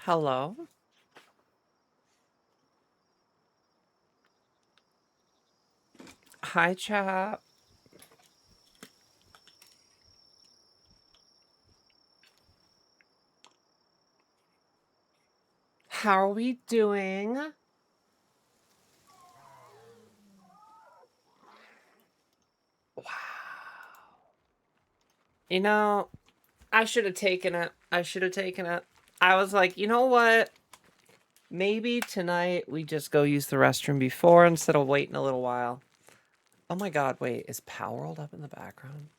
Hello. Hi, chat. How are we doing? Wow. You know, I should have taken it. I should have taken it. I was like, you know what? Maybe tonight we just go use the restroom before instead of waiting a little while. Oh my god, wait, is Palworld up in the background?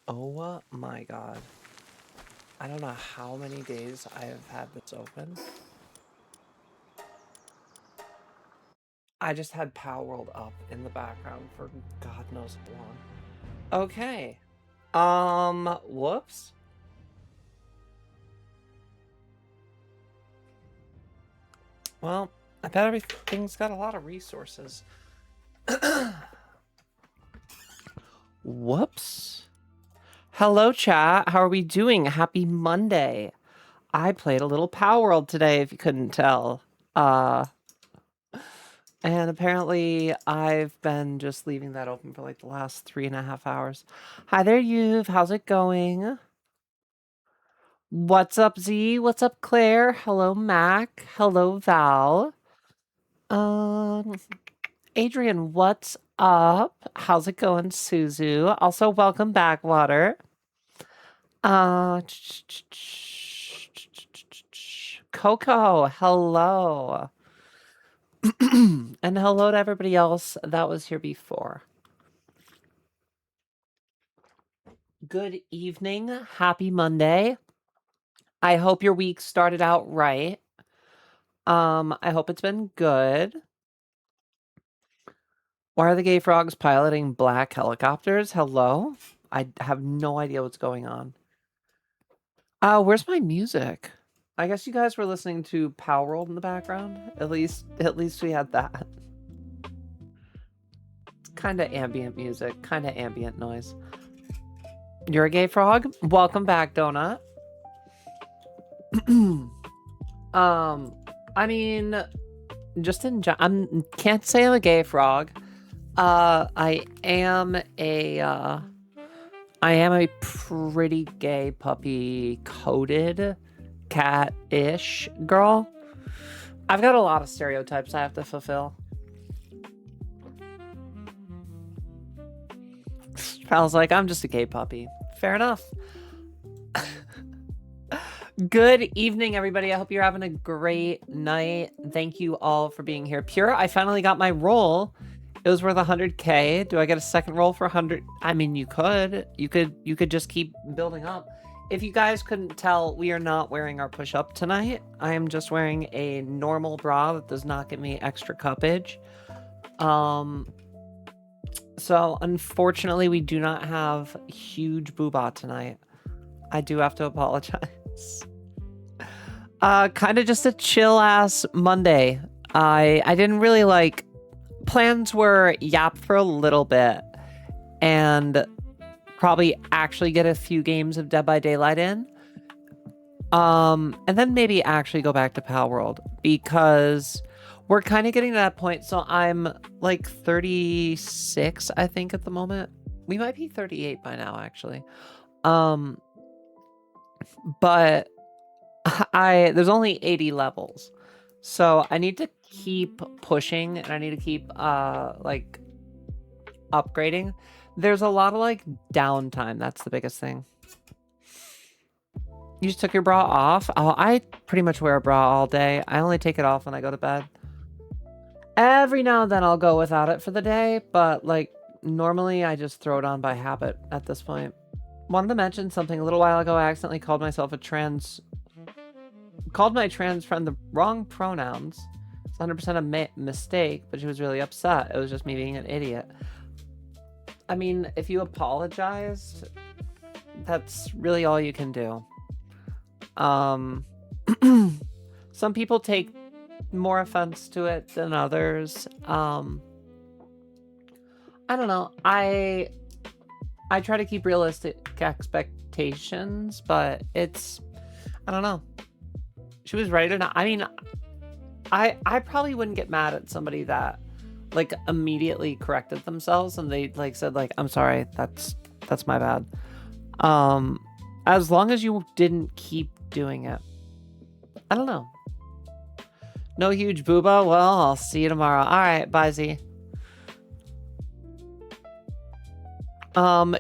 Oh my god. I don't know how many days I have had this open. I just had Palworld up in the background for God knows how long. Okay. Whoops. Well, I bet everything's got a lot of resources. Whoops. Hello, chat. How are we doing? Happy Monday. I played a little Palworld today, if you couldn't tell. And apparently I've been just leaving that open for like the last 3.5 hours. Hi there, You've. How's it going? What's up, Z? What's up, Claire? Hello, Mac. Hello, Val. Um, Adrian, what's up? How's it going, Suzu? Also, welcome back, Water. Uh, Coco, hello. And hello to everybody else that was here before. Good evening. Happy Monday. I hope your week started out right. I hope it's been good. Why are the gay frogs piloting black helicopters? Hello? I have no idea what's going on. Where's my music? I guess you guys were listening to Palworld in the background. At least we had that. Kind of ambient music, kind of ambient noise. You're a gay frog? Welcome back, Donut. I mean, just in I can't say I'm a gay frog. I am a pretty gay puppy coated cat-ish girl. I've got a lot of stereotypes I have to fulfill. Pal's like, I'm just a gay puppy. Fair enough. Good evening, everybody. I hope you're having a great night. Thank you all for being here. Pure, I finally got my roll. It was worth 100K. Do I get a second roll for 100? I mean, you could. You could just keep building up. If you guys couldn't tell, we are not wearing our push-up tonight. I am just wearing a normal bra that does not give me extra cuppage. So unfortunately, we do not have huge boobah tonight. I do have to apologize. Kind of just a chill ass Monday. I didn't really like. Plans were yap for a little bit, and probably actually get a few games of Dead by Daylight in. And then maybe actually go back to Palworld because we're kind of getting to that point. So I'm like 36, I think, at the moment. We might be 38 by now, actually. But there's only 80 levels. So I need to keep pushing and I need to keep like upgrading. There's a lot of like downtime. That's the biggest thing. You just took your bra off? Oh, I pretty much wear a bra all day. I only take it off when I go to bed. Every now and then I'll go without it for the day, but like normally I just throw it on by habit at this point. Wanted to mention something a little while ago. I accidentally called my trans friend the wrong pronouns. It's 100% a mistake, but she was really upset. It was just me being an idiot. I mean, if you apologized, that's really all you can do. Some people take more offense to it than others. I don't know. I try to keep realistic expectations, but I don't know. She was ready to not. I mean, I probably wouldn't get mad at somebody that like immediately corrected themselves and they like said like, I'm sorry, that's my bad. As long as you didn't keep doing it. I don't know. No huge booba? Well, I'll see you tomorrow. All right, bye, Z.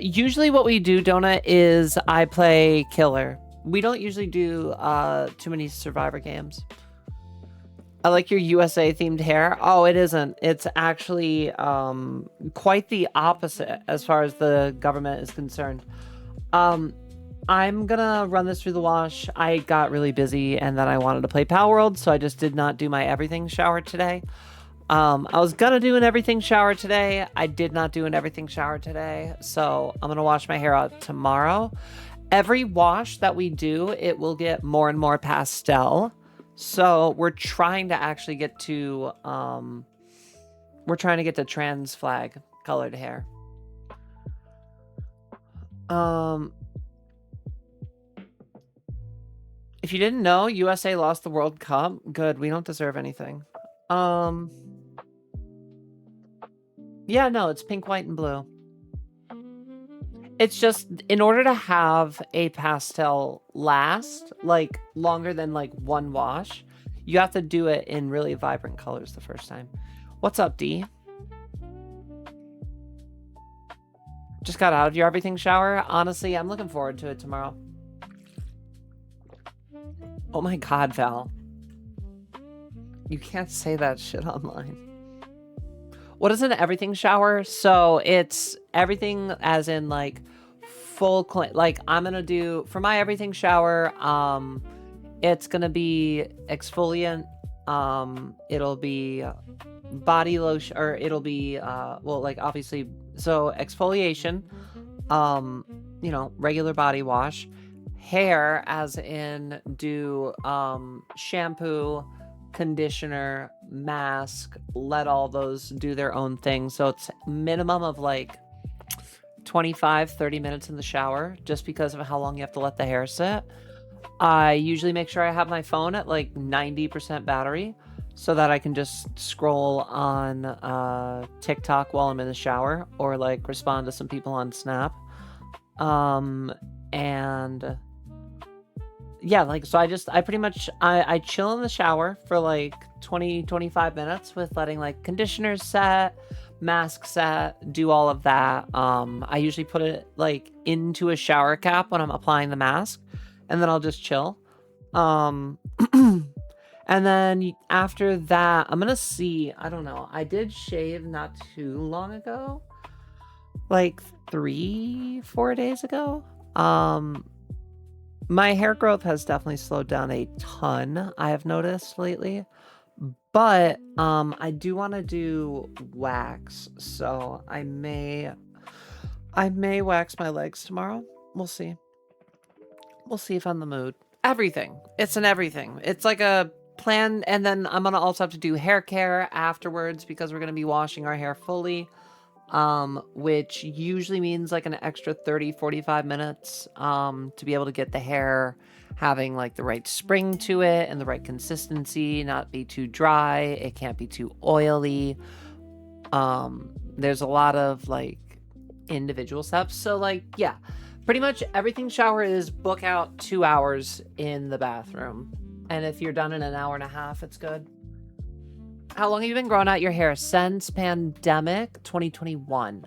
Usually what we do, Donut, is I play killer. We don't usually do too many survivor games. I like your USA themed hair. Oh, it isn't. It's actually quite the opposite as far as the government is concerned. I'm gonna run this through the wash. I got really busy and then I wanted to play Palworld, so I just did not do my everything shower today. I was gonna do an everything shower today. I did not do an everything shower today, so I'm gonna wash my hair out tomorrow. Every wash that we do, it will get more and more pastel. So we're trying to actually get to trans flag colored hair. If you didn't know, USA lost the World Cup. Good, we don't deserve anything. Yeah, no, it's pink, white, and blue. It's just, in order to have a pastel last, like, longer than, like, one wash, you have to do it in really vibrant colors the first time. What's up, D? Just got out of your everything shower. Honestly, I'm looking forward to it tomorrow. Oh my god, Val. You can't say that shit online. What is an everything shower? So it's everything as in like full clean. Like I'm gonna do for my everything shower. It's gonna be exfoliant. It'll be body lotion, or it'll be well, like obviously. So exfoliation. You know, regular body wash. Hair, as in do shampoo, conditioner, mask, let all those do their own thing. So it's minimum of like 25-30 minutes in the shower, just because of how long you have to let the hair sit. I usually make sure I have my phone at like 90% battery so that I can just scroll on TikTok while I'm in the shower, or like respond to some people on Snap. And yeah, like, so I pretty much, I chill in the shower for like 20-25 minutes with letting like conditioner set, mask set, do all of that. I usually put it like into a shower cap when I'm applying the mask, and then I'll just chill. And then after that, I'm gonna see, I don't know, I did shave not too long ago, like 3-4 days ago. My hair growth has definitely slowed down a ton, I have noticed lately. But I do want to do wax, so I may wax my legs tomorrow. We'll see. We'll see if I'm in the mood. Everything. It's an everything. It's like a plan, and then I'm gonna also have to do hair care afterwards because we're gonna be washing our hair fully. Which usually means like an extra 30-45 minutes to be able to get the hair having like the right spring to it and the right consistency, not be too dry, it can't be too oily. There's a lot of like individual steps, so like yeah, pretty much everything shower is book out 2 hours in the bathroom, and if you're done in an hour and a half, it's good. How long have you been growing out your hair? Since pandemic 2021.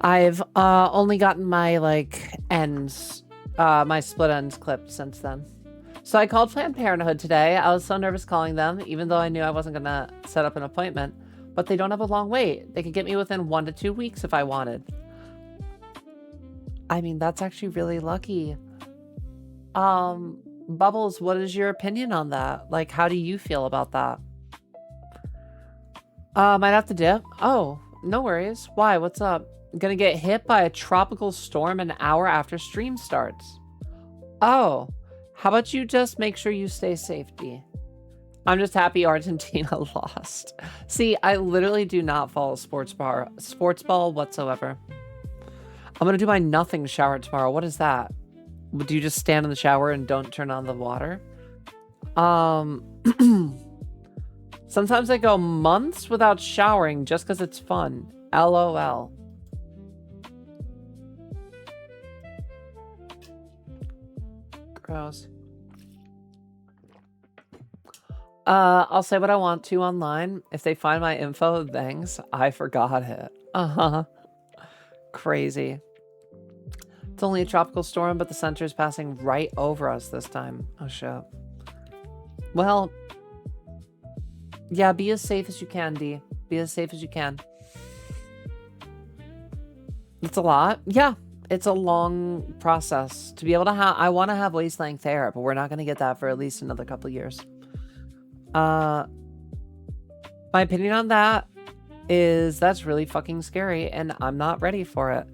I've only gotten my like ends, my split ends clipped since then. So I called Planned Parenthood today. I was so nervous calling them, even though I knew I wasn't gonna set up an appointment. But they don't have a long wait. They could get me within 1 to 2 weeks if I wanted. I mean, that's actually really lucky. Bubbles, what is your opinion on that? Like, how do you feel about that? Might have to dip. Oh, no worries. Why? What's up? Gonna get hit by a tropical storm an hour after stream starts. Oh, how about you just make sure you stay safe, D? I'm just happy Argentina lost. See, I literally do not follow sports ball whatsoever. I'm gonna do my nothing shower tomorrow. What is that? Do you just stand in the shower and don't turn on the water? Um, sometimes I go months without showering just because it's fun. LOL. Gross. I'll say what I want to online. If they find my info, thanks. I forgot it. Uh-huh. Crazy. It's only a tropical storm, but the center is passing right over us this time. Oh, shit. Well, yeah, be as safe as you can, D. Be as safe as you can. It's a lot. Yeah, it's a long process. To be able to have... I want to have waist-length hair, but we're not going to get that for at least another couple years. My opinion on that is that's really fucking scary, and I'm not ready for it.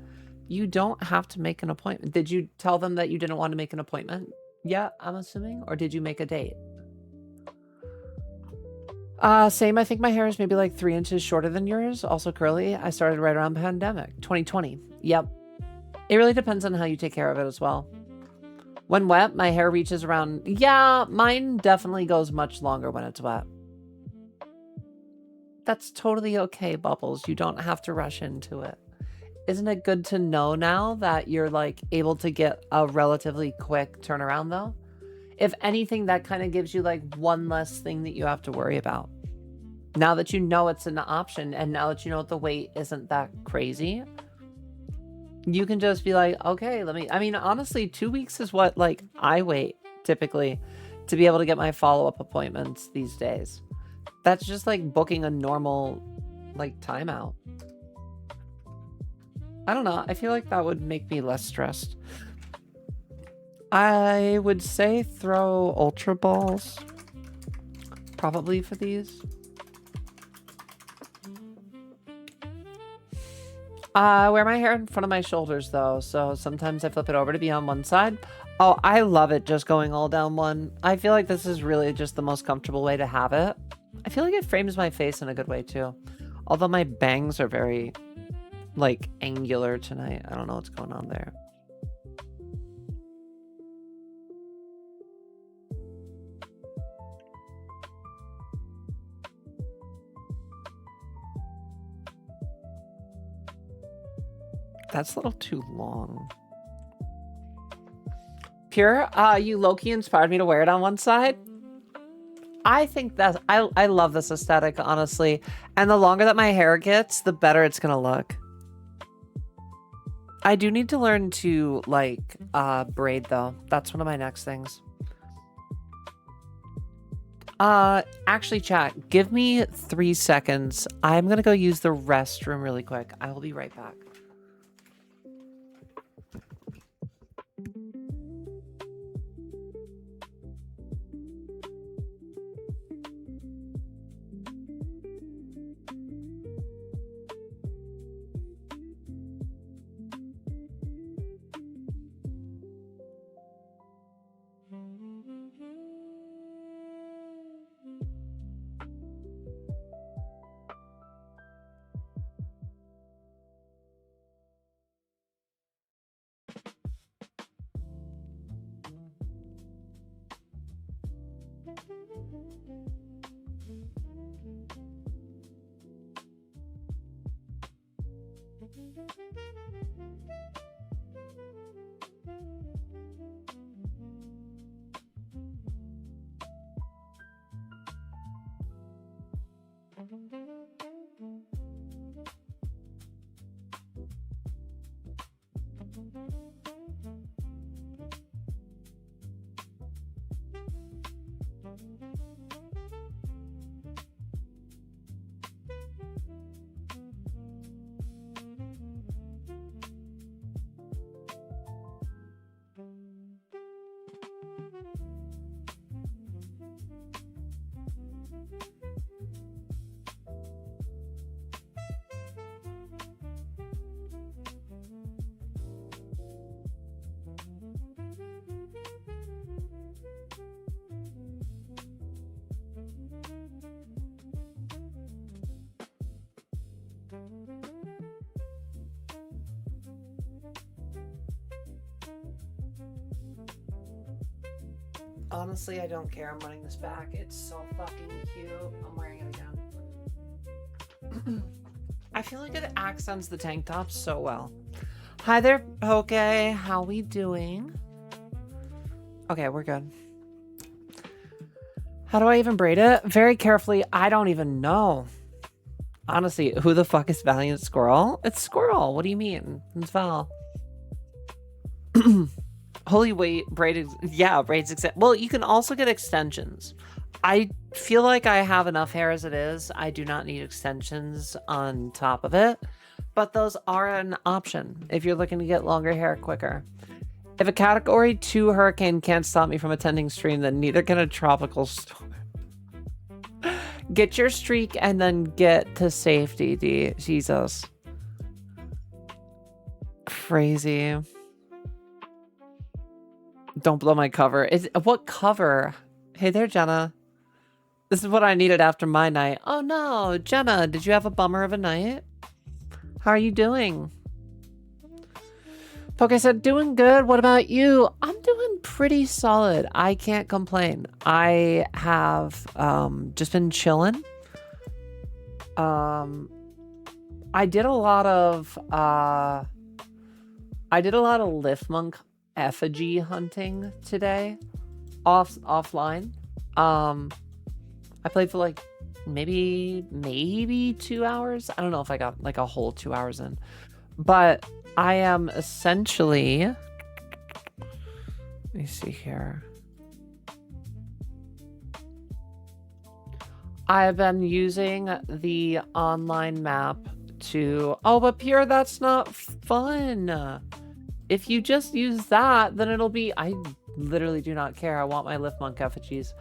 You don't have to make an appointment. Did you tell them that you didn't want to make an appointment? Yeah, I'm assuming. Or did you make a date? Same. I think my hair is maybe like 3 inches shorter than yours. Also curly. I started right around pandemic. 2020. Yep. It really depends on how you take care of it as well. When wet, my hair reaches around... Yeah, mine definitely goes much longer when it's wet. That's totally okay, Bubbles. You don't have to rush into it. Isn't it good to know now that you're like able to get a relatively quick turnaround though? If anything, that kind of gives you like one less thing that you have to worry about. Now that you know it's an option and now that you know the wait isn't that crazy, you can just be like, okay, I mean, honestly, 2 weeks is what like I wait typically to be able to get my follow-up appointments these days. That's just like booking a normal like timeout. I don't know. I feel like that would make me less stressed. I would say throw Ultra Balls. Probably for these. I wear my hair in front of my shoulders though, so sometimes I flip it over to be on one side. Oh, I love it just going all down one. I feel like this is really just the most comfortable way to have it. I feel like it frames my face in a good way too. Although my bangs are very... like angular tonight. I don't know what's going on there. That's a little too long. Pure, you low-key inspired me to wear it on one side. I think that's... I love this aesthetic, honestly. And the longer that my hair gets, the better it's gonna look. I do need to learn to, like, braid, though. That's one of my next things. Actually, chat, give me 3 seconds. I'm gonna go use the restroom really quick. I will be right back. Honestly, I don't care. I'm running this back. It's so fucking cute. I'm wearing it again. I feel like it accents the tank top so well. Hi there, Poke. How we doing? Okay, we're good. How do I even braid it? Very carefully. I don't even know. Honestly, who the fuck is Valiant Squirrel? It's Squirrel. What do you mean? It's Val. Holy wait, braided. Yeah, braids. Well, you can also get extensions. I feel like I have enough hair as it is. I do not need extensions on top of it. But those are an option if you're looking to get longer hair quicker. If a Category 2 hurricane can't stop me from attending stream, then neither can a tropical storm. Get your streak and then get to safety, D. Jesus. Crazy. Don't blow my cover. What cover? Hey there, Jenna. This is what I needed after my night. Oh no, Jenna, did you have a bummer of a night? How are you doing? Poke said, doing good. What about you? I'm doing pretty solid. I can't complain. I have just been chilling. I did a lot of Lift Monk effigy hunting today. Offline. I played for like maybe 2 hours. I don't know if I got like a whole 2 hours in. But I am essentially, let me see here. I have been using the online map to, oh, but Pure, that's not fun. If you just use that, then it'll be, I literally do not care. I want my Lift Monk effigies.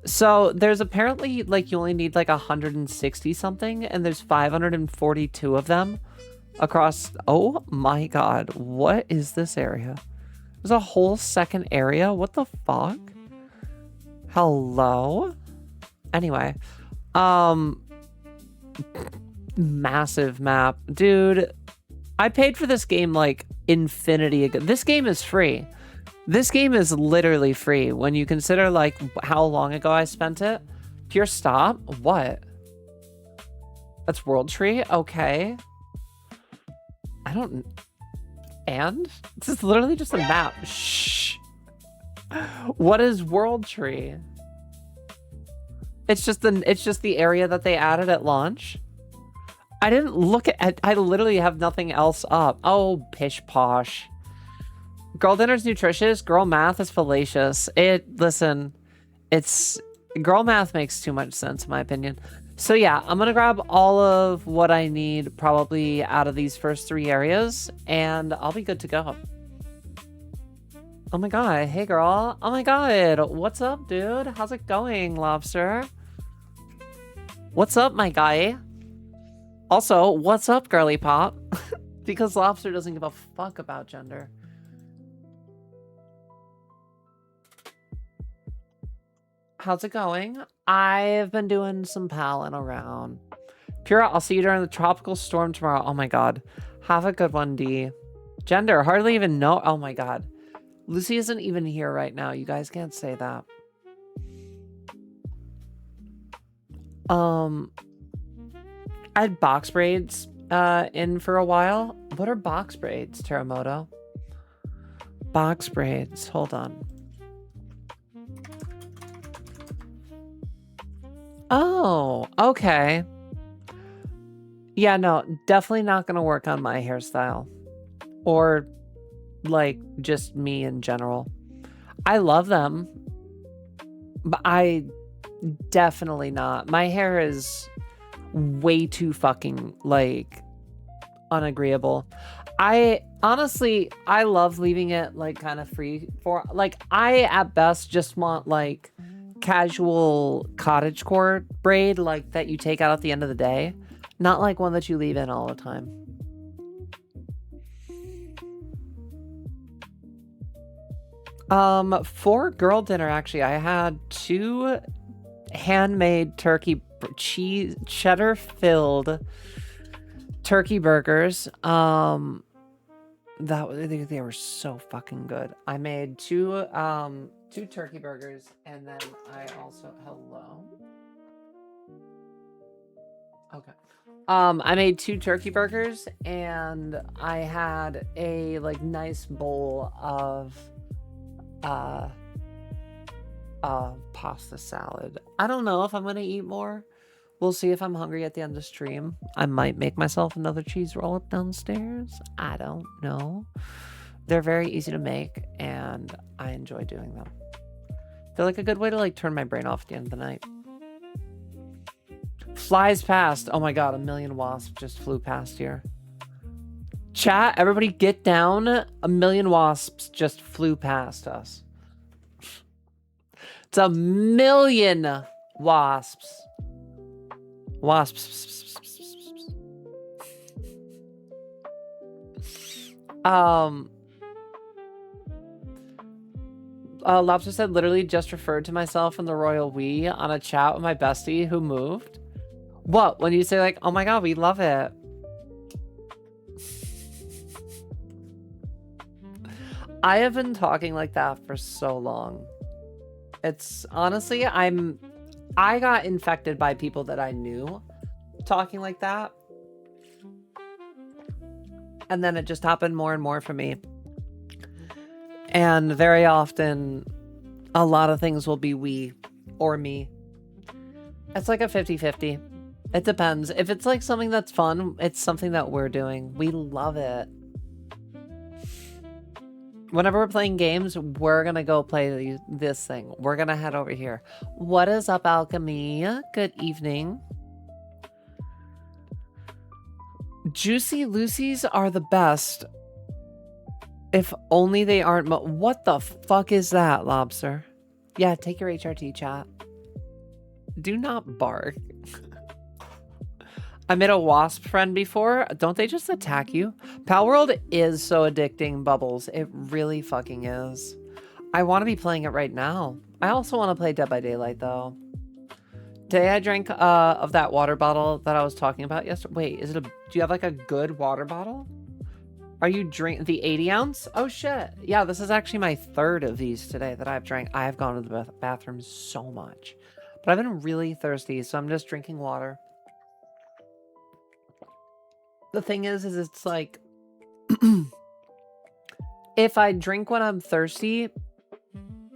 So there's apparently like, you only need like 160 something, and there's 542 of them. Across, oh my god, what is this area? There's a whole second area? What the fuck? Hello? Anyway, massive map. Dude, I paid for this game like infinity ago. This game is free. This game is literally free when you consider like how long ago I spent it. Pure stop? What? That's World Tree? Okay. I don't... And? This is literally just a map. Shh. What is World Tree? It's just the area that they added at launch. I didn't look at... I literally have nothing else up. Oh, pish posh. Girl dinner's nutritious. Girl math is fallacious. Listen, it's... Girl math makes too much sense, in my opinion. So yeah, I'm gonna grab all of what I need probably out of these first 3 areas, and I'll be good to go. Oh my god, hey girl. Oh my god, what's up, dude? How's it going, Lobster? What's up, my guy? Also, what's up, girly pop? Because Lobster doesn't give a fuck about gender. How's it going? I've been doing some palling around. Pura, I'll see you during the tropical storm tomorrow. Oh my god. Have a good one, D. Gender, hardly even know. Oh my god. Lucy isn't even here right now. You guys can't say that. I had box braids in for a while. What are box braids, Teramoto? Box braids. Hold on. Oh, okay. Yeah, no, definitely not gonna work on my hairstyle. Or, like, just me in general. I love them. But I definitely not. My hair is way too fucking, like, unagreeable. Honestly, I love leaving it, like, kind of free for, like, I, at best, just want, like, casual cottagecore braid like that you take out at the end of the day, not like one that you leave in all the time. For girl dinner, actually, I had 2 handmade turkey cheese cheddar filled turkey burgers. They were so fucking good. I made 2 2 turkey burgers, and then I also hello. Okay. I made 2 turkey burgers, and I had a like nice bowl of pasta salad. I don't know if I'm gonna eat more. We'll see if I'm hungry at the end of the stream. I might make myself another cheese roll up downstairs. I don't know. They're very easy to make, and I enjoy doing them. They're like a good way to like turn my brain off at the end of the night. Flies past. Oh my god, 1,000,000 wasps just flew past here. Chat, everybody get down. 1,000,000 wasps just flew past us. It's 1,000,000 wasps. Wasps. Lobster said, literally just referred to myself in the royal we on a chat with my bestie who moved. What? When you say like, oh my god, we love it. I have been talking like that for so long. It's honestly, I got infected by people that I knew talking like that. And then it just happened more and more for me. And very often, a lot of things will be we or me. It's like a 50-50. It depends. If it's like something that's fun, it's something that we're doing. We love it. Whenever we're playing games, we're gonna go play this thing. We're gonna head over here. What is up, Alchemy? Good evening. Juicy Lucy's are the best. If only they aren't what the fuck is that, Lobster? Yeah, take your HRT, chat. Do not bark. I made a wasp friend before. Don't they just attack you? Palworld is so addicting, Bubbles. It really fucking is. I want to be playing it right now. I also want to play Dead by Daylight, though. Today I drank of that water bottle that I was talking about yesterday. Wait, do you have like a good water bottle? Are you drinking the 80 ounce? Oh shit. Yeah, this is actually my 3rd of these today that I've drank. I have gone to the bathroom so much. But I've been really thirsty, so I'm just drinking water. The thing is it's like, if I drink when I'm thirsty,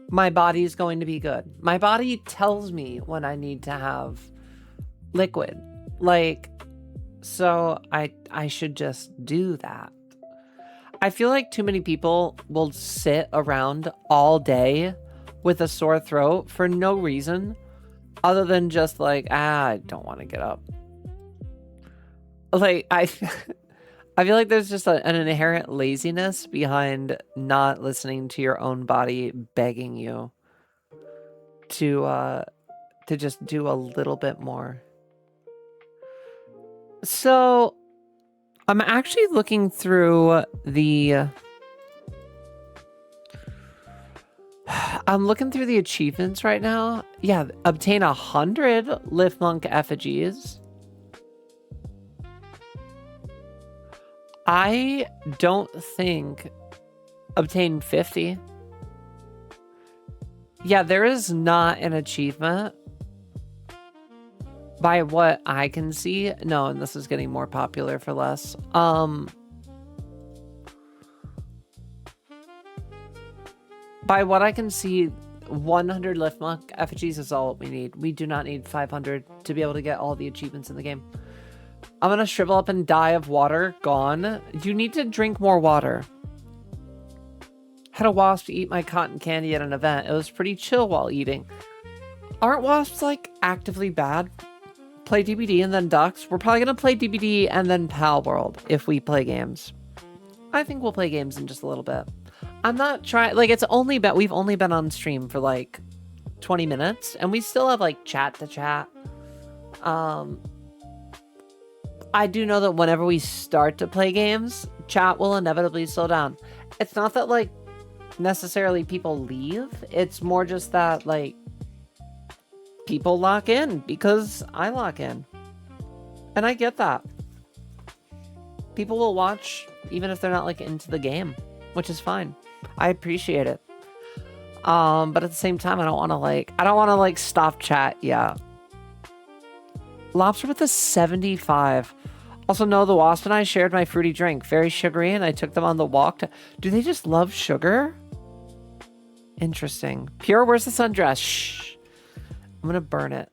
my body's going to be good. My body tells me when I need to have liquid. Like, so I should just do that. I feel like too many people will sit around all day with a sore throat for no reason other than just like, I don't want to get up. Like, I feel like there's just an inherent laziness behind not listening to your own body begging you to just do a little bit more. So I'm actually looking through the achievements right now. Yeah, obtain 100 Liftmonk effigies. I don't think obtain 50. Yeah, there is not an achievement by what I can see. No, and this is getting more popular for less. By what I can see, 100 Liftmonk effigies is all we need. We do not need 500 to be able to get all the achievements in the game. I'm gonna shrivel up and die of water. Gone. You need to drink more water. Had a wasp eat my cotton candy at an event. It was pretty chill while eating. Aren't wasps like actively bad? Play DBD and then ducks. We're probably gonna play DBD and then Palworld if we play games. I think we'll play games in just a little bit. I'm not trying, like, we've only been on stream for like 20 minutes and we still have like chat to chat. I do know that whenever we start to play games, chat will inevitably slow down. It's not that like necessarily people leave. It's more just that like people lock in because I lock in. And I get that. People will watch even if they're not like into the game, which is fine. I appreciate it. But at the same time, I don't want to like stop chat. Yeah. Lobster with a 75. Also, no, the wasp and I shared my fruity drink. Very sugary, and I took them on the walk to... Do they just love sugar? Interesting. Pure, where's the sundress? Shh. I'm gonna burn it.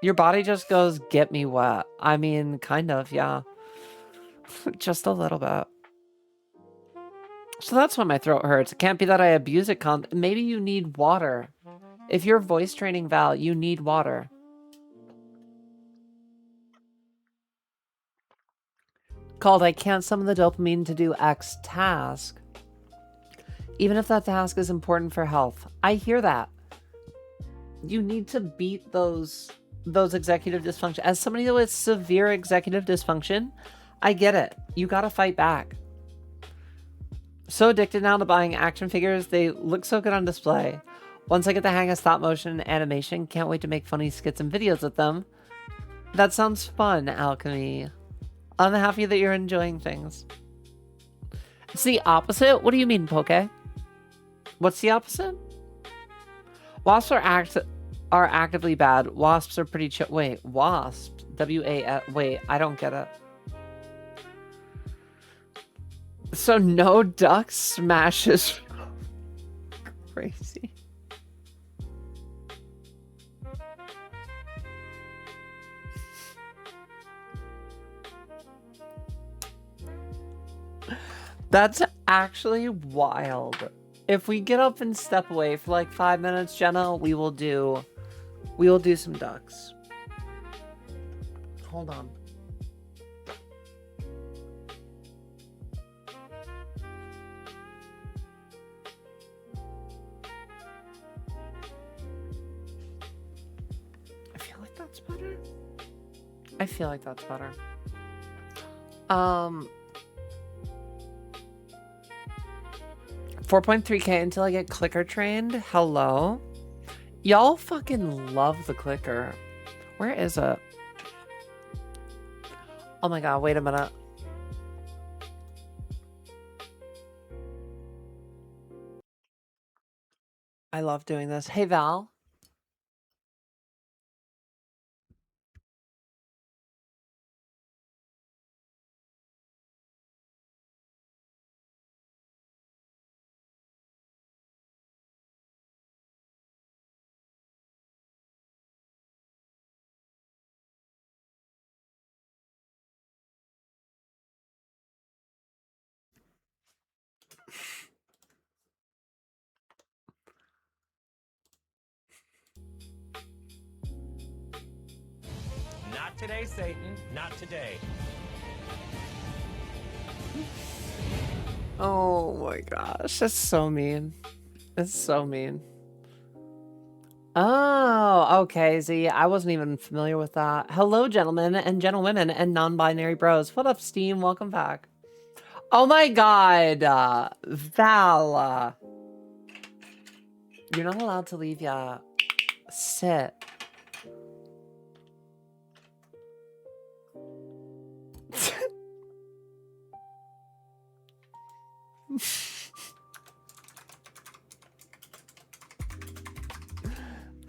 Your body just goes, get me wet. I mean, kind of, yeah. Just a little bit. So that's why my throat hurts. It can't be that I abuse it. Maybe you need water. If you're voice training, Val, you need water. Called I can't summon the dopamine to do X task. Even if that task is important for health. I hear that. You need to beat those executive dysfunction. As somebody with severe executive dysfunction, I get it. You gotta fight back. So addicted now to buying action figures. They look so good on display. Once I get the hang of stop motion and animation, can't wait to make funny skits and videos with them. That sounds fun, Alchemy. I'm happy that you're enjoying things. It's the opposite? What do you mean, Poke? What's the opposite? Wasps are actively bad. Wasps are pretty chill. Wait, wasps? W-A-S. Wait, I don't get it. So no duck smashes. Crazy. That's actually wild. If we get up and step away for like 5 minutes, Jenna, we will do some ducks. Hold on. I feel like that's better. I feel like that's better. 4.3K until I get clicker trained. Hello? Y'all fucking love the clicker. Where is it? Oh my god, wait a minute. I love doing this. Hey, Val. Not today, Satan. Not today. Oh my gosh, that's so mean. It's so mean. Oh, okay, Z. I wasn't even familiar with that. Hello, gentlemen and gentlewomen and non-binary bros. What up, Steam? Welcome back. Oh my god, Val. You're not allowed to leave yet. Sit.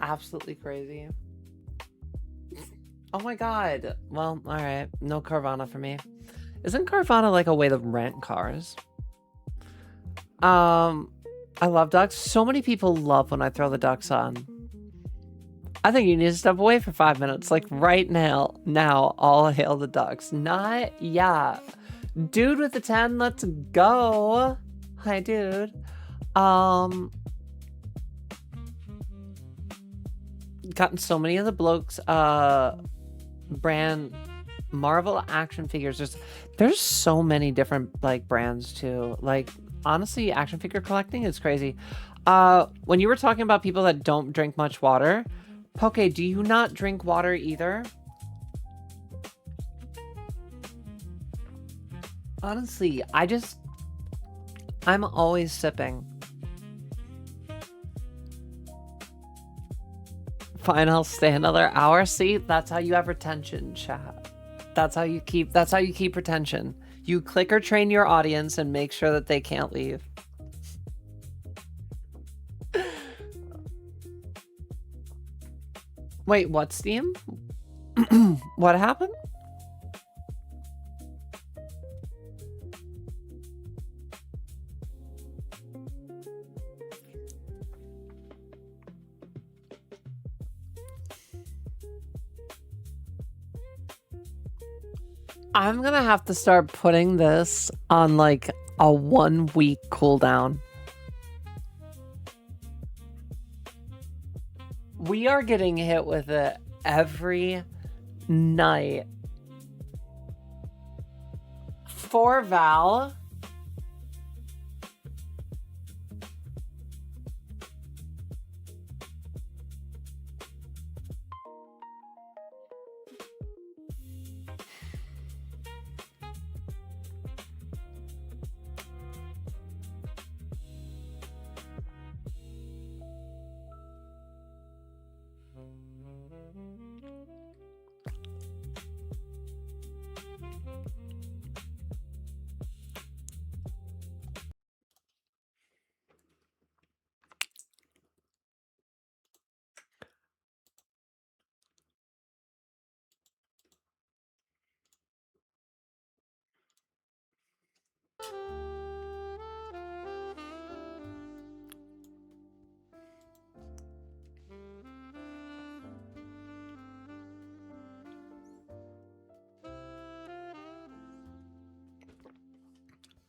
Absolutely crazy. Oh my god. Well, alright. No Carvana for me. Isn't Carvana like a way to rent cars? I love ducks. So many people love when I throw the ducks on. I think you need to step away for 5 minutes. Like right now. Now, all hail the ducks. Not yet. Dude with the 10, let's go. Hi, dude. Gotten so many of the blokes brand Marvel action figures. There's so many different like brands too. Like honestly, action figure collecting is crazy. When you were talking about people that don't drink much water, Poke, do you not drink water either? Honestly, I'm always sipping. Fine, I'll stay another hour. See, that's how you have retention, chat. That's how you keep retention. You clicker train your audience and make sure that they can't leave. Wait, what, Steam? What happened? I'm gonna have to start putting this on like a 1-week cooldown. We are getting hit with it every night. For Val.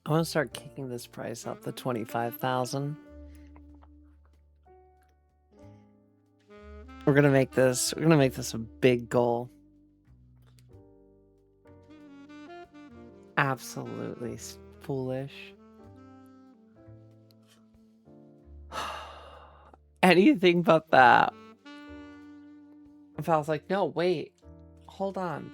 I want to start kicking this price up to 25,000. We're gonna make this a big goal. Absolutely foolish. Anything but that. If I was like, no, wait, hold on.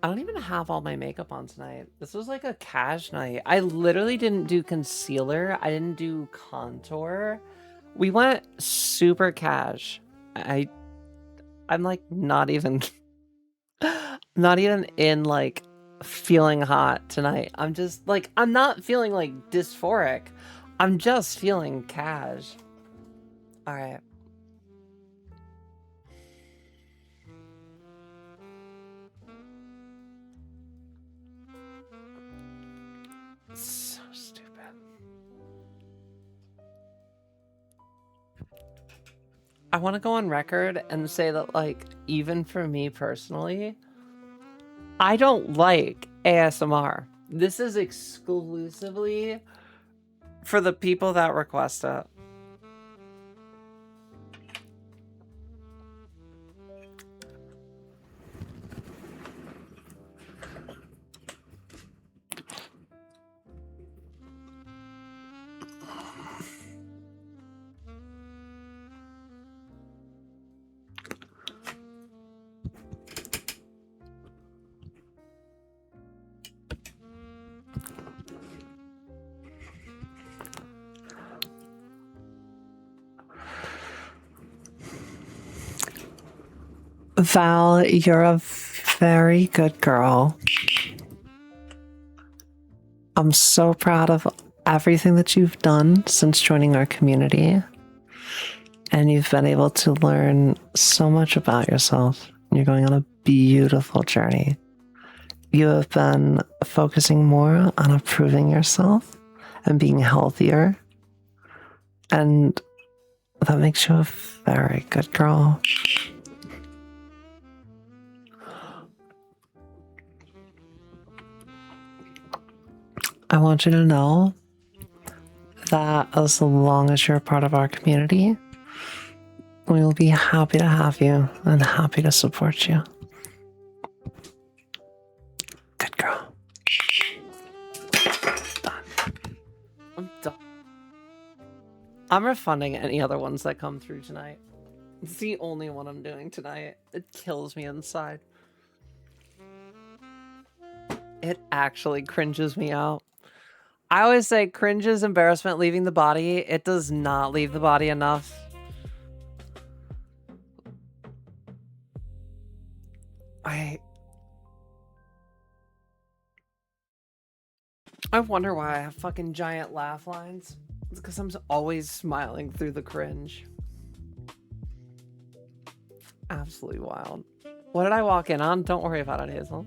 I don't even have all my makeup on tonight. This was like a cash night. I literally didn't do concealer. I didn't do contour. We went super cash. I'm like not even in like feeling hot tonight. I'm just like, I'm not feeling like dysphoric. I'm just feeling cash. All right. So stupid. I want to go on record and say that, like, even for me personally, I don't like ASMR. This is exclusively for the people that request it. Val, you're a very good girl. I'm so proud of everything that you've done since joining our community. And you've been able to learn so much about yourself. You're going on a beautiful journey. You have been focusing more on improving yourself and being healthier. And that makes you a very good girl. I want you to know that as long as you're a part of our community, we will be happy to have you and happy to support you. Good girl. Done. I'm done. I'm refunding any other ones that come through tonight. It's the only one I'm doing tonight. It kills me inside. It actually cringes me out. I always say cringe is embarrassment leaving the body. It does not leave the body enough. I wonder why I have fucking giant laugh lines. It's because I'm always smiling through the cringe. Absolutely wild. What did I walk in on? Don't worry about it, Hazel.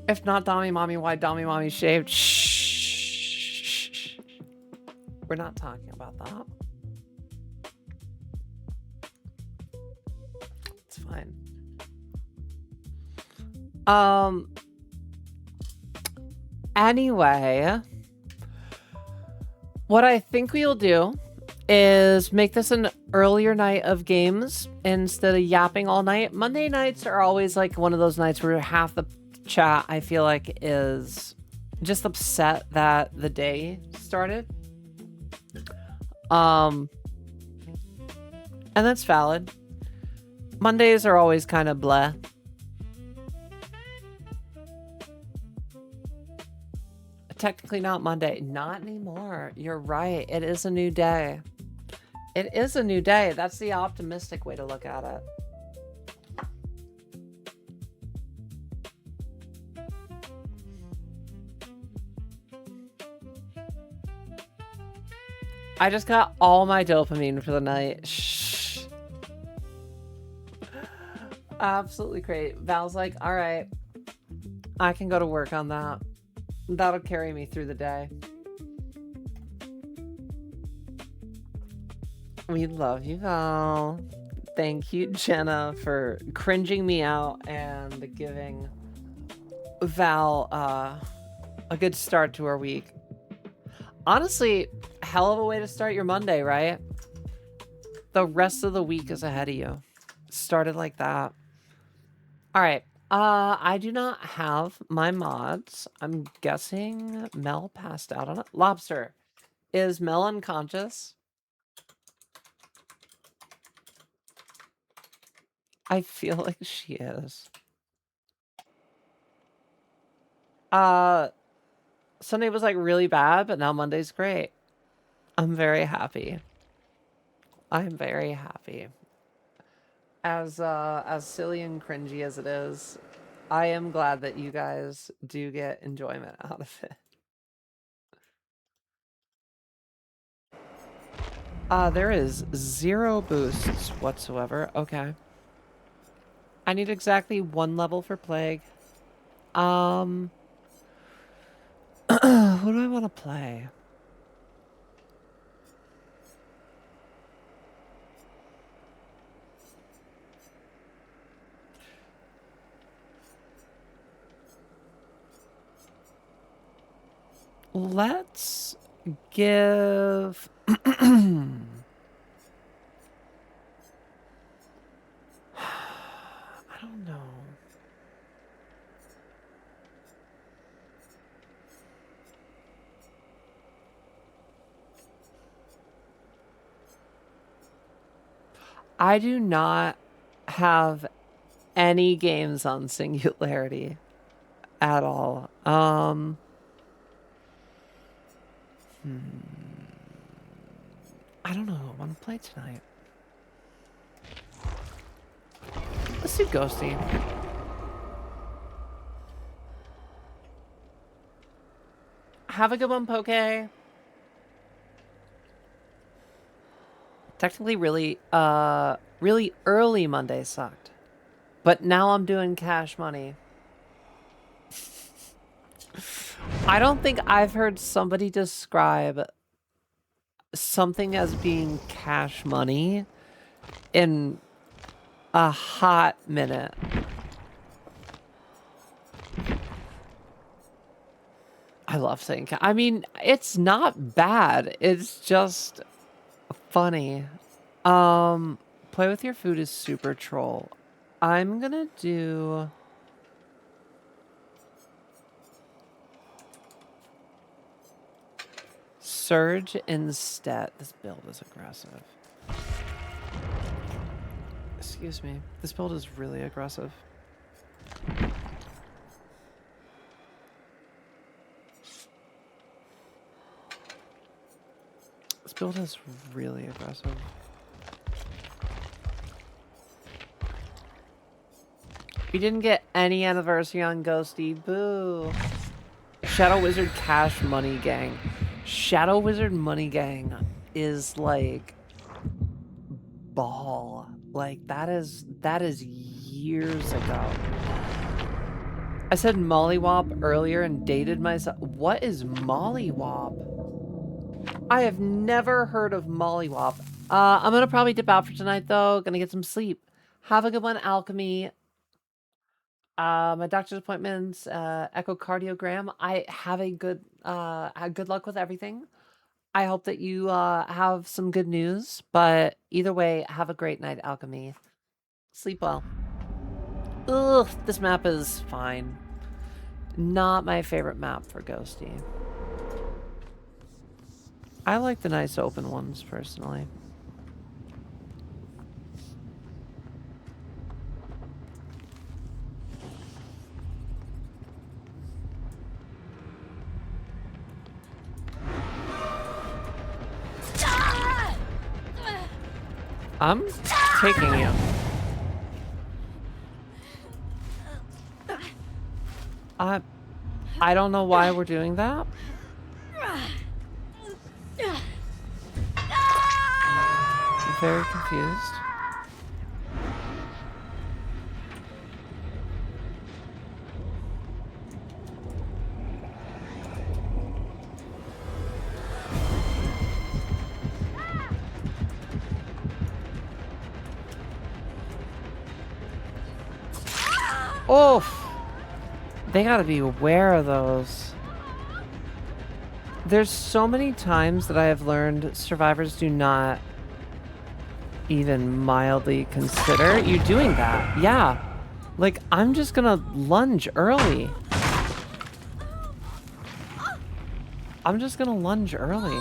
If not Dommy Mommy, why Dommy Mommy shaved? Shh. We're not talking about that. It's fine. Anyway, what I think we'll do is make this an earlier night of games instead of yapping all night. Monday nights are always like one of those nights where half the chat, I feel like, is just upset that the day started. And that's valid. Mondays are always kind of bleh. Technically not Monday. Not anymore. You're right. It is a new day. It is a new day. That's the optimistic way to look at it. I just got all my dopamine for the night. Shh. Absolutely great. Val's like, all right, I can go to work on that. That'll carry me through the day. We love you, Val. Thank you, Jenna, for cringing me out and giving Val a good start to our week. Honestly, hell of a way to start your Monday, right? The rest of the week is ahead of you. Started like that. All right. I do not have my mods. I'm guessing Mel passed out on it. Lobster, is Mel unconscious? I feel like she is. Sunday was like really bad, but now Monday's great. I'm very happy. I'm very happy. As silly and cringy as it is, I am glad that you guys do get enjoyment out of it. There is 0 boosts whatsoever. Okay. I need exactly 1 level for Plague. Who do I want to play? Let's give... I don't know. I do not have any games on Singularity at all. I don't know who I want to play tonight. Let's do Ghosty. Have a good one, Poke. Technically, really early Monday sucked. But now I'm doing cash money. I don't think I've heard somebody describe something as being cash money in a hot minute. I love saying I mean, it's not bad. It's just funny. Play with your food is super troll. I'm gonna do... Surge instead. This build is aggressive. Excuse me. This build is really aggressive. This build is really aggressive. We didn't get any anniversary on Ghosty. Boo. Shadow Wizard Cash Money Gang. Shadow Wizard Money Gang. is like ball. Like that is years ago. I said mollywop earlier and dated myself. What is mollywop? I have never heard of mollywop. I'm gonna probably dip out for tonight though. Gonna get some sleep. Have a good one, Alchemy. My doctor's appointments, echocardiogram. I have a good luck with everything. I hope that you have some good news. But either way, have a great night, Alchemy. Sleep well. Ugh, this map is fine. Not my favorite map for Ghosty. I like the nice open ones, personally. I'm taking you. I don't know why we're doing that. I'm very confused. Oof! They gotta be aware of those. There's so many times that I have learned survivors do not even mildly consider you doing that. Yeah. Like, I'm just gonna lunge early. I'm just gonna lunge early.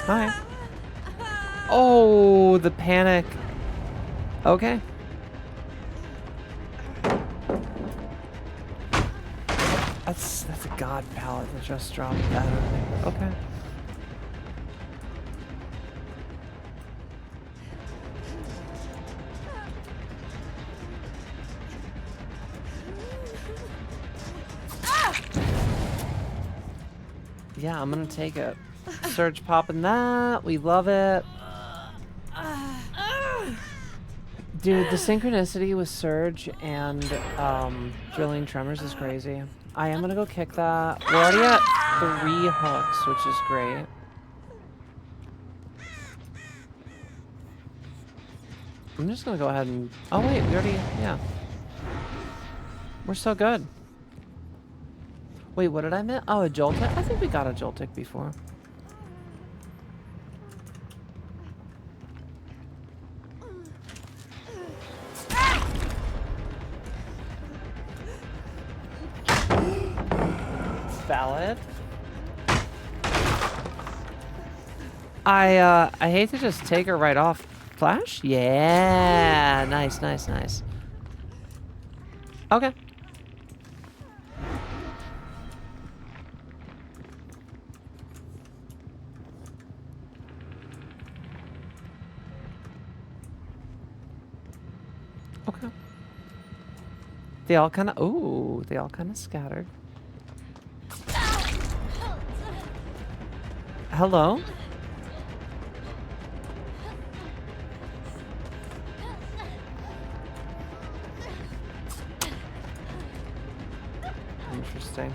Hi. Oh, the panic. Okay. That's a god pallet that just dropped that. Okay. Yeah, I'm gonna take it. Surge popping that. We love it. Dude, the synchronicity with Surge and drilling tremors is crazy. I am gonna go kick that. We're already at 3 hooks, which is great. I'm just gonna go ahead and... Oh wait, we already... Yeah. We're so good. Wait, what did I miss? Oh, a Joltik? I think we got a Joltik before. Valid. I hate to just take her right off. Flash? Yeah. Nice, nice, nice. Okay. Okay. They all kind of... Ooh, they all kind of scattered. Hello? Interesting.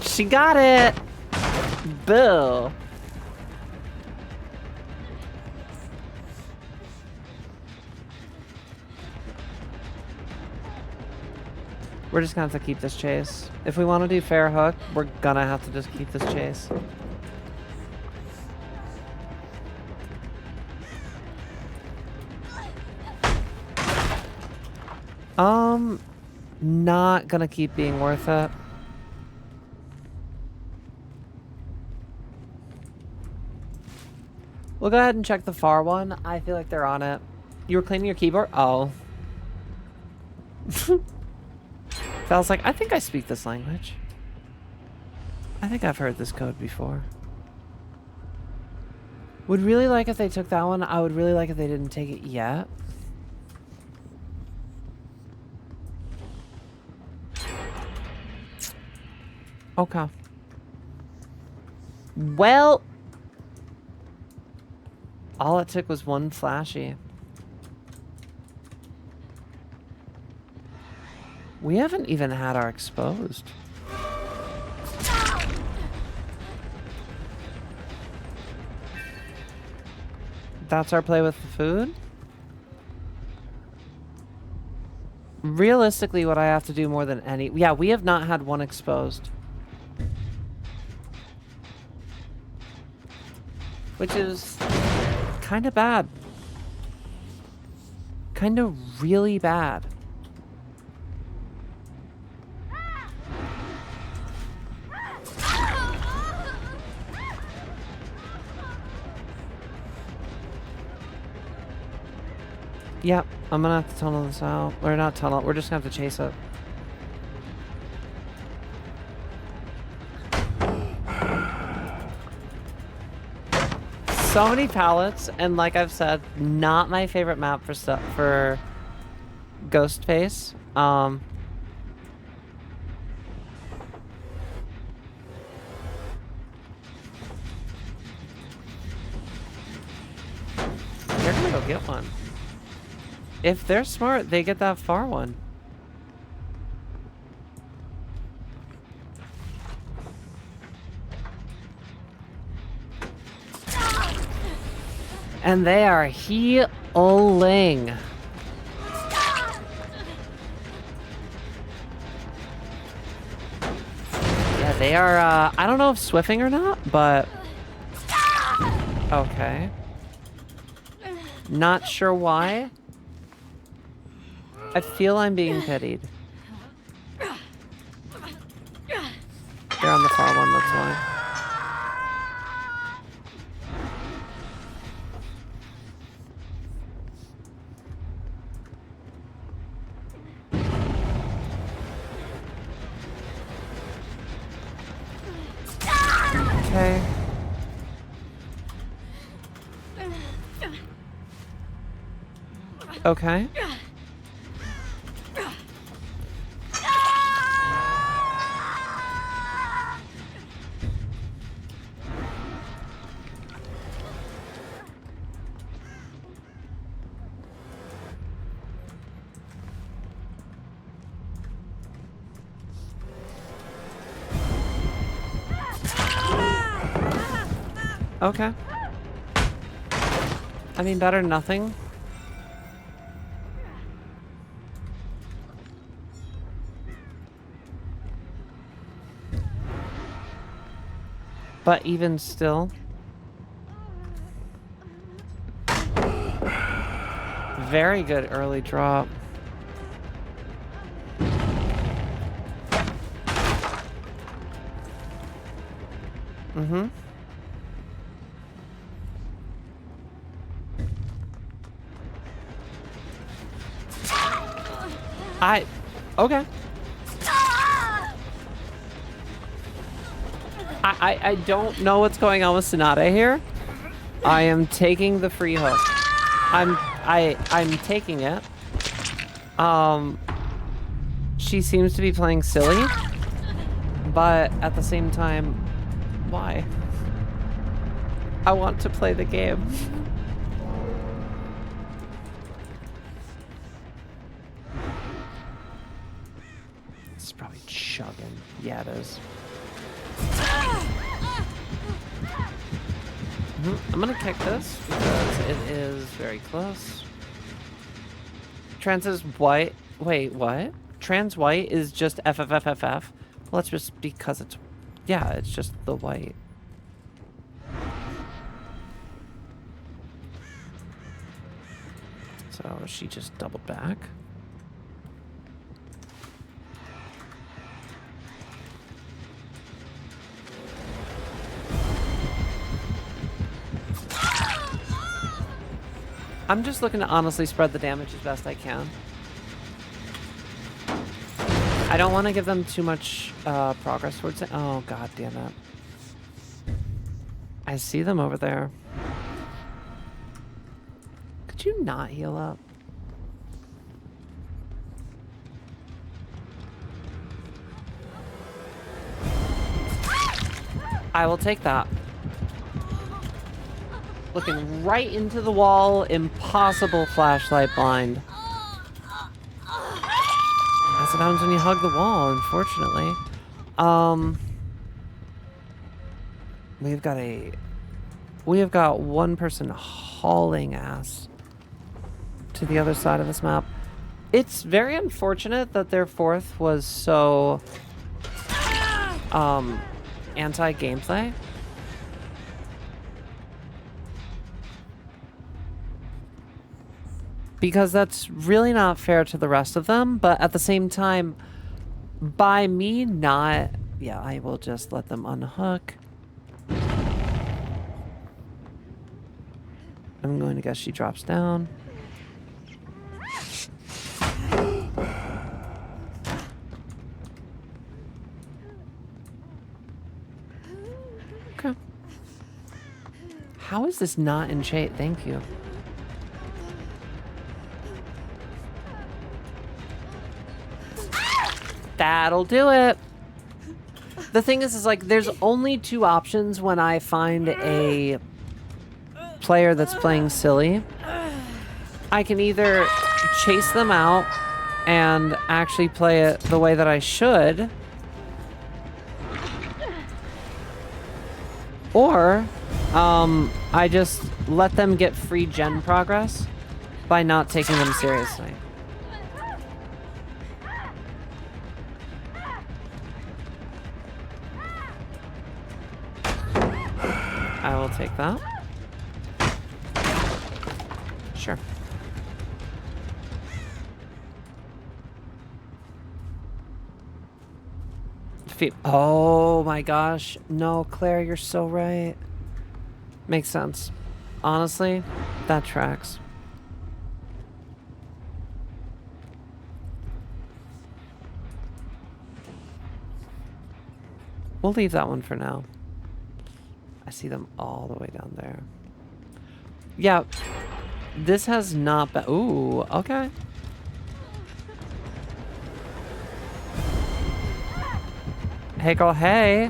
She got it! Boo! We're just gonna have to keep this chase. If we want to do fair hook, we're gonna have to just keep this chase. Not gonna keep being worth it. We'll go ahead and check the far one. I feel like they're on it. You were cleaning your keyboard? Oh. Val's like, I think I speak this language. I think I've heard this code before. Would really like if they took that one. I would really like if they didn't take it yet. Okay. Well, all it took was one flashy. We haven't even had our exposed. That's our play with the food? Realistically, what I have to do more than any... Yeah, we have not had one exposed. Which is kind of bad. Kind of really bad. Yep, I'm gonna have to tunnel this out. Or not tunnel, we're just gonna have to chase it. So many pallets, and like I've said, not my favorite map for stuff for Ghostface. They're gonna go get one. If they're smart, they get that far one. And they are healing. Yeah, they are, I don't know if swiffing or not, but... Okay. Not sure why. I feel I'm being pitied. They're on the far one, that's why. Okay. Okay. Okay. I mean, better than nothing. But even still. Very good early drop. Mm-hmm. Okay. I don't know what's going on with Sonata here. I am taking the free hook. I'm taking it. She seems to be playing silly, but at the same time, why? I want to play the game. It's probably chugging. Yeah, it is. I'm gonna kick this because it is very close. Trans is white. Wait, what? Trans white is just FFFFF. Well, it's just because it's... Yeah, it's just the white. So she just doubled back. I'm just looking to honestly spread the damage as best I can. I don't want to give them too much progress towards it. Oh, god damn it. I see them over there. Could you not heal up? I will take that. Looking right into the wall, impossible flashlight blind. That's what happens when you hug the wall, unfortunately. We have got one person hauling ass to the other side of this map. It's very unfortunate that their fourth was so anti-gameplay. Because that's really not fair to the rest of them, but at the same time, by me not... Yeah, I will just let them unhook. I'm going to guess she drops down. Okay. How is this not in shade? Thank you. That'll do it. The thing is like, there's only two options when I find a player that's playing silly. I can either chase them out and actually play it the way that I should, or I just let them get free gen progress by not taking them seriously. I will take that. Sure. Defeat. Oh my gosh. No, Claire, you're so right. Makes sense. Honestly, that tracks. We'll leave that one for now. I see them all the way down there. Yeah, this has not been... Ooh, okay. Hey, girl, hey.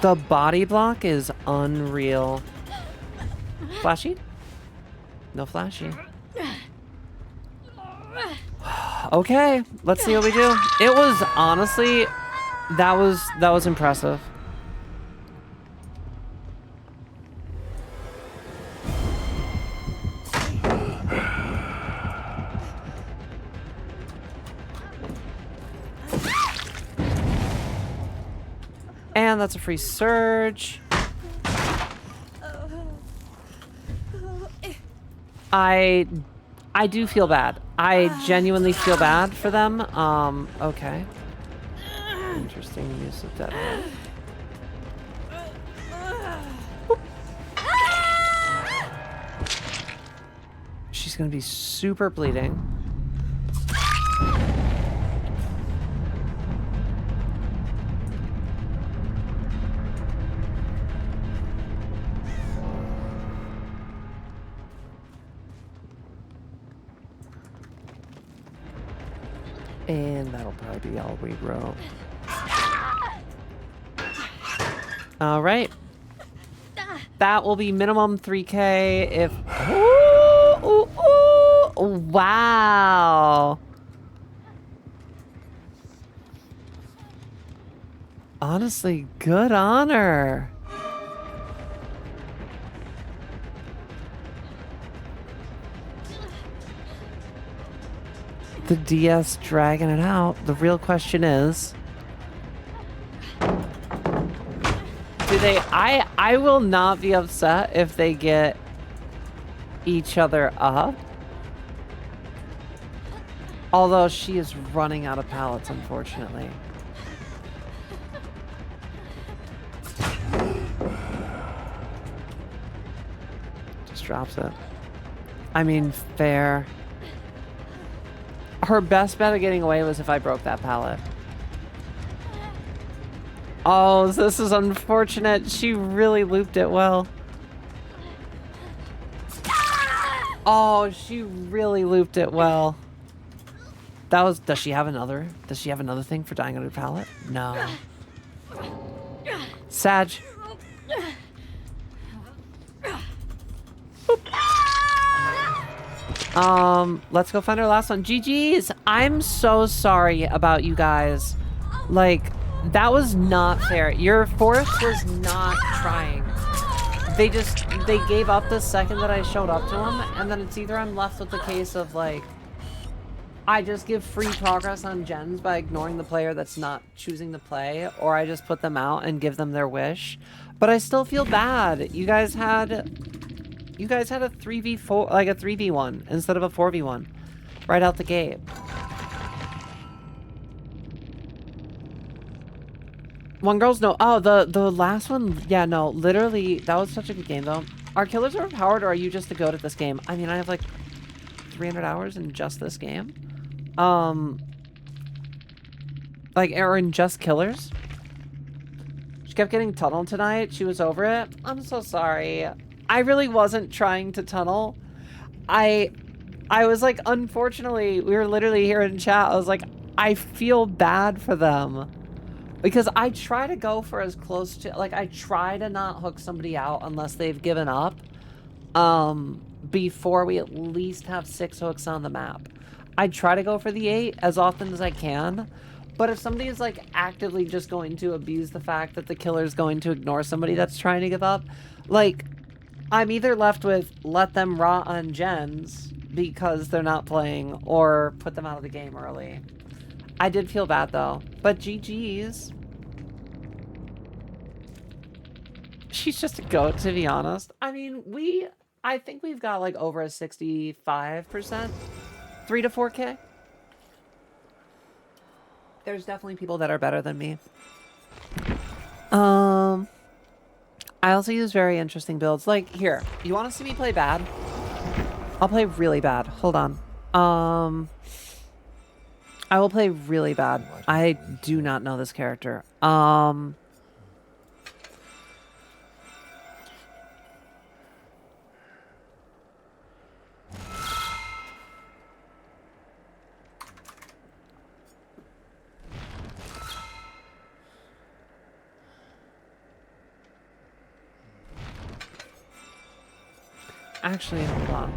The body block is unreal. Flashy? No flashy. Okay, let's see what we do. It was honestly, that was impressive. And that's a free surge. I do feel bad. I genuinely feel bad for them. Okay. Interesting use of dead. She's gonna be super bleeding. And that'll probably be all we grow. All right. That will be minimum 3K if... Ooh, ooh, ooh. Wow. Honestly, good on her. The DS dragging it out. The real question is, do they... I will not be upset if they get each other up. Although she is running out of pallets, unfortunately. just drops it. I mean, fair. Her best bet of getting away was if I broke that pallet. Oh, this is unfortunate. She really looped it well. Oh, she really looped it well. That was... Does she have another thing for dying under pallet? No. Sag. Let's go find our last one. GG's. I'm so sorry about you guys. Like, that was not fair. Your fourth was not trying. They gave up the second that I showed up to them, and then it's either I'm left with the case of, like, I just give free progress on gens by ignoring the player that's not choosing to play, or I just put them out and give them their wish. But I still feel bad. You guys had a 3v4, like a 3v1 instead of a 4v1 right out the gate. One girl's no. Oh, the last one. Yeah, no, literally, that was such a good game though. Are killers overpowered, or are you just the goat at this game? I mean, I have like 300 hours in just this game. Like, or in just killers. She kept getting tunneled tonight. She was over it. I'm so sorry. I really wasn't trying to tunnel. I was like, unfortunately, we were literally here in chat. I was like, I feel bad for them. Because I try to go for as close to, like, I try to not hook somebody out unless they've given up. Before we at least have 6 hooks on the map. I try to go for the 8 as often as I can. But if somebody is, like, actively just going to abuse the fact that the killer is going to ignore somebody that's trying to give up, like, I'm either left with let them rot on gens because they're not playing, or put them out of the game early. I did feel bad though, but GG's. She's just a goat, to be honest. I mean, I think we've got like over a 65%, 3 to 4K. There's definitely people that are better than me. I also use very interesting builds. Like, here, you want to see me play bad? I'll play really bad. Hold on. I will play really bad. I do not know this character. Actually, hold on.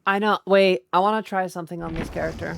I know. Wait, I want to try something on this character.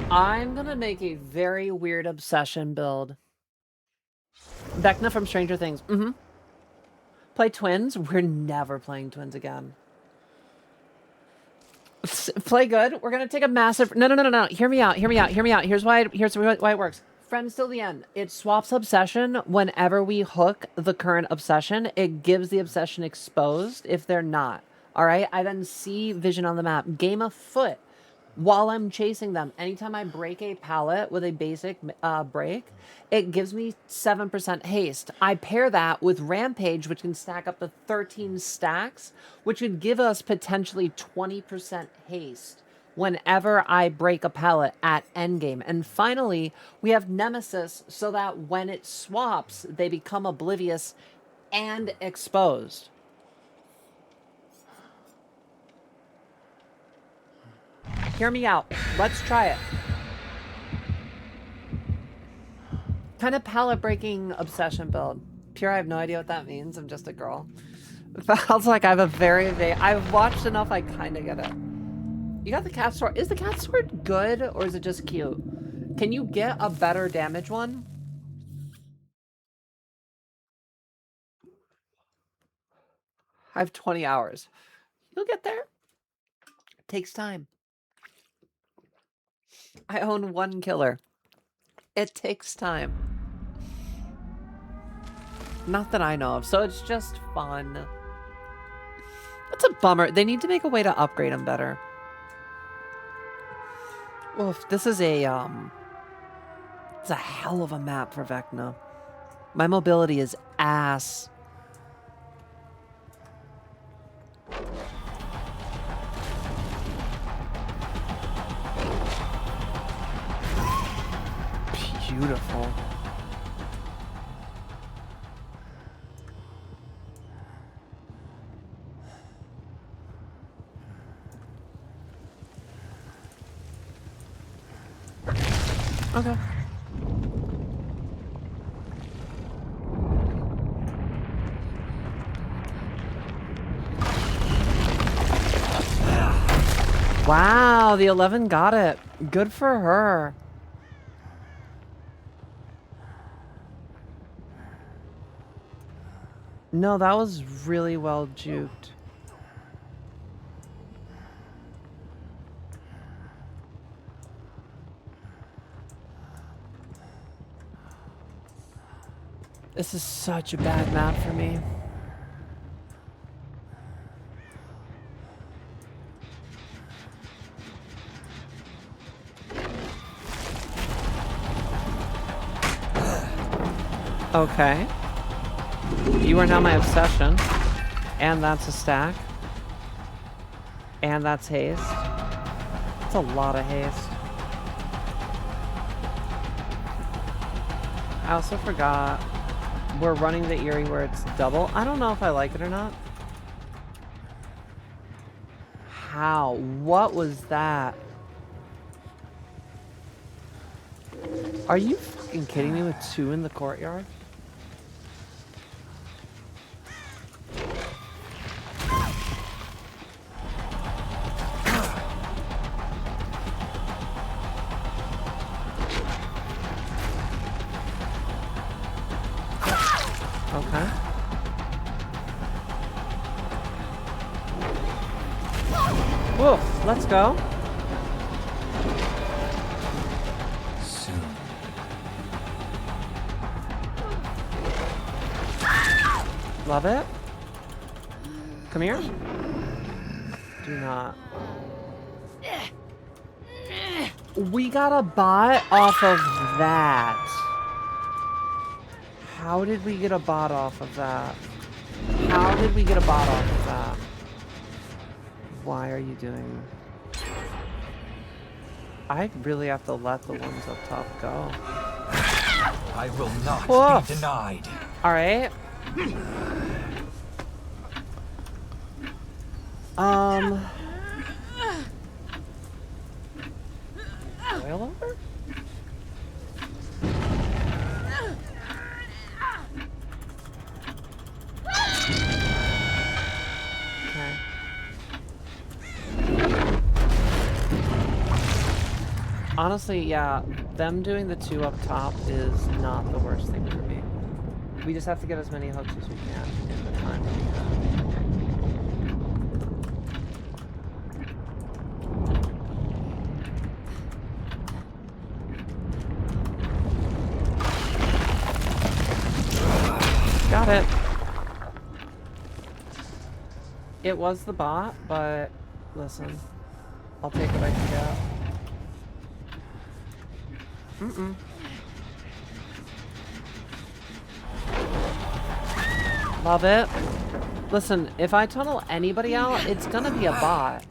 I'm gonna make a very weird obsession build. Vecna from Stranger Things. Play twins? We're never playing twins again. Play good? We're gonna take a massive... No. Hear me out. Here's why it works. Friends till the end. It swaps obsession whenever we hook the current obsession. It gives the obsession exposed if they're not. Alright? I then see vision on the map. Game of foot. While I'm chasing them, anytime I break a pallet with a basic break, it gives me 7% haste. I pair that with Rampage, which can stack up to 13 stacks, which would give us potentially 20% haste whenever I break a pallet at endgame. And finally, we have Nemesis, so that when it swaps, they become oblivious and exposed. Hear me out. Let's try it. Kind of pallet breaking obsession build. Pure, I have no idea what that means. I'm just a girl. It sounds like I have a I've watched enough, I kind of get it. You got the cat sword. Is the cat sword good or is it just cute? Can you get a better damage one? I have 20 hours. You'll get there. It takes time. I own one killer. It takes time. Not that I know of, so it's just fun. That's a bummer. They need to make a way to upgrade them better. Well, if this is it's a hell of a map for Vecna. My mobility is ass. Beautiful. Okay. Wow, the 11 got it. Good for her. No, that was really well juked. This is such a bad map for me. Okay. You are now my obsession. And that's a stack. And that's haste. That's a lot of haste. I also forgot we're running the Eerie where it's double. I don't know if I like it or not. How? What was that? Are you fucking kidding me with 2 in the courtyard? Okay. Woof, let's go. Soon. Love it. Come here. Do not. We got a bot off of that. How did we get a bot off of that? How did we get a bot off of that? Why are you doing... I really have to let the ones up top go. I will not be denied. Alright. Oil over? Okay. Honestly, yeah, them doing the 2 up top is not the worst thing for me. We just have to get as many hooks as we can in the time that we have. Got it. It was the bot, but listen, I'll take what I can get. Love it. Listen, if I tunnel anybody out, it's gonna be a bot.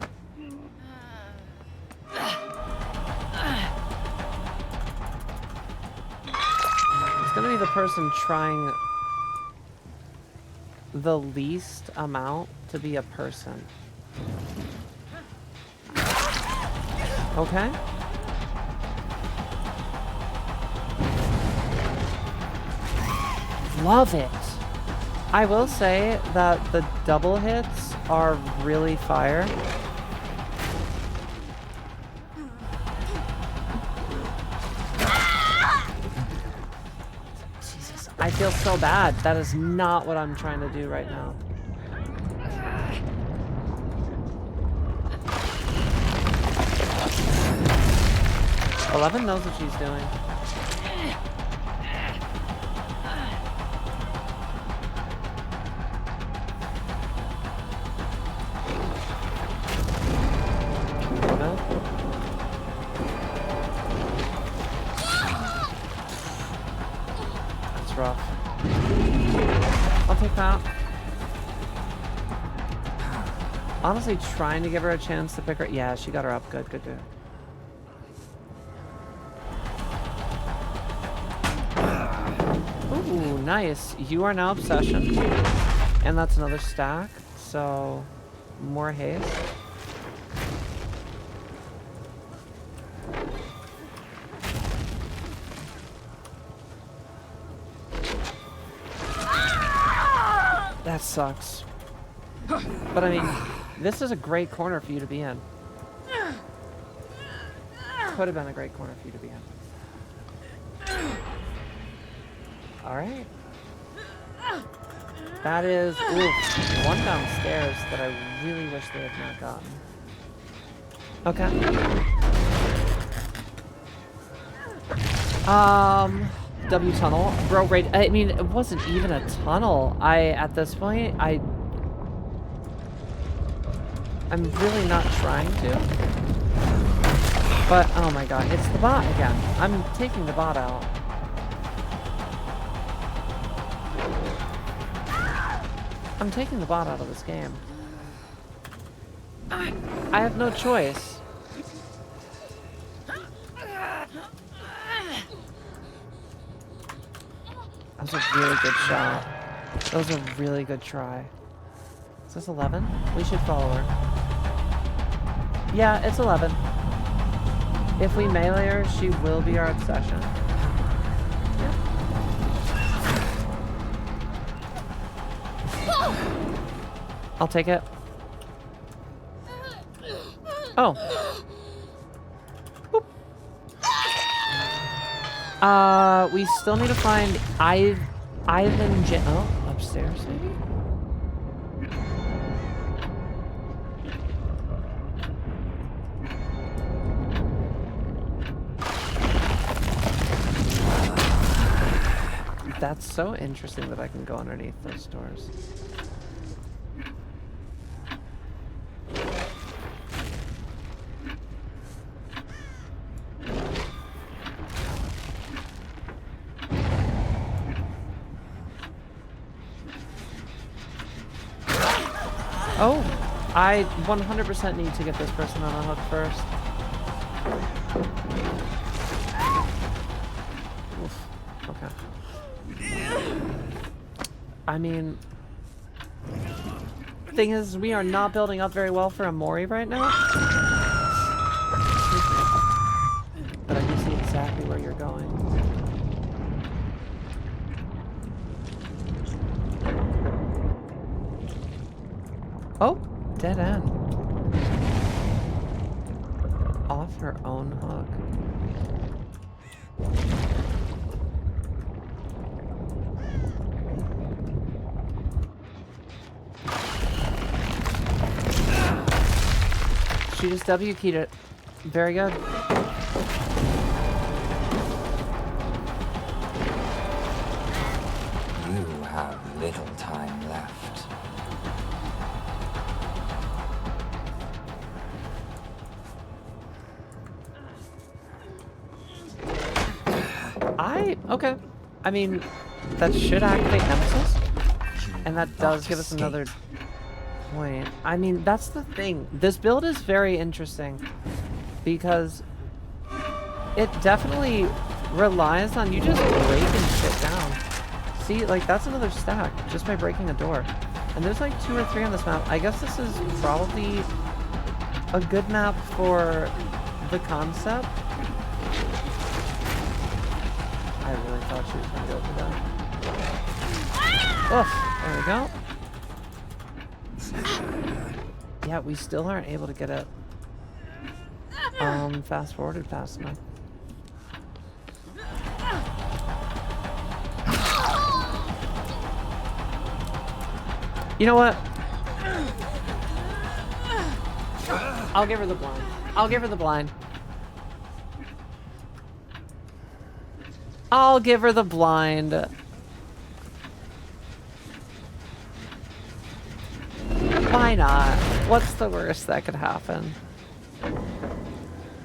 It's gonna be the person trying the least amount to be a person. Okay. Love it. I will say that the double hits are really fire. I feel so bad. That is not what I'm trying to do right now. Eleven knows what she's doing. That's rough. I'll take that. Honestly, trying to give her a chance to pick her. Yeah, she got her up. Good, good, good. Ooh, nice. You are now Obsession. And that's another stack. So, more haste. That sucks. But I mean, this is a great corner for you to be in. Could have been a great corner for you to be in. Alright. That is, ooh, one downstairs that I really wish they had not gotten. Okay. W tunnel. Bro, right, I mean, it wasn't even a tunnel. At this point, I'm really not trying to. But, oh my god, it's the bot again. I'm taking the bot out. I'm taking the bot out of this game. I have no choice. That was a really good shot. That was a really good try. Is this 11? We should follow her. Yeah, it's 11. If we melee her, she will be our obsession. Yeah. I'll take it. Oh. Boop. We still need to find Ivan J. Oh, upstairs maybe? That's so interesting that I can go underneath those doors. Oh, I 100% need to get this person on a hook first. Oof. Okay. I mean, thing is, we are not building up very well for Amori right now. But I do see exactly where you're going. Oh, dead end. Off her own hook. She just W keyed it. Very good. You have little time left. Okay. I mean, that should activate Nemesis. And that does give us another point. I mean, that's the thing. This build is very interesting. Because it definitely relies on you just breaking shit down. See, like, that's another stack. Just by breaking a door. And there's like 2 or 3 on this map. I guess this is probably a good map for the concept. I really thought she was going to go for that. Oof, there we go. Yeah, we still aren't able to get it fast forwarded fast enough. You know what? I'll give her the blind. I'll give her the blind. I'll give her the blind. Why not? What's the worst that could happen?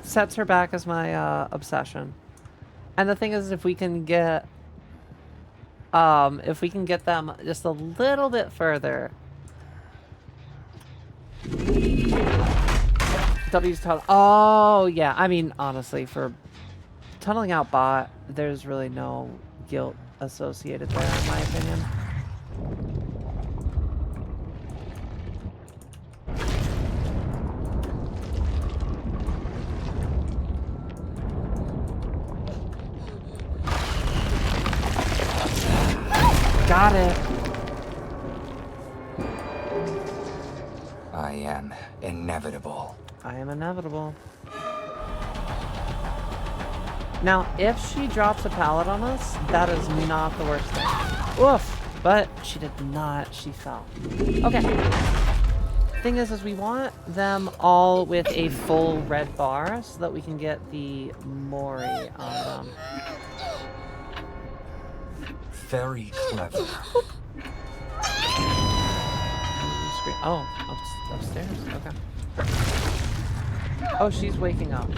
Sets her back as my obsession. And the thing is, if we can get them just a little bit further. W's tunnel. Oh yeah, I mean honestly, for tunneling out bot, there's really no guilt associated there, in my opinion. Got it. I am inevitable. I am inevitable. Now, if she drops a pallet on us, that is not the worst thing. Oof! But she did not. She fell. Okay. Thing is we want them all with a full red bar so that we can get the Mori on them. Very clever. Oh, upstairs. Okay. Oh, she's waking up.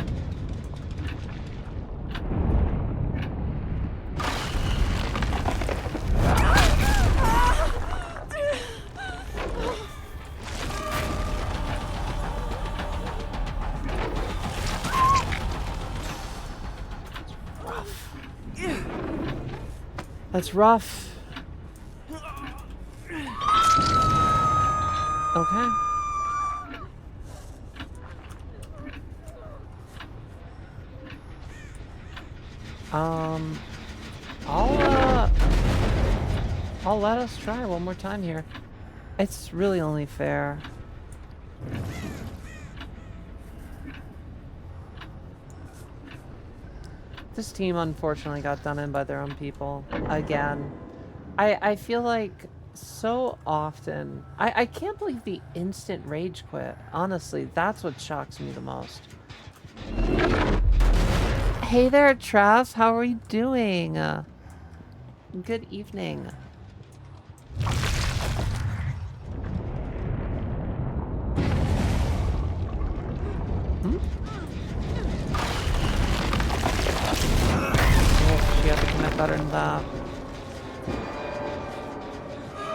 That's rough. Okay. I'll let us try one more time here. It's really only fair. This team unfortunately got done in by their own people. Again. I feel like so often... I can't believe the instant rage quit. Honestly, that's what shocks me the most. Hey there, Trav. How are you doing? Good evening. You have to commit better than that.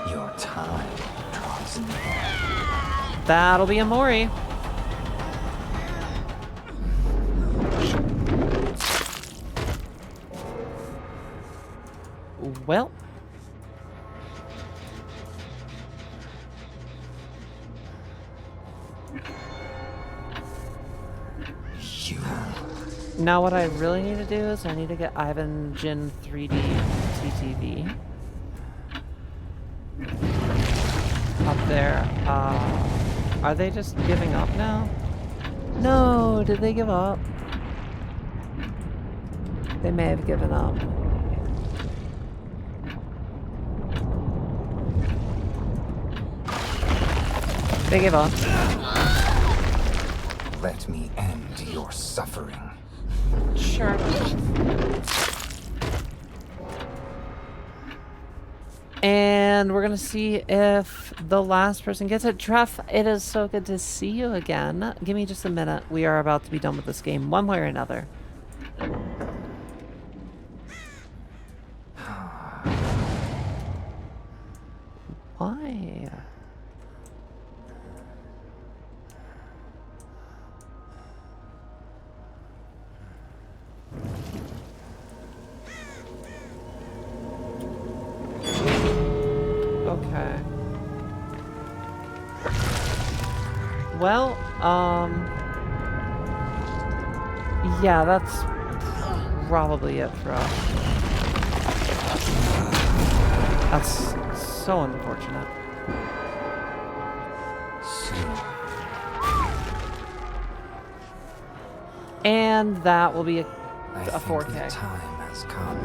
Your time draws near. That'll be a Mori. Well. Now what I really need to do is I need to get Ivan Jin 3D TTV up there. Are they just giving up now? No, did they give up? They may have given up. They gave up. Let me end your suffering. Sure. And we're gonna see if the last person gets it. Treff, it is so good to see you again. Give me just a minute. We are about to be done with this game, one way or another. Why? Okay. Well, yeah, that's probably it for us. That's so unfortunate. And that will be a 4K. The time has come.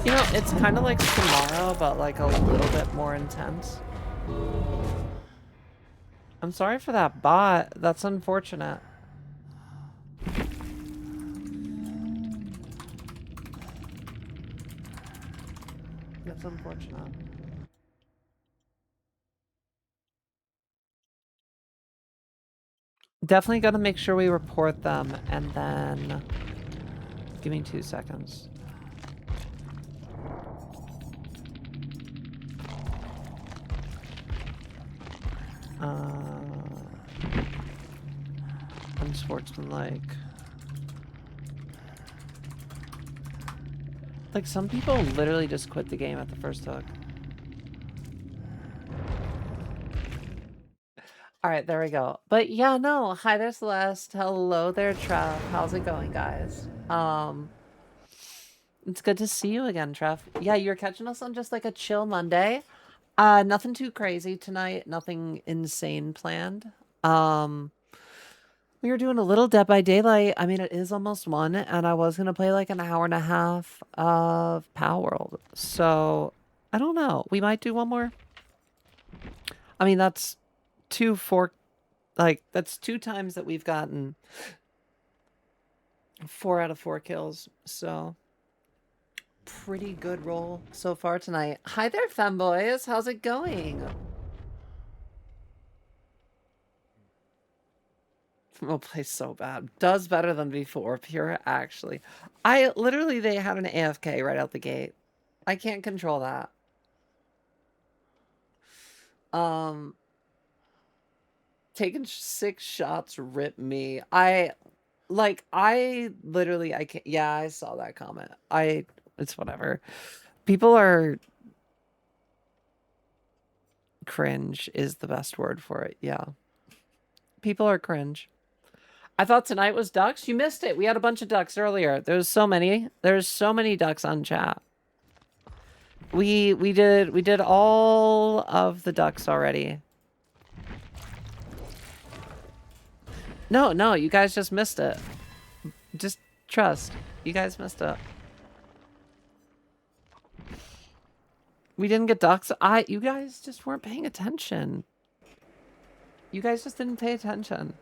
You know, it's kind of like tomorrow, but like a little bit more intense. I'm sorry for that bot. That's unfortunate. That's unfortunate. Definitely got to make sure we report them, and then give me 2 seconds. Unsportsmanlike. Like, some people literally just quit the game at the first hook. All right, there we go. But yeah, no. Hi there, Celeste. Hello there, Trev. How's it going, guys? It's good to see you again, Trev. Yeah, you're catching us on just like a chill Monday. Nothing too crazy tonight. Nothing insane planned. We were doing a little Dead by Daylight. I mean, it is almost 1, and I was gonna play like an hour and a half of Palworld. So, I don't know. We might do one more. I mean, that's 2 times that we've gotten 4 out of 4 kills. So, pretty good roll so far tonight. Hi there, femboys. How's it going? We'll play so bad. Does better than before. Pure, actually. They had an AFK right out the gate. I can't control that. Taking 6 shots, rip me. I can't. Yeah, I saw that comment. It's whatever. People are cringe is the best word for it. Yeah. People are cringe. I thought tonight was ducks. You missed it. We had a bunch of ducks earlier. There's so many ducks on chat. We did all of the ducks already. No, you guys just missed it. Just trust. You guys missed it. We didn't get ducks. You guys just weren't paying attention. You guys just didn't pay attention.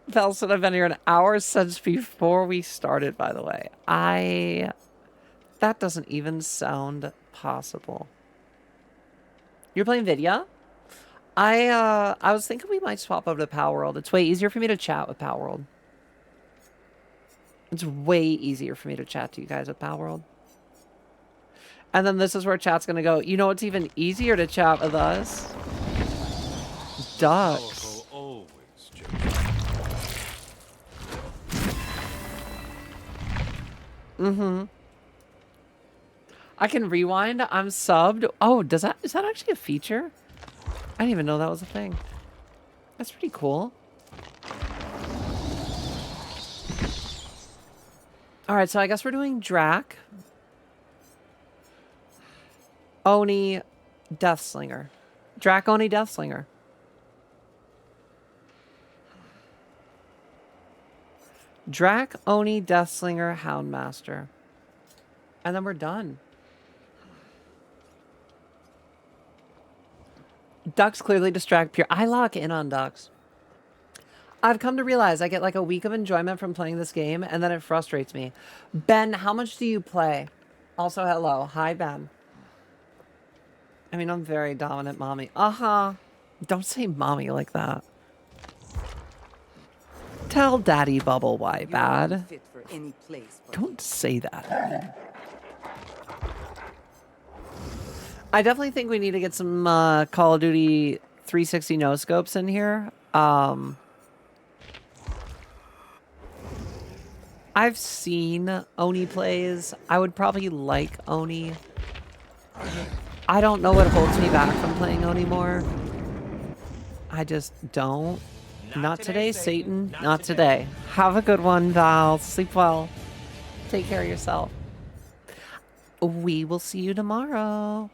Val said I've been here an hour since before we started, by the way. That doesn't even sound possible. You're playing Vidya? I was thinking we might swap over to Palworld. It's way easier for me to chat with Palworld. It's way easier for me to chat to you guys with Palworld. And then this is where chat's gonna go, you know what's even easier to chat with us? Ducks. Mm-hmm. I can rewind. I'm subbed. Oh, is that actually a feature? I didn't even know that was a thing. That's pretty cool. All right, so I guess we're doing Drac, Oni, Deathslinger. Drac, Oni, Deathslinger. Drac, Oni, Deathslinger, Houndmaster. And then we're done. Ducks clearly distract pure. I lock in on ducks. I've come to realize I get like a week of enjoyment from playing this game, and then it frustrates me. Ben, how much do you play? Also, hello. Hi, Ben. I mean, I'm very dominant mommy. Uh-huh. Don't say mommy like that. Tell Daddy Bubble why bad. Don't say that. I definitely think we need to get some Call of Duty 360 no-scopes in here. I've seen Oni plays. I would probably like Oni. I don't know what holds me back from playing Oni more. I just don't. Not today, Satan. Not today. Have a good one, Val. Sleep well. Take care of yourself. We will see you tomorrow.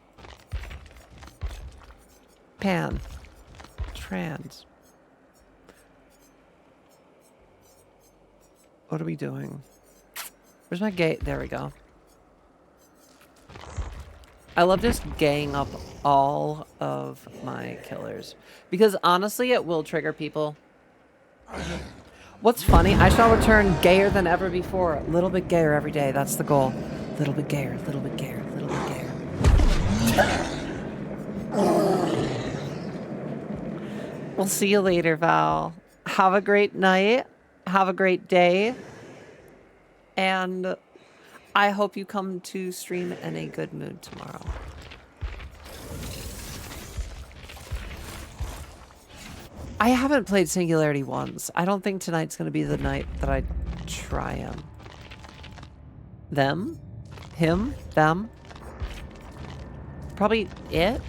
Pan. Trans. What are we doing? Where's my gate? There we go. I love just gaying up all of my killers. Because honestly, it will trigger people. What's funny, I shall return gayer than ever before. A little bit gayer every day. That's the goal. Little bit gayer, little bit gayer, little bit gayer. We'll see you later, Val. Have a great night. Have a great day. And I hope you come to stream in a good mood tomorrow. I haven't played Singularity once. I don't think tonight's going to be the night that I try him. Them? Him? Them? Probably it?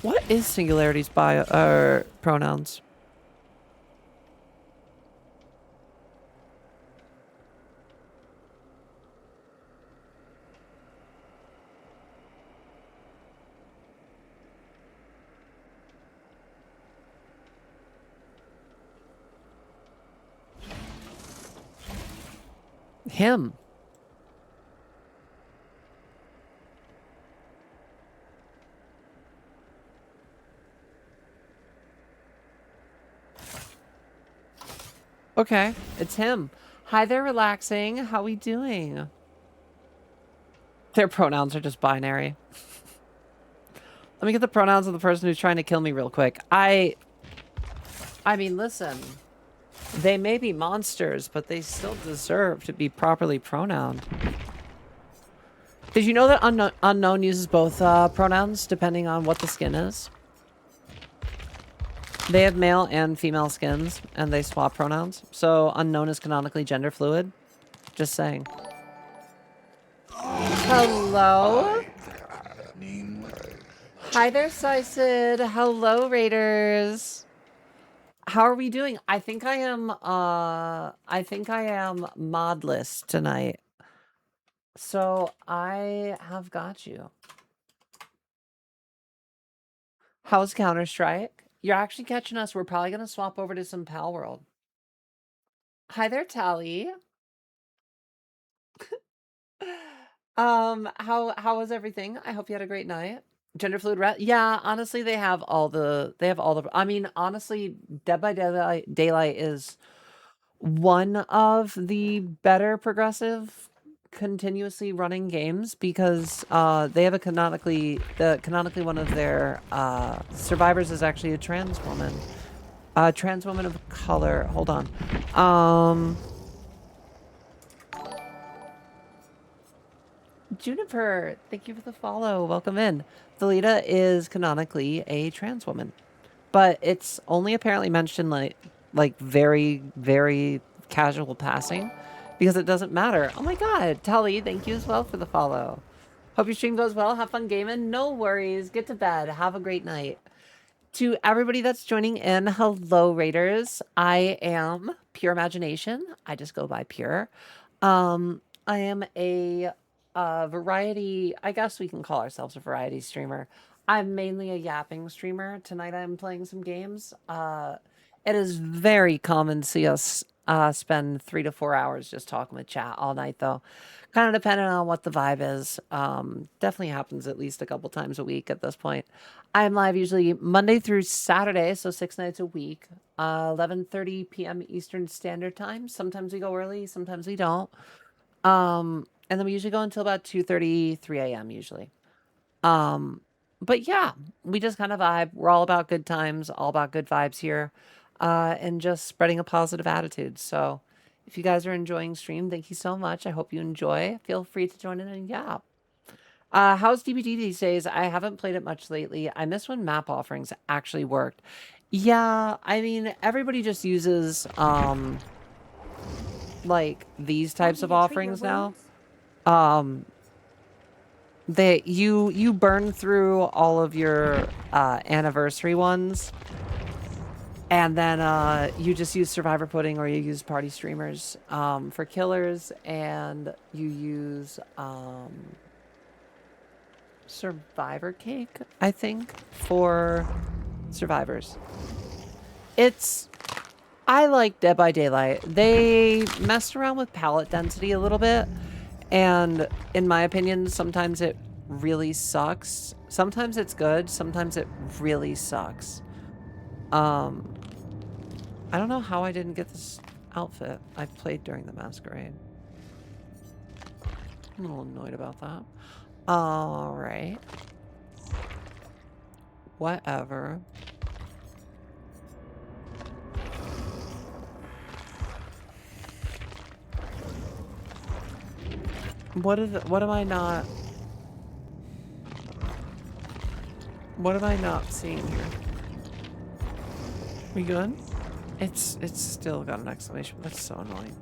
What is Singularity's pronouns? Him. Okay, it's him. Hi there, relaxing. How we doing? Their pronouns are just binary. Let me get the pronouns of the person who's trying to kill me real quick. I mean, listen. They may be monsters, but they still deserve to be properly pronounced. Did you know that Unknown uses both pronouns depending on what the skin is? They have male and female skins, and they swap pronouns. So Unknown is canonically gender fluid. Just saying. Hello? Hi there, Sysid. Hello, Raiders. How are we doing? I think I am modless tonight. So I have got you. How's Counter-Strike? You're actually catching us. We're probably gonna swap over to some Palworld. Hi there, Tally. How was everything? I hope you had a great night. Gender fluid yeah, honestly, they have all the I mean, honestly, Dead by Daylight is one of the better progressive continuously running games because they have a canonically one of their survivors is actually a trans woman. Trans woman of color. Hold on. Juniper, thank you for the follow. Welcome in. Thalita is canonically a trans woman, but it's only apparently mentioned like very, very casual passing because it doesn't matter. Oh my god, Tally, thank you as well for the follow. Hope your stream goes well. Have fun gaming. No worries. Get to bed. Have a great night. To everybody that's joining in, hello, Raiders. I am Pure Imagination. I just go by Pure. I am a variety, I guess we can call ourselves a variety streamer. I'm mainly a yapping streamer. Tonight I'm playing some games. It is very common to see us spend 3 to 4 hours just talking with chat all night, though. Kind of depending on what the vibe is. Definitely happens at least a couple times a week at this point. I'm live usually Monday through Saturday, so 6 nights a week. 11:30 p.m. Eastern Standard Time. Sometimes we go early, sometimes we don't. And then we usually go until about 2:30, 3 a.m. usually. But yeah, we just kind of vibe. We're all about good times, all about good vibes here, and just spreading a positive attitude. So if you guys are enjoying stream, thank you so much. I hope you enjoy. Feel free to join in and yeah. How's DBD these days? I haven't played it much lately. I miss when map offerings actually worked. Yeah, I mean, everybody just uses, like these types of offerings now. You burn through all of your anniversary ones, and then you just use survivor pudding or you use party streamers for killers, and you use survivor cake, I think, for survivors. It's I like Dead by Daylight. They messed around with palette density a little bit, and in my opinion, sometimes it really sucks. Sometimes it's good, sometimes it really sucks. I don't know how I didn't get this outfit. I played during the masquerade. I'm a little annoyed about that. Alright. Whatever. What am I not... What am I not seeing here? We good? It's still got an exclamation. That's so annoying.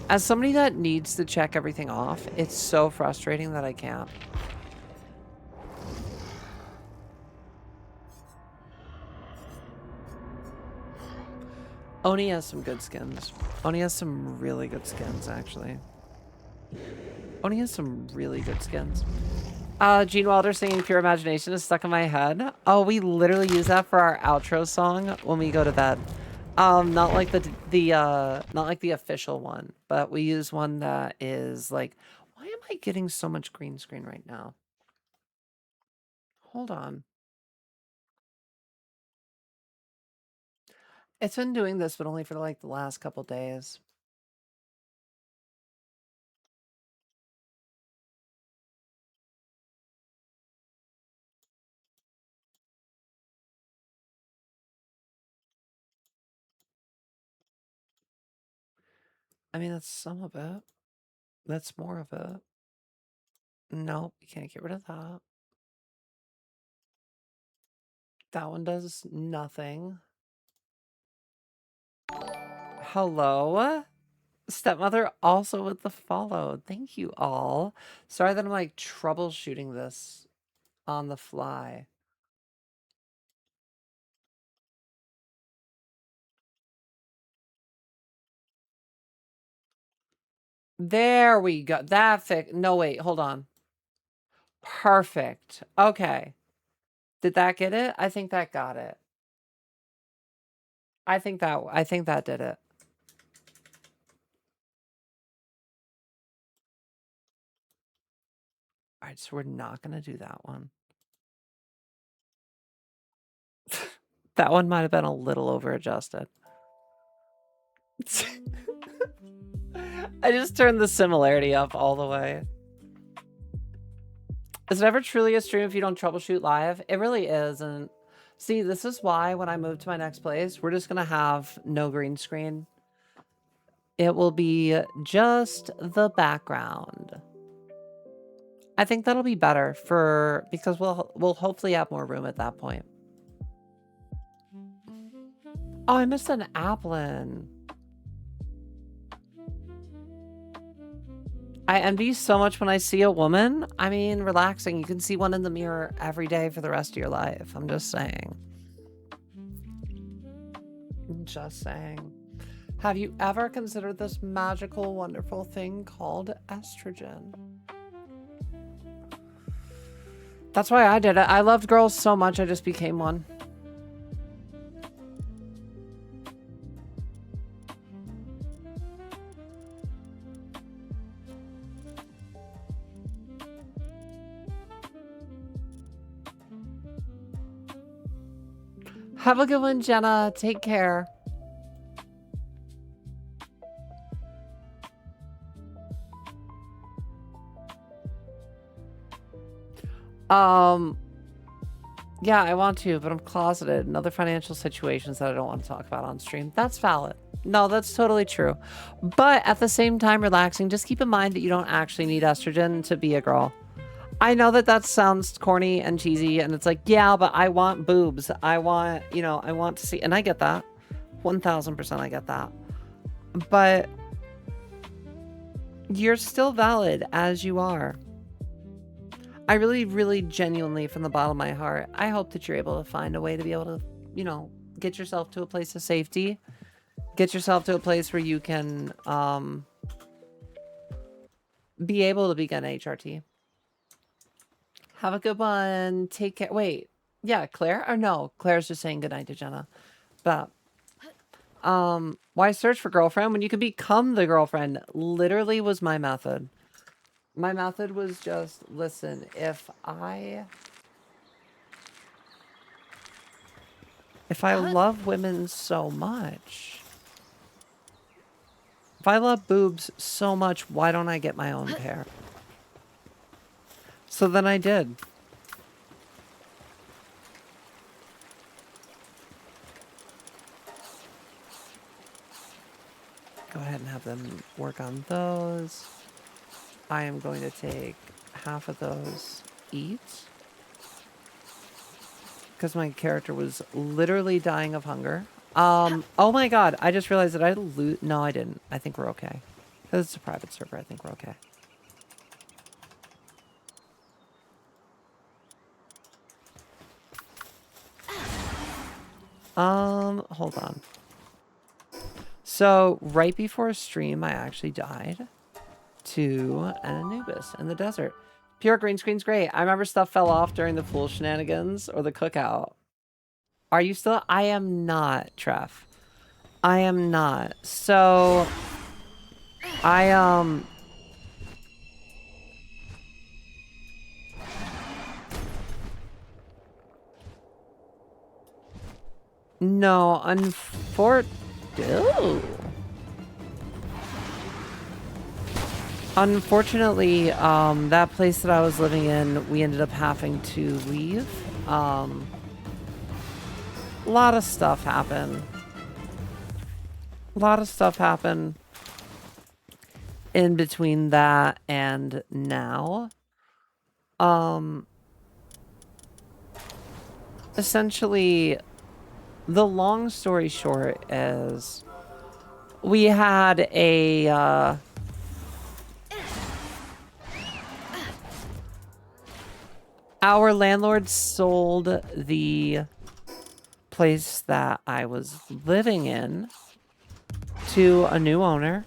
As somebody that needs to check everything off, it's so frustrating that I can't. Oni has some good skins. Oni has some really good skins, actually. Oni has some really good skins. Gene Wilder singing Pure Imagination is stuck in my head. Oh, we literally use that for our outro song when we go to bed. Not like not like the official one, but we use one that is like, why am I getting so much green screen right now? Hold on. It's been doing this, but only for like the last couple days. I mean, that's some of it. That's more of it. Nope, you can't get rid of that. That one does nothing. Hello? Stepmother also with the follow. Thank you all. Sorry that I'm like troubleshooting this on the fly. There we go. That fix. No, wait, hold on. Perfect. Okay. Did that get it? I think that got it. I think that did it. All right, so we're not going to do that one. That one might have been a little over adjusted. I just turned the similarity up all the way. Is it ever truly a stream if you don't troubleshoot live? It really is. And see, this is why when I move to my next place, we're just going to have no green screen. It will be just the background. I think that'll be better because we'll hopefully have more room at that point. Oh, I missed an applin. I envy so much when I see a woman. I mean, relaxing. You can see one in the mirror every day for the rest of your life. I'm just saying. I'm just saying. Have you ever considered this magical, wonderful thing called estrogen? That's why I did it. I loved girls so much, I just became one. Have a good one, Jenna. Take care. Yeah, I want to, but I'm closeted in other financial situations that I don't want to talk about on stream. That's valid. No, that's totally true. But at the same time, relaxing, just keep in mind that you don't actually need estrogen to be a girl. I know that sounds corny and cheesy, and it's like, yeah, but I want boobs. I want, I want to see, and I get that. 1000% I get that. But you're still valid as you are. I really, really genuinely, from the bottom of my heart, I hope that you're able to find a way to be able to, get yourself to a place of safety. Get yourself to a place where you can be able to begin HRT. Have a good one. Take care. Wait. Yeah, Claire? Or no, Claire's just saying goodnight to Jenna. But Why search for girlfriend when you can become the girlfriend? Literally was my method. My method was just, listen, if I love women so much, if I love boobs so much, why don't I get my own pair? So then I did. Go ahead and have them work on those. I am going to take half of those each. Because my character was literally dying of hunger. Oh my god, I just realized that I loot. No, I didn't. I think we're okay. Because it's a private server, I think we're okay. Hold on. So, right before stream, I actually died to an Anubis in the desert. Pure green screen's great. I remember stuff fell off during the pool shenanigans or the cookout. Are you still? I am not, Treff. I am not. So, no, unfortunately, that place that I was living in, we ended up having to leave. A lot of stuff happened. A lot of stuff happened in between that and now. Essentially, the long story short is we had a, our landlord sold the place that I was living in to a new owner.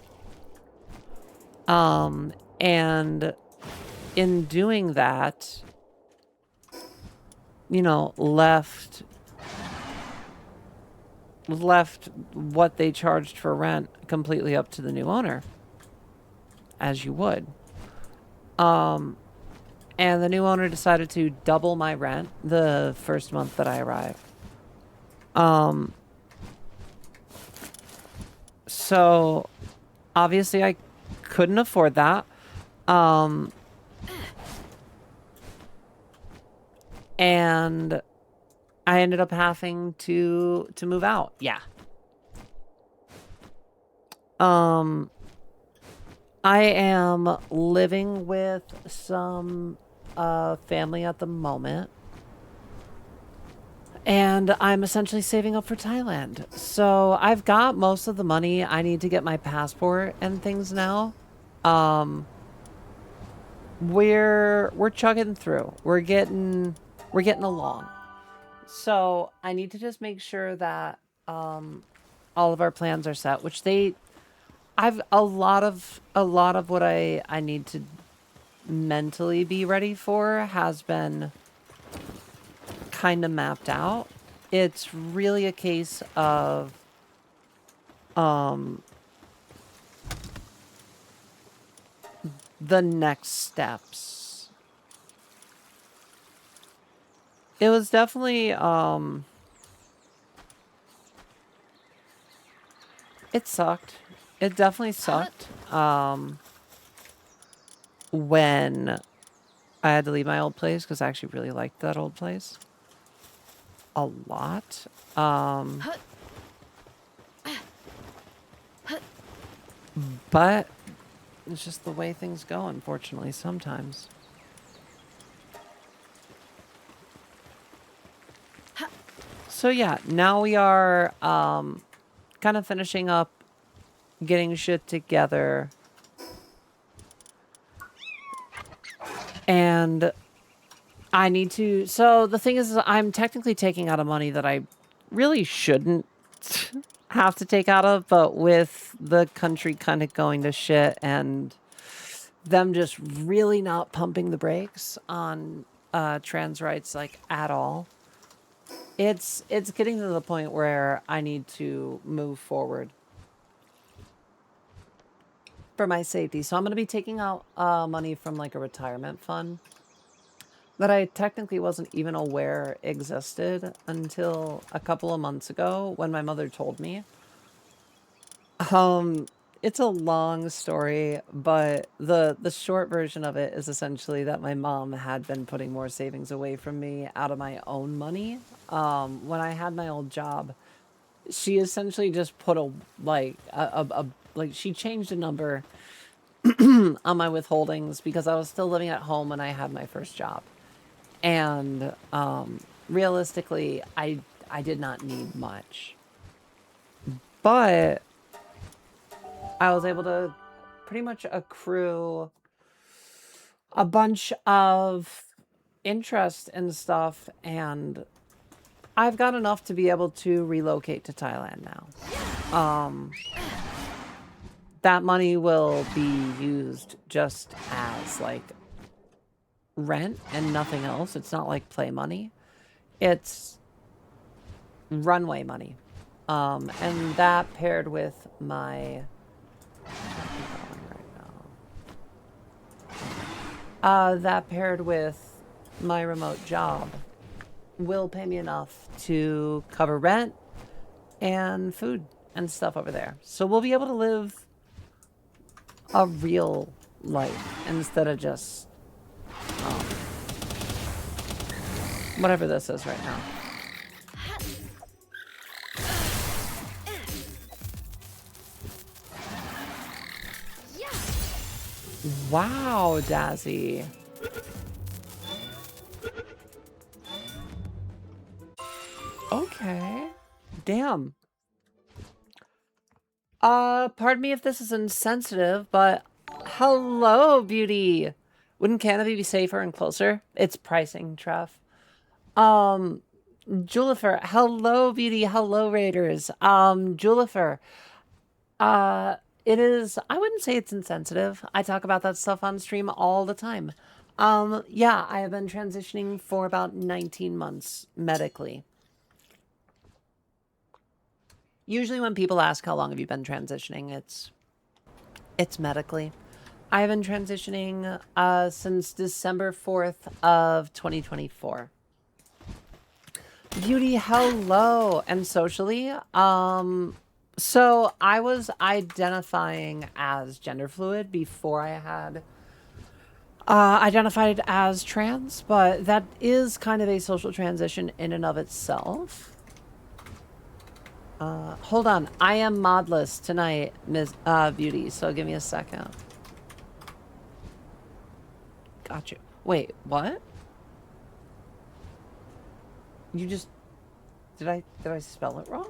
And in doing that, you know, left what they charged for rent completely up to the new owner, as you would. And the new owner decided to double my rent the first month that I arrived. So obviously I couldn't afford that. And I ended up having to move out. Yeah. I am living with some family at the moment. And I'm essentially saving up for Thailand. So I've got most of the money I need to get my passport and things now. We're chugging through. We're getting along. So I need to just make sure that all of our plans are set, which I've a lot of what I need to mentally be ready for has been kind of mapped out. It's really a case of the next steps. It was definitely it sucked. It definitely sucked when I had to leave my old place because I actually really liked that old place a lot. But it's just the way things go, unfortunately, sometimes. So yeah, now we are kind of finishing up getting shit together. And I need to... So the thing is, I'm technically taking out of money that I really shouldn't have to take out of, but with the country kind of going to shit and them just really not pumping the brakes on trans rights, like, at all. It's getting to the point where I need to move forward for my safety. So I'm going to be taking out money from like a retirement fund that I technically wasn't even aware existed until a couple of months ago when my mother told me. It's a long story, but the short version of it is essentially that my mom had been putting more savings away from me out of my own money. When I had my old job, she essentially just put like she changed a number on my withholdings because I was still living at home when I had my first job. And realistically, I did not need much. But I was able to pretty much accrue a bunch of interest and stuff, and I've got enough to be able to relocate to Thailand now. That money will be used just as like rent and nothing else. It's not like play money. It's runway money. And that paired with my that paired with my remote job will pay me enough to cover rent and food and stuff over there. So we'll be able to live a real life instead of just whatever this is right now. Wow, Dazzy. Okay. Damn. Pardon me if this is insensitive, but hello, beauty. Wouldn't Canopy be safer and closer? It's pricing, Treff. Julifer, hello, beauty. Hello, Raiders. Julifer. It is, I wouldn't say it's insensitive. I talk about that stuff on stream all the time. Yeah, I have been transitioning for about 19 months medically. Usually when people ask how long have you been transitioning, it's medically. I've been transitioning since December 4th of 2024. Beauty, hello. And socially, so I was identifying as gender fluid before I had identified as trans, but that is kind of a social transition in and of itself. Hold on. I am modless tonight, Ms. Beauty, so give me a second. Got you. Wait, what? You just... Did I spell it wrong?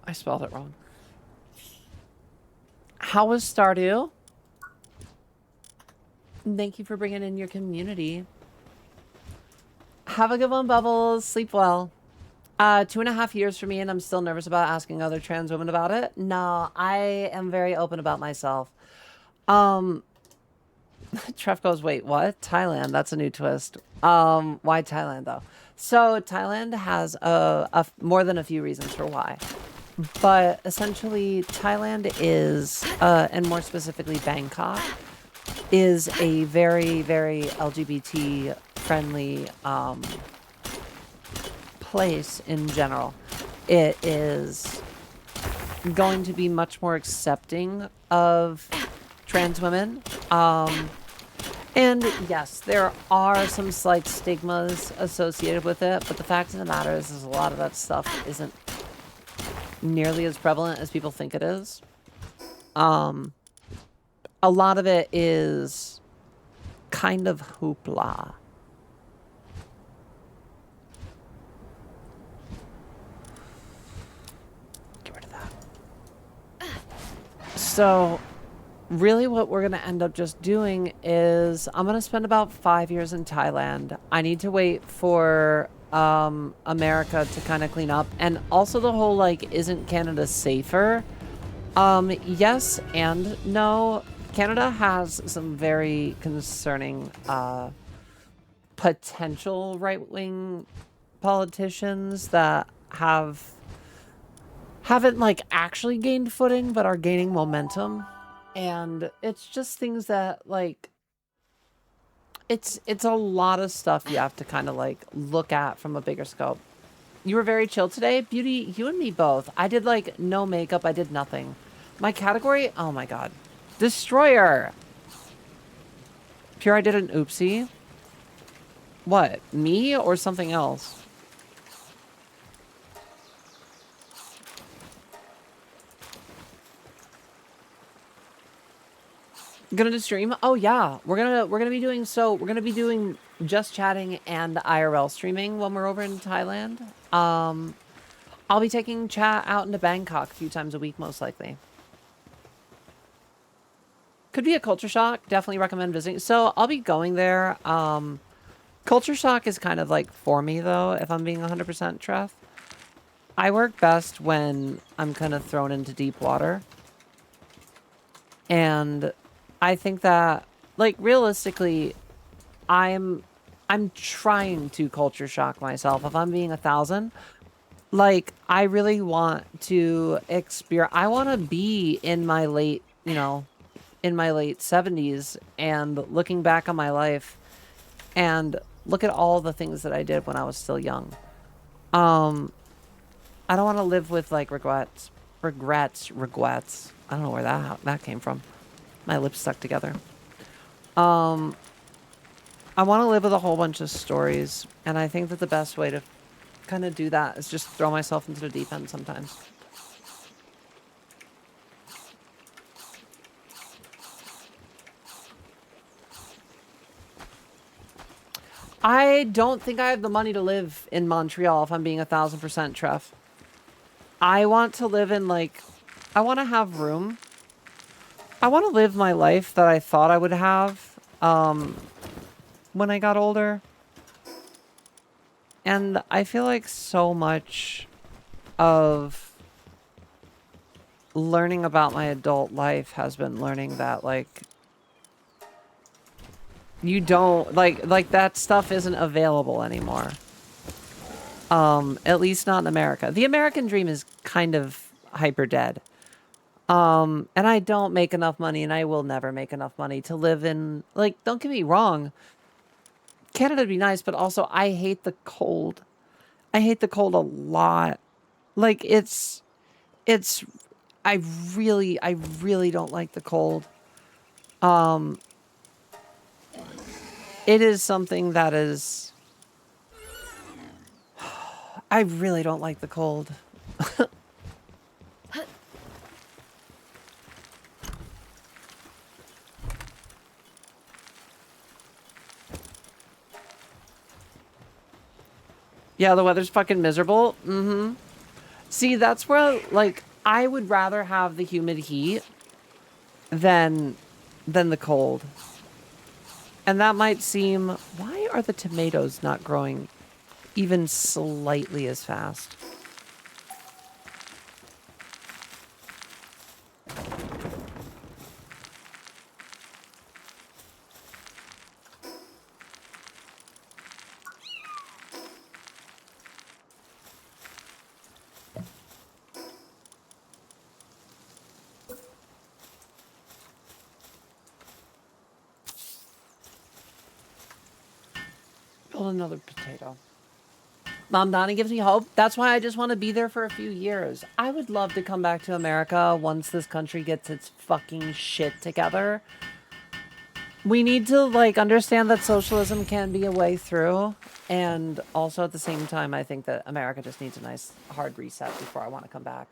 I spelled it wrong. How was Stardew? Thank you for bringing in your community. Have a good one, Bubbles. Sleep well. 2.5 years for me, and I'm still nervous about asking other trans women about it. No, I am very open about myself. Treff goes, wait, what? Thailand? That's a new twist. Why Thailand, though? So Thailand has more than a few reasons for why. But essentially, Thailand is, and more specifically Bangkok, is a very, very LGBT-friendly place in general. It is going to be much more accepting of trans women. And yes, there are some slight stigmas associated with it, but the fact of the matter is a lot of that stuff isn't nearly as prevalent as people think it is. A lot of it is kind of hoopla. Get rid of that. So, really what we're going to end up just doing is I'm going to spend about 5 years in Thailand. I need to wait for America to kind of clean up. And also the whole, like, isn't Canada safer? Yes and no. Canada has some very concerning potential right-wing politicians that haven't like actually gained footing but are gaining momentum, and it's just things that like it's a lot of stuff you have to kind of like look at from a bigger scope. You were very chill today, Beauty. You and me both. I did like no makeup. I did nothing. My category, oh my god, Destroyer. Pure, I did an oopsie. What, me or something else? Gonna do stream? Oh yeah, we're gonna be doing just chatting and IRL streaming when we're over in Thailand. I'll be taking chat out into Bangkok a few times a week, most likely. Could be a culture shock. Definitely recommend visiting. So I'll be going there. Culture shock is kind of like for me though, if I'm being 100% truth. I work best when I'm kind of thrown into deep water. And I think that, like, realistically, I'm trying to culture shock myself. If I'm being 1,000, like, I really want to experience. I want to be in my late, in my late 70s and looking back on my life and look at all the things that I did when I was still young. I don't want to live with like regrets. I don't know where that came from. My lips stuck together. I want to live with a whole bunch of stories, and I think that the best way to kind of do that is just throw myself into the deep end sometimes. I don't think I have the money to live in Montreal if I'm being 1,000% truth. I want to live in like, I want to have room. I want to live my life that I thought I would have when I got older. And I feel like so much of learning about my adult life has been learning that like you don't like that stuff isn't available anymore. At least not in America. The American dream is kind of hyper dead. And I don't make enough money, and I will never make enough money to live in, like, don't get me wrong. Canada'd be nice, but also I hate the cold. I hate the cold a lot. Like, I really don't like the cold. It is something that is, I really don't like the cold. Yeah, the weather's fucking miserable. Mm-hmm. See, that's where, like, I would rather have the humid heat than the cold. And that might seem, why are the tomatoes not growing even slightly as fast? Build another potato. Mom Donnie gives me hope. That's why I just want to be there for a few years. I would love to come back to America once this country gets its fucking shit together. We need to, like, understand that socialism can be a way through. And also at the same time, I think that America just needs a nice hard reset before I want to come back.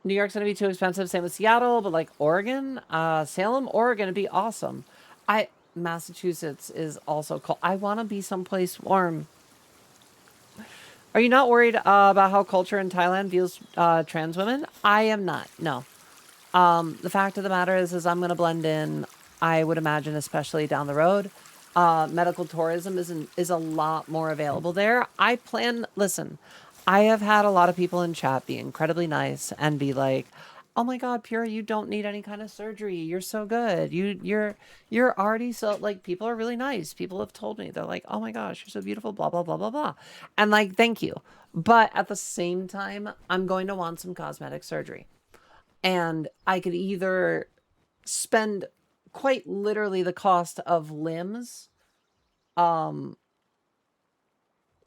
New York's going to be too expensive. Same with Seattle, but like Oregon, Salem, Oregon would be awesome. Massachusetts is also cold. I want to be someplace warm. Are you not worried about how culture in Thailand views trans women? I am not. No. The fact of the matter is I'm going to blend in. I would imagine, especially down the road, medical tourism is a lot more available there. Listen, I have had a lot of people in chat be incredibly nice and be like, oh my God, Pura, you don't need any kind of surgery. You're so good. You're already so, like, people are really nice. People have told me, they're like, oh my gosh, you're so beautiful, blah, blah, blah, blah, blah. And like, thank you. But at the same time, I'm going to want some cosmetic surgery. And I could either spend quite literally the cost of limbs in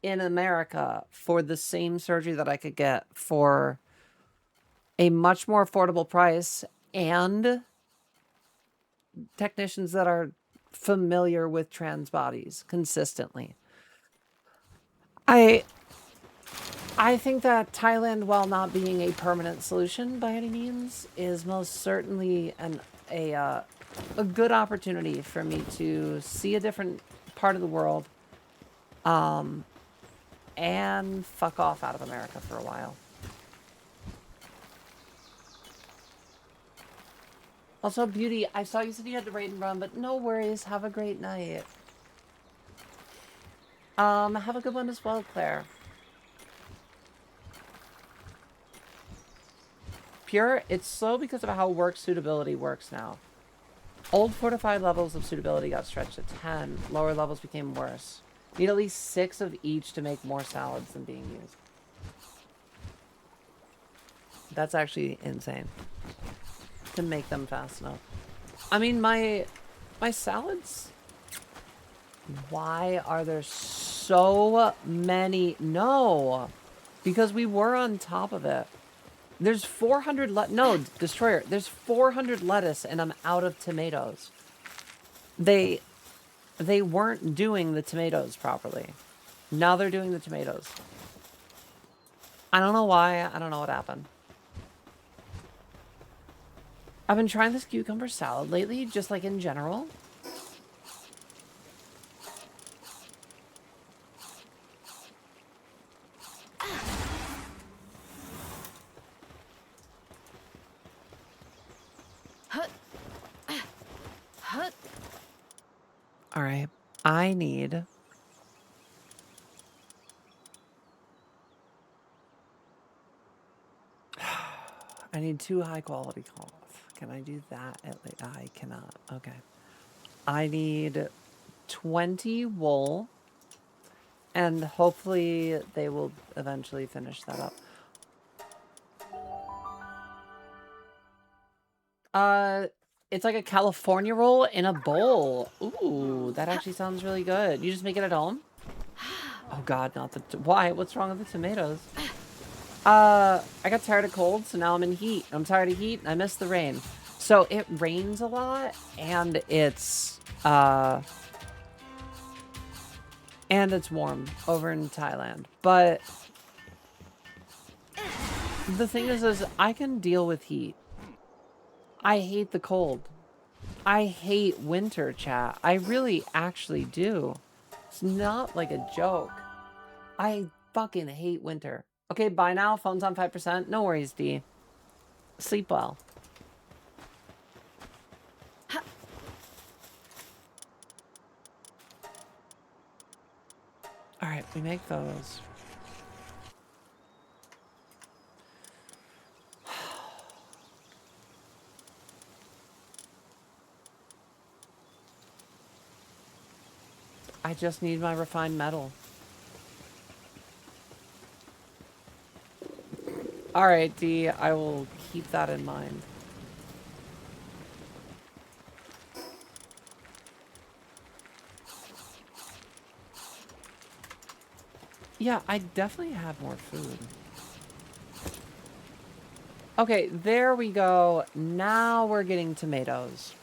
America for the same surgery that I could get for a much more affordable price, and technicians that are familiar with trans bodies consistently. I think that Thailand, while not being a permanent solution by any means, is most certainly a good opportunity for me to see a different part of the world, and fuck off out of America for a while. Also, Beauty, I saw you said you had to raid and run, but no worries. Have a great night. Have a good one as well, Claire. Pure, it's slow because of how work suitability works now. Old fortified levels of suitability got stretched to 10. Lower levels became worse. Need at least 6 of each to make more salads than being used. That's actually insane. To make them fast enough. I mean, my salads... Why are there so many? No, because we were on top of it. There's 400 no, Destroyer. There's 400 lettuce and I'm out of tomatoes. They weren't doing the tomatoes properly. Now they're doing the tomatoes. I don't know why. I don't know what happened. I've been trying this cucumber salad lately, just like in general. All right, I need... I need 2 high quality cloth. Can I do that? I cannot. Okay. I need 20 wool, and hopefully they will eventually finish that up. It's like a California roll in a bowl. Ooh, that actually sounds really good. You just make it at home? Oh God, not the... Why? What's wrong with the tomatoes? I got tired of cold, so now I'm in heat. I'm tired of heat, and I miss the rain. So it rains a lot, and it's warm over in Thailand. But the thing is I can deal with heat. I hate the cold. I hate winter, chat. I really actually do. It's not like a joke. I fucking hate winter. Okay, bye now. Phone's on 5%. No worries, D. Sleep well. Alright, we make those. I just need my refined metal. Alright, D, I will keep that in mind. Yeah, I definitely have more food. Okay, there we go. Now we're getting tomatoes.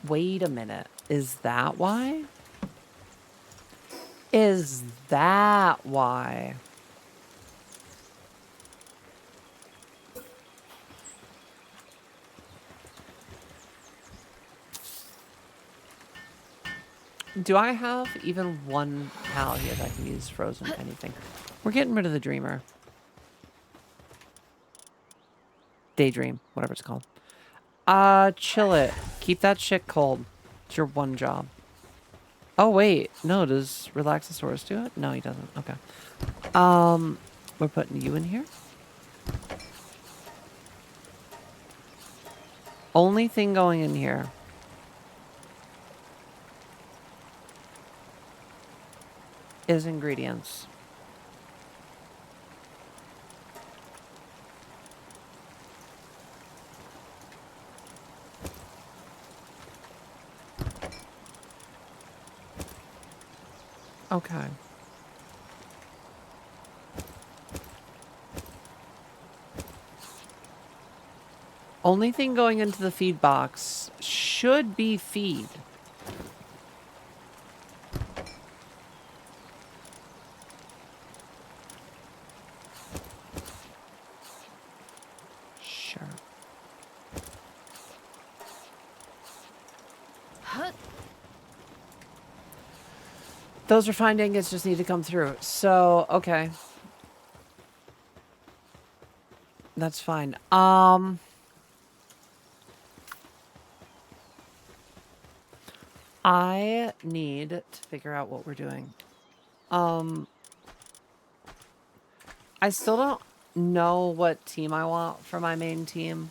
Wait a minute. Is that why? Is that why? Do I have even one pal here that can use frozen anything? We're getting rid of the dreamer. Daydream, whatever it's called. Chill it. Keep that shit cold. It's your one job. Oh, wait. No, does Relaxosaurus do it? No, he doesn't. Okay. We're putting you in here. Only thing going in here is ingredients. Okay. Only thing going into the feed box should be feed. Sure. Those refined ingots just need to come through. So, okay. That's fine. I need to figure out what we're doing. I still don't know what team I want for my main team.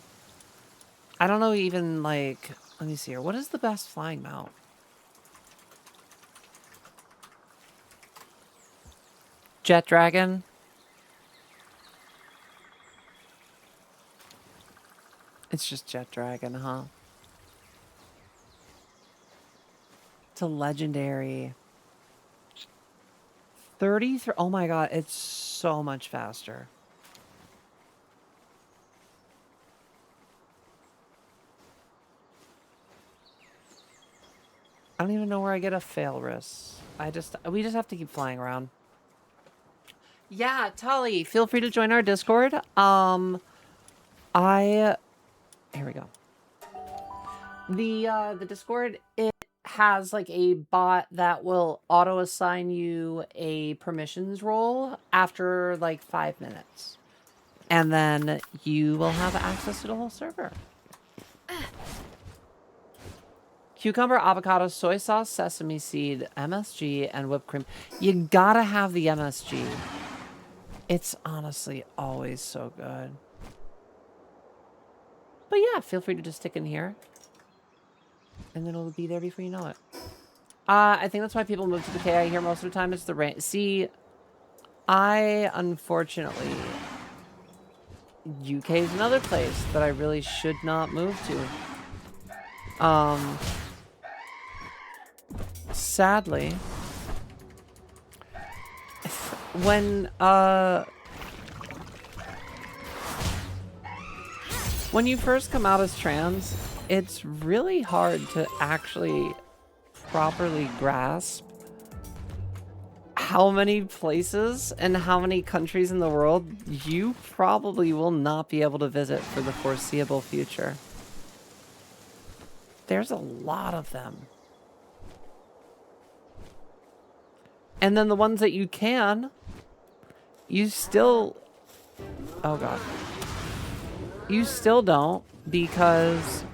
I don't know even, like, let me see here. What is the best flying mount? Jet Dragon? It's just Jet Dragon, huh? It's a legendary. 33. Oh my god, it's so much faster. I don't even know where I get a fail risk. We just have to keep flying around. Yeah, Tully, feel free to join our Discord. Here we go. The Discord, it has like a bot that will auto assign you a permissions role after like 5 minutes. And then you will have access to the whole server. Cucumber, avocado, soy sauce, sesame seed, MSG, and whipped cream. You gotta have the MSG. It's honestly always so good. But yeah, feel free to just stick in here. And then it'll be there before you know it. I think that's why people move to the KI here most of the time. It's the rain. See, I unfortunately... UK is another place that I really should not move to. Sadly, when you first come out as trans, it's really hard to actually properly grasp how many places and how many countries in the world you probably will not be able to visit for the foreseeable future. There's a lot of them. And then the ones that you can, you still... Oh god. You still don't, because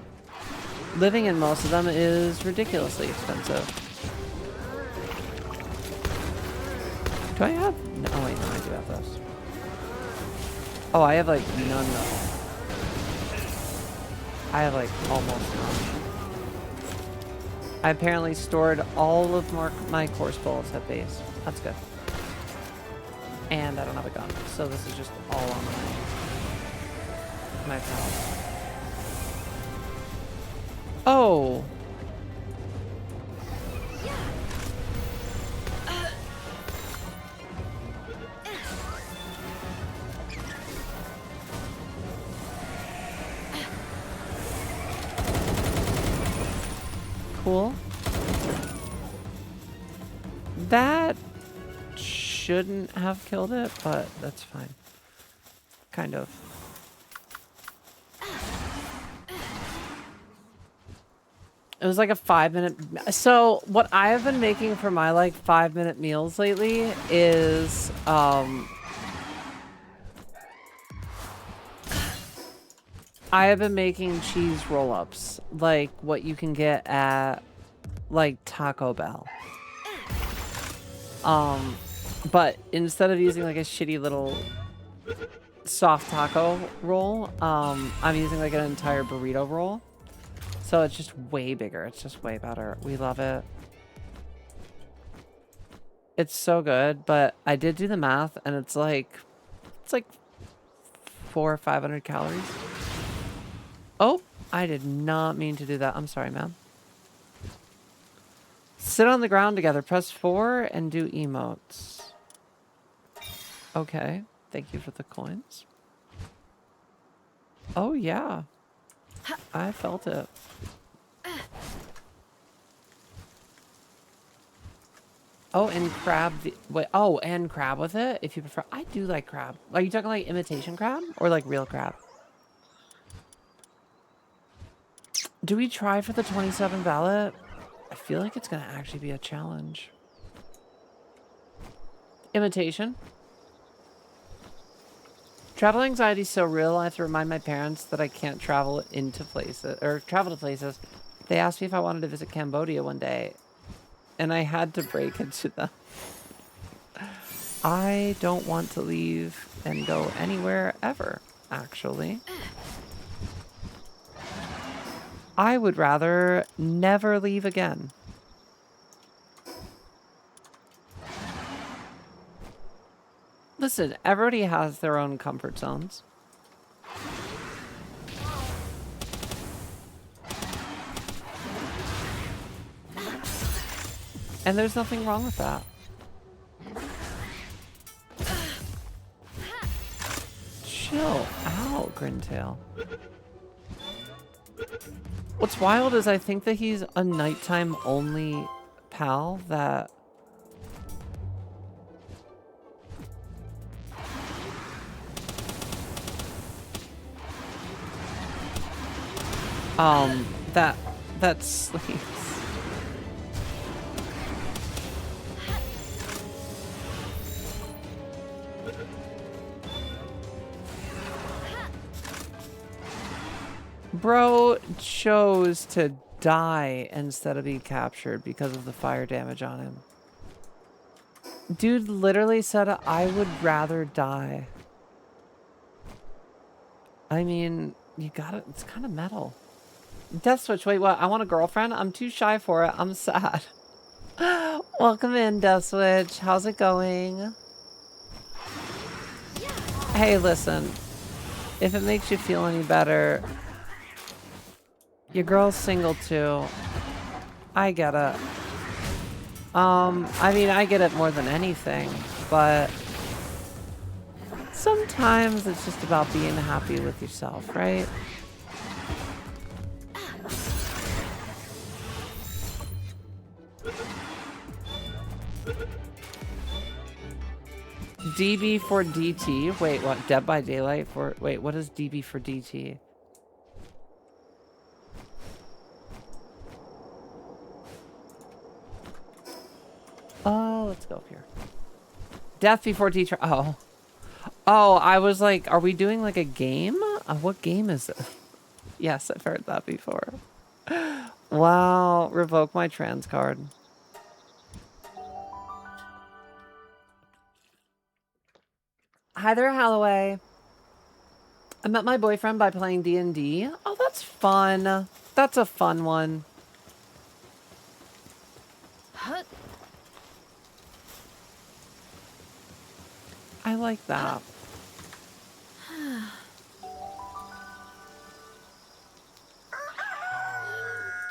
living in most of them is ridiculously expensive. Do I have... No, oh wait, no, I do have those. Oh, I have like none though. I have like almost none. I apparently stored all of my course bullets at base. That's good. And I don't have a gun, so this is just all on my pals. Oh! Cool. That shouldn't have killed it, but that's fine. Kind of. It was like a 5-minute... So, what I have been making for my, like, 5-minute meals lately is, I have been making cheese roll-ups, like what you can get at, like, Taco Bell. But instead of using, like, a shitty little soft taco roll, I'm using, like, an entire burrito roll. So it's just way bigger. It's just way better. We love it. It's so good, but I did do the math and it's like 400 or 500 calories. Oh, I did not mean to do that. I'm sorry, ma'am. Sit on the ground together. Press 4 and do emotes. Okay. Thank you for the coins. Oh, yeah. I felt it. Oh, and crab. Wait. Oh, and crab with it, if you prefer. I do like crab. Are you talking like imitation crab or like real crab? Do we try for the 27 ballot? I feel like it's going to actually be a challenge. Imitation. Travel anxiety is so real. I have to remind my parents that I can't travel into places or travel to places. They asked me if I wanted to visit Cambodia one day, and I had to break it to them. I don't want to leave and go anywhere ever, actually. I would rather never leave again. Listen, everybody has their own comfort zones. And there's nothing wrong with that. Chill out, Grintail. What's wild is I think that he's a nighttime only pal that... that sleeps. Bro chose to die instead of be captured because of the fire damage on him. Dude literally said, I would rather die. I mean, you gotta, it's kind of metal. Death Switch, wait, what? I want a girlfriend? I'm too shy for it. I'm sad. Welcome in, Death Switch. How's it going? Hey, listen. If it makes you feel any better, your girl's single too. I get it. I mean, I get it more than anything, but sometimes it's just about being happy with yourself, right? DB for DT? Wait, what? Dead by Daylight for... Wait, what is DB for DT? Oh, let's go up here. Death before teacher. Oh. Oh, I was like, are we doing like a game? What game is it? Yes, I've heard that before. Wow, revoke my trans card. Hi there, Holloway. I met my boyfriend by playing D&D. Oh, that's fun. That's a fun one. I like that.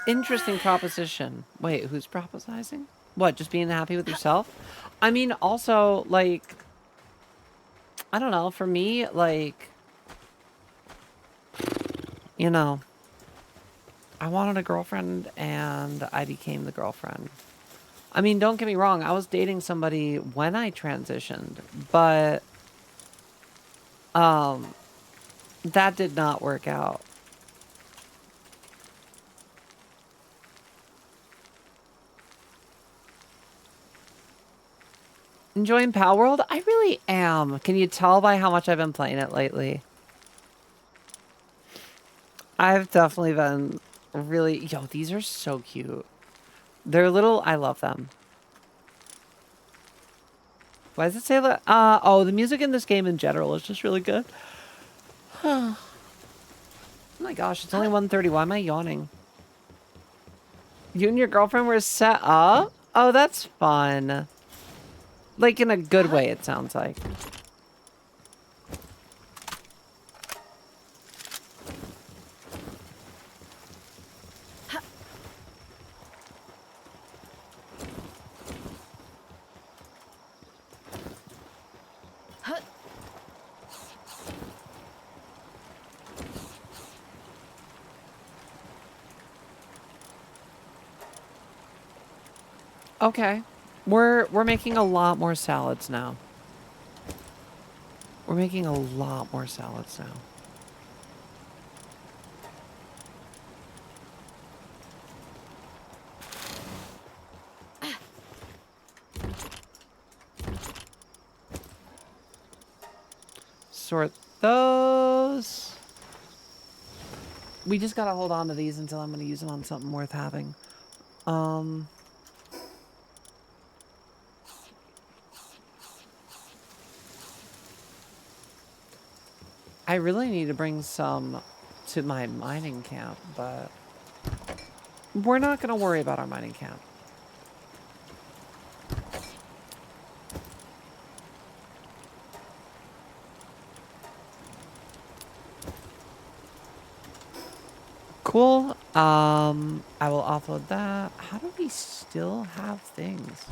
Interesting proposition. Wait, who's proposing? What, just being happy with yourself? I mean, also, like, I don't know, for me, like, you know, I wanted a girlfriend and I became the girlfriend. I mean, don't get me wrong, I was dating somebody when I transitioned, but that did not work out. Enjoying Palworld? I really am. Can you tell by how much I've been playing it lately? I've definitely been really... Yo, these are so cute. They're little... I love them. Why does it say that? Oh, the music in this game in general is just really good. Oh my gosh, it's only 1:30. Why am I yawning? You and your girlfriend were set up? Oh, that's fun. Like in a good way, it sounds like. Okay. We're making a lot more salads now. We're making a lot more salads now. Sort those. We just gotta hold on to these until I'm gonna use them on something worth having. I really need to bring some to my mining camp, but we're not gonna worry about our mining camp. Cool. I will offload that. How do we still have things?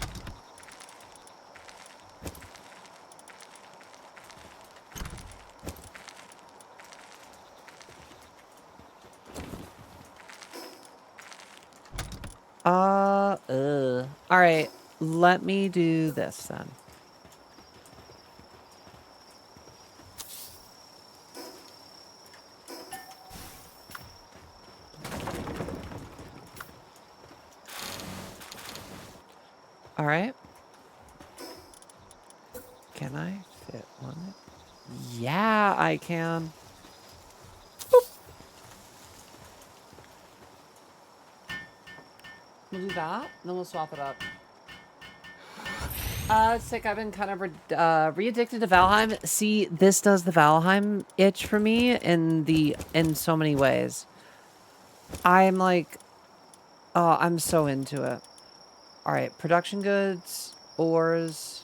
All right, let me do this then. All right. Can I fit one? Yeah, I can. Boop. We'll do that, then we'll swap it up. Sick. I've been kind of re-addicted to Valheim. See, this does the Valheim itch for me in so many ways. I'm like, oh, I'm so into it. All right, production goods, ores.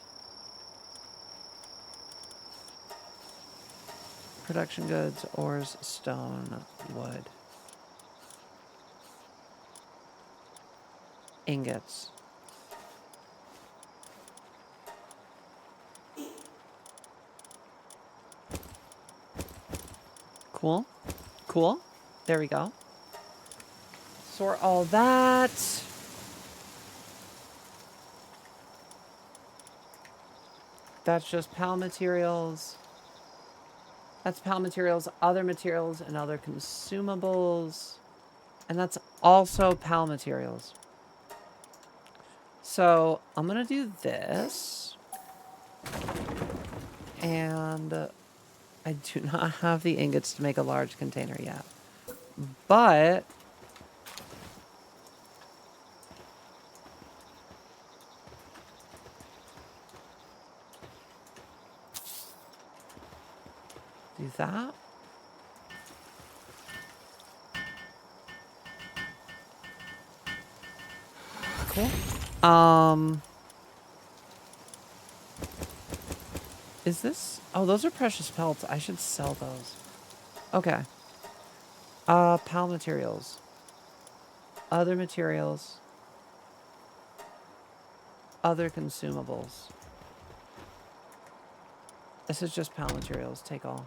Production goods, ores, stone, wood. Ingots. Cool. Cool. There we go. Sort all that. That's just PAL materials. That's PAL materials, other materials, and other consumables. And that's also PAL materials. So I'm going to do this. And I do not have the ingots to make a large container yet. But do that. Cool. Is this? Oh, those are precious pelts. I should sell those. Okay. PAL materials. Other materials. Other consumables. This is just PAL materials. Take all.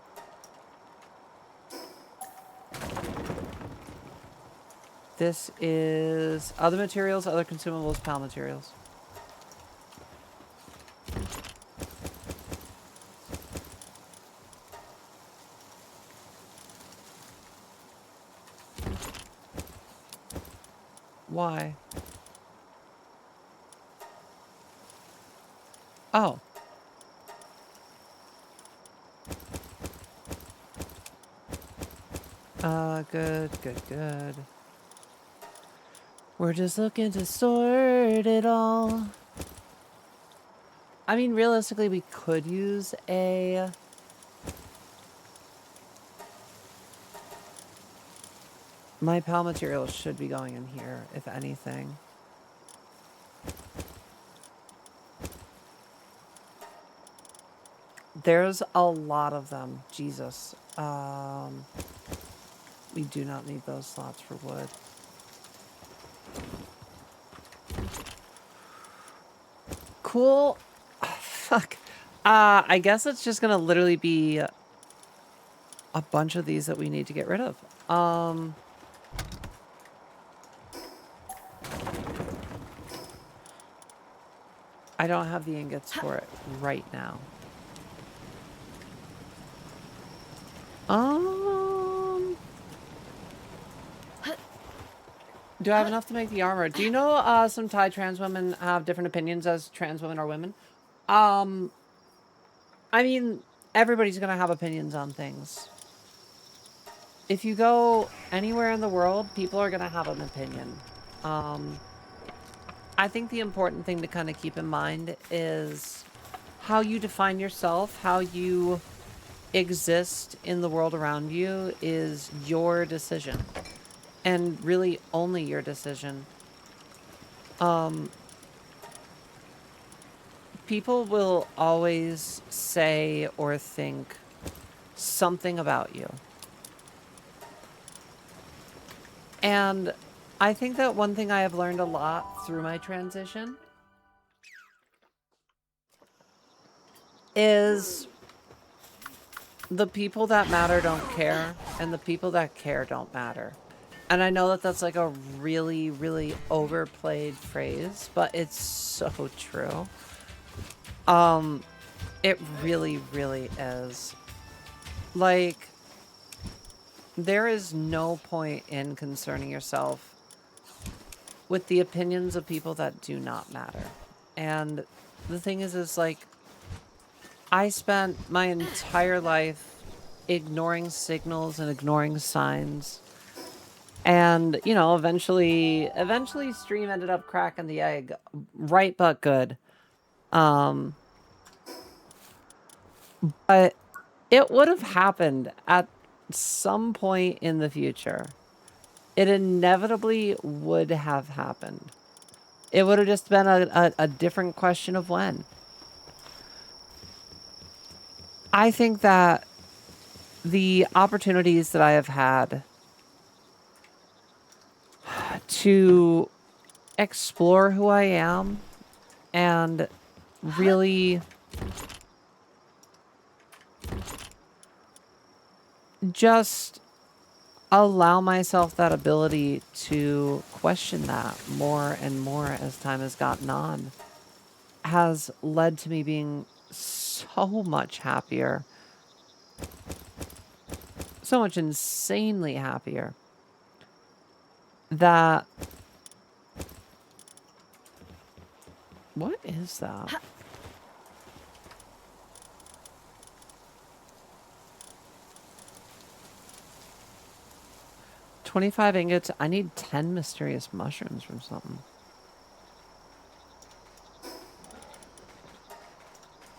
This is other materials, other consumables, PAL materials. Why? Oh. Good, good, good. We're just looking to sort it all. I mean, realistically, we could use a... My pal materials should be going in here, if anything. There's a lot of them. Jesus. We do not need those slots for wood. Cool. Fuck. I guess it's just gonna literally be a bunch of these that we need to get rid of. I don't have the ingots for it right now. Do I have enough to make the armor? Do you know some Thai trans women have different opinions as trans women or women? I mean, everybody's gonna have opinions on things. If you go anywhere in the world, people are gonna have an opinion. I think the important thing to kind of keep in mind is how you define yourself, how you exist in the world around you is your decision. And really only your decision. People will always say or think something about you. And I think that one thing I have learned a lot through my transition is the people that matter don't care, and the people that care don't matter. And I know that that's like a really, really overplayed phrase, but it's so true. It really, really is. Like, there is no point in concerning yourself with the opinions of people that do not matter. And the thing is like, I spent my entire life ignoring signals and ignoring signs. And, you know, eventually stream ended up cracking the egg. Right, but good. But it would have happened at some point in the future. It inevitably would have happened. It would have just been a different question of when. I think that the opportunities that I have had to explore who I am and really just allow myself that ability to question that more and more as time has gotten on has led to me being so much happier. So much insanely happier. That... What is that? $25 ingots. I need 10 mysterious mushrooms from something.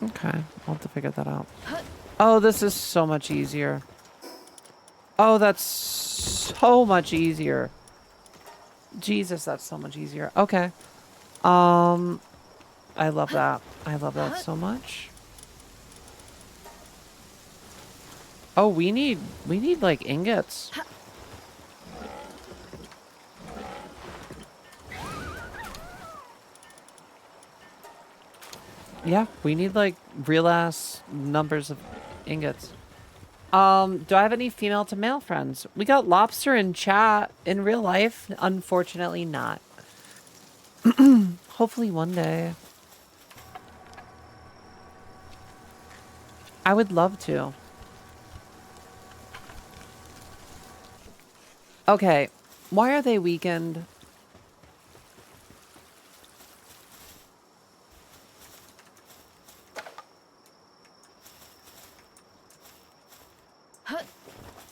Okay, I'll have to figure that out. Oh, this is so much easier. Oh, that's so much easier. Jesus, that's so much easier. Okay. I love that. I love that so much. Oh, we need like ingots. Yeah, we need like real ass numbers of ingots. Do I have any female to male friends? We got Lobster in chat. In real life, unfortunately not. Hopefully one day. I would love to. Okay, why are they weakened?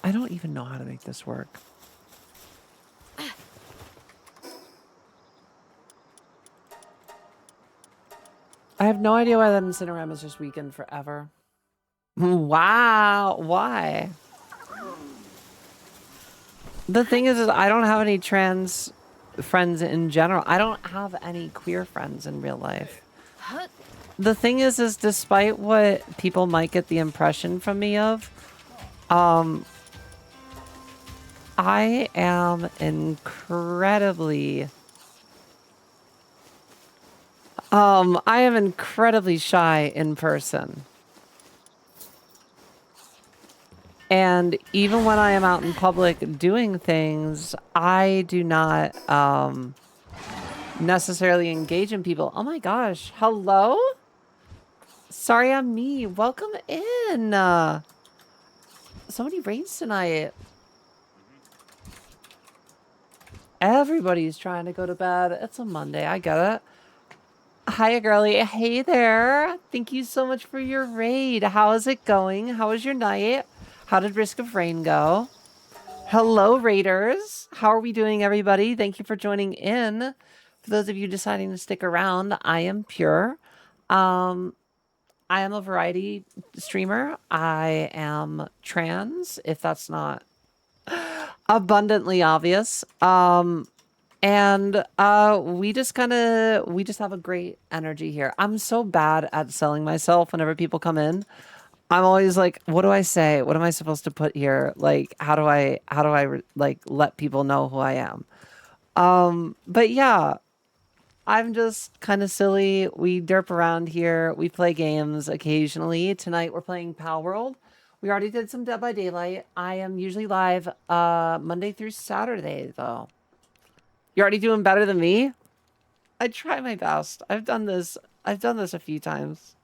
I don't even know how to make this work. I have no idea why that Incinerama is just weakened forever. Wow, why? The thing is I don't have any trans friends in general. I don't have any queer friends in real life. The thing is despite what people might get the impression from me of, I am incredibly shy in person. And even when I am out in public doing things, I do not necessarily engage in people. Oh my gosh. Hello? Sorry, I'm me. Welcome in. So many raids tonight. Everybody's trying to go to bed. It's a Monday. I get it. Hi, girly. Hey there. Thank you so much for your raid. How is it going? How was your night? How did Risk of Rain go? Hello, raiders. How are we doing, everybody? Thank you for joining in. For those of you deciding to stick around, I am Pure. I am a variety streamer. I am trans, if that's not abundantly obvious. And we just have a great energy here. I'm so bad at selling myself whenever people come in. I'm always like, what do I say? What am I supposed to put here? Like, how do I like let people know who I am? But yeah, I'm just kind of silly. We derp around here. We play games occasionally. Tonight we're playing Palworld. We already did some Dead by Daylight. I am usually live Monday through Saturday though. You're already doing better than me? I try my best. I've done this a few times.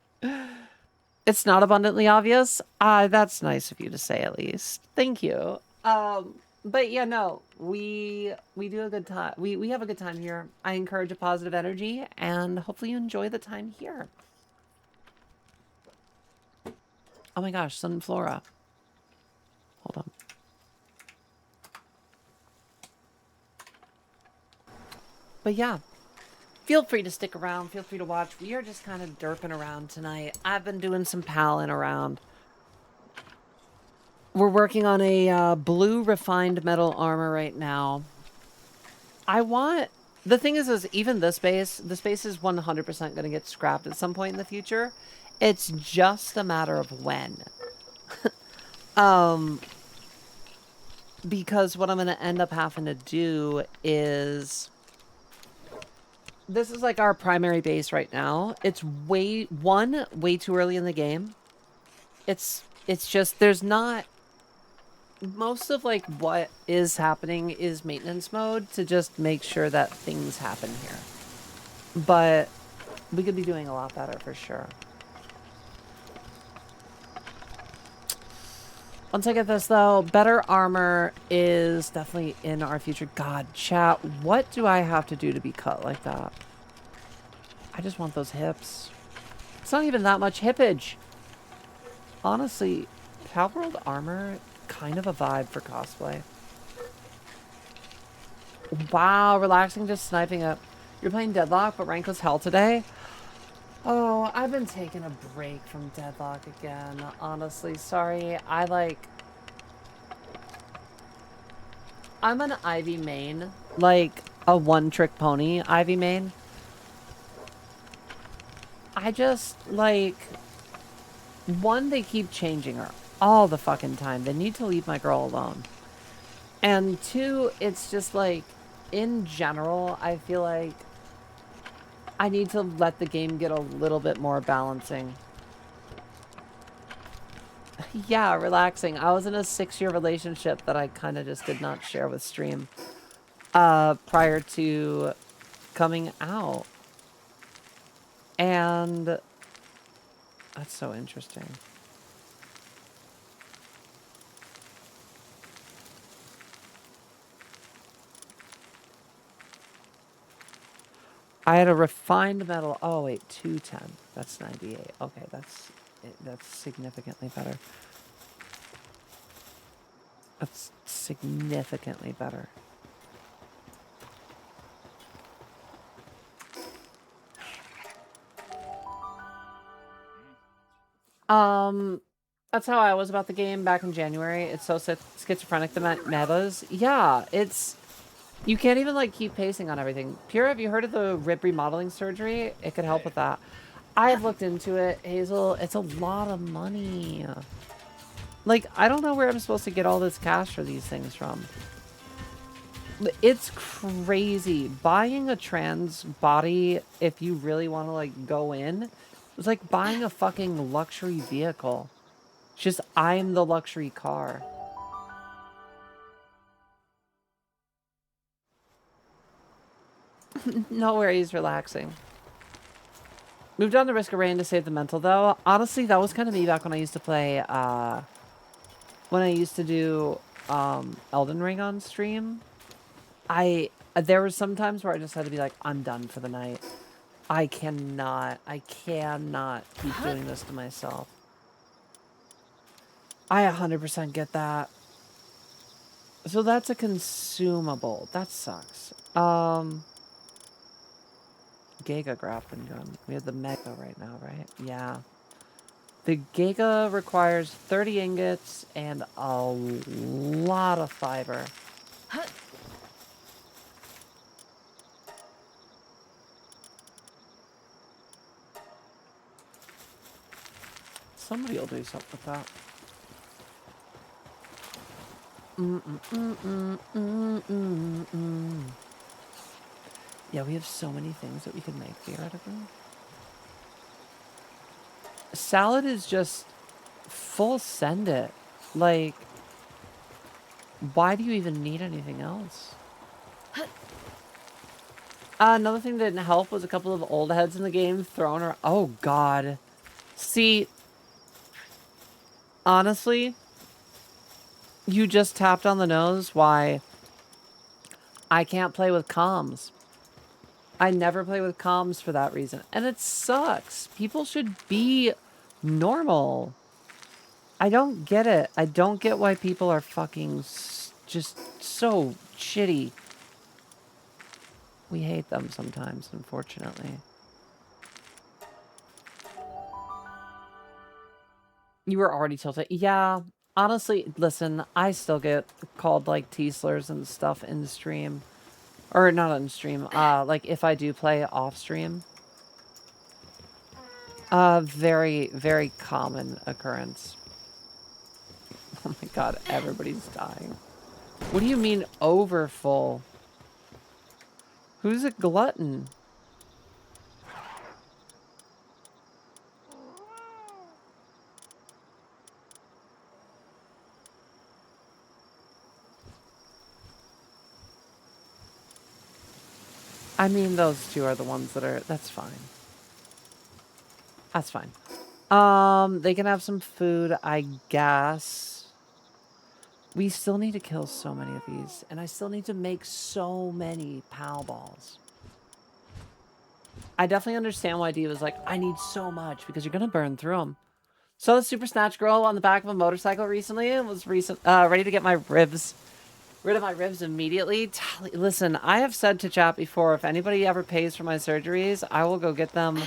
It's not abundantly obvious. That's nice of you to say at least. Thank you. But yeah, no, we do a good time. We have a good time here. I encourage a positive energy and hopefully you enjoy the time here. Oh my gosh, Sun and Flora. Hold on. But yeah, feel free to stick around. Feel free to watch. We are just kind of derping around tonight. I've been doing some palling around. We're working on a blue refined metal armor right now. The thing is even the space is 100% going to get scrapped at some point in the future. It's just a matter of when. Because what I'm going to end up having to do is, this is like our primary base right now. It's way too early in the game. It's just, there's not, most of like what is happening is maintenance mode to just make sure that things happen here. But we could be doing a lot better for sure. Once I get this though, better armor is definitely in our future. God, chat, what do I have to do to be cut like that? I just want those hips. It's not even that much hippage. Honestly, Palworld armor, kind of a vibe for cosplay. Wow, relaxing, just sniping up. You're playing Deadlock, but rank was hell today? Oh, I've been taking a break from Deadlock again, honestly. Sorry, I'm an Ivy main. Like, a one-trick pony Ivy main. I just, like... One, they keep changing her all the fucking time. They need to leave my girl alone. And two, it's just like, in general, I feel like I need to let the game get a little bit more balancing. Yeah, relaxing. I was in a 6-year relationship that I kind of just did not share with stream prior to coming out. And that's so interesting. I had a refined metal. Oh wait, 210. That's 98. Okay, that's significantly better. That's significantly better. That's how I was about the game back in January. It's so schizophrenic, the metas. Yeah, it's... You can't even, like, keep pacing on everything. Pure, have you heard of the rib remodeling surgery? It could help with that. I've looked into it, Hazel. It's a lot of money. Like, I don't know where I'm supposed to get all this cash for these things from. It's crazy. Buying a trans body, if you really want to, like, go in, it's like buying a fucking luxury vehicle. It's just, I'm the luxury car. No worries, relaxing. Moved on to Risk of Rain to save the mental, though. Honestly, that was kind of me back when I used to play, when I used to do, Elden Ring on stream. There were some times where I just had to be like, I'm done for the night. I cannot keep doing this to myself. I 100% get that. So that's a consumable. That sucks. Giga grappling gun. We have the Mega right now, right? Yeah. The Giga requires 30 ingots and a lot of fiber. Somebody will do something with that. Yeah, we have so many things that we could make theoretically. Salad is just full send it. Like, why do you even need anything else? Another thing that didn't help was a couple of old heads in the game thrown around. Oh, God. See, honestly, you just tapped on the nose why I can't play with comms. I never play with comms for that reason. And it sucks. People should be normal. I don't get it. I don't get why people are fucking just so shitty. We hate them sometimes, unfortunately. You were already tilted. Yeah, honestly, listen, I still get called, like, T-slurs and stuff in stream. Or not on stream, like, if I do play off stream. Very, very common occurrence. Oh my god, everybody's dying. What do you mean overfull? Who's a glutton? I mean, those two are the ones that are... That's fine. That's fine. They can have some food, I guess. We still need to kill so many of these, and I still need to make so many POW balls. I definitely understand why Dee was like, I need so much, because you're gonna burn through them. So the Super Snatch Girl on the back of a motorcycle recently and was ready to get my ribs. Rid of my ribs immediately. Listen, I have said to chat before, if anybody ever pays for my surgeries, I will go get them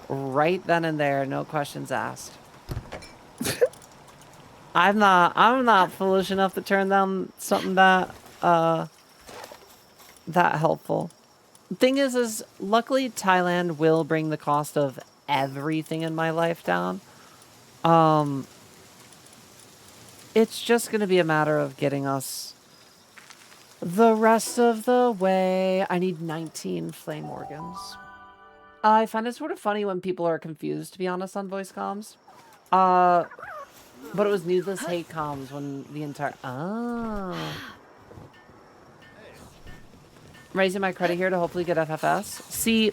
right then and there, no questions asked. I'm not foolish enough to turn down something that helpful. Thing is luckily Thailand will bring the cost of everything in my life down. It's just gonna be a matter of getting us the rest of the way. I need 19 flame organs. I find it sort of funny when people are confused, to be honest, on voice comms. But it was needless hate comms when the entire... Oh. Raising my credit here to hopefully get FFS. See,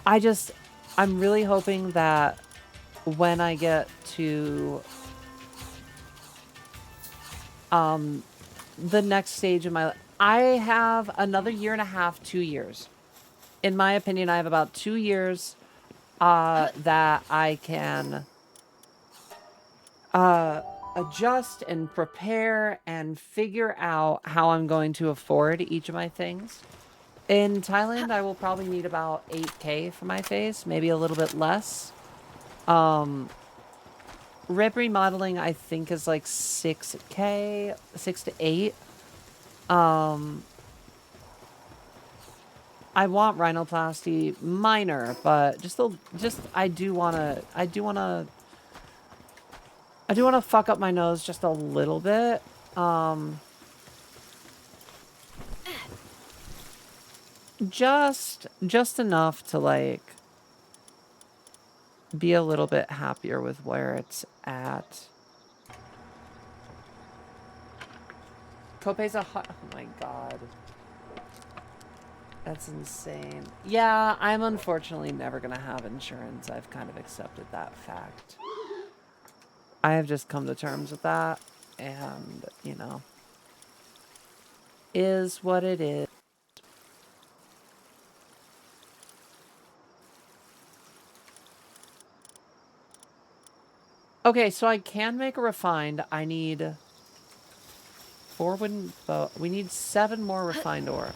I'm really hoping that when I get to the next stage of my life, I have another year and a half, 2 years. In my opinion, I have about 2 years that I can adjust and prepare and figure out how I'm going to afford each of my things. In Thailand, I will probably need about 8K for my face, maybe a little bit less. Rib remodeling, I think, is like 6K, 6 to 8. I want rhinoplasty minor, but just I do wanna fuck up my nose just a little bit. Just enough to like be a little bit happier with where it's at. Copay's oh my god. That's insane. Yeah, I'm unfortunately never gonna have insurance. I've kind of accepted that fact. I have just come to terms with that, and, you know, is what it is. Okay, so I can make a refined. I need 4 wooden bow. We need 7 more refined ore.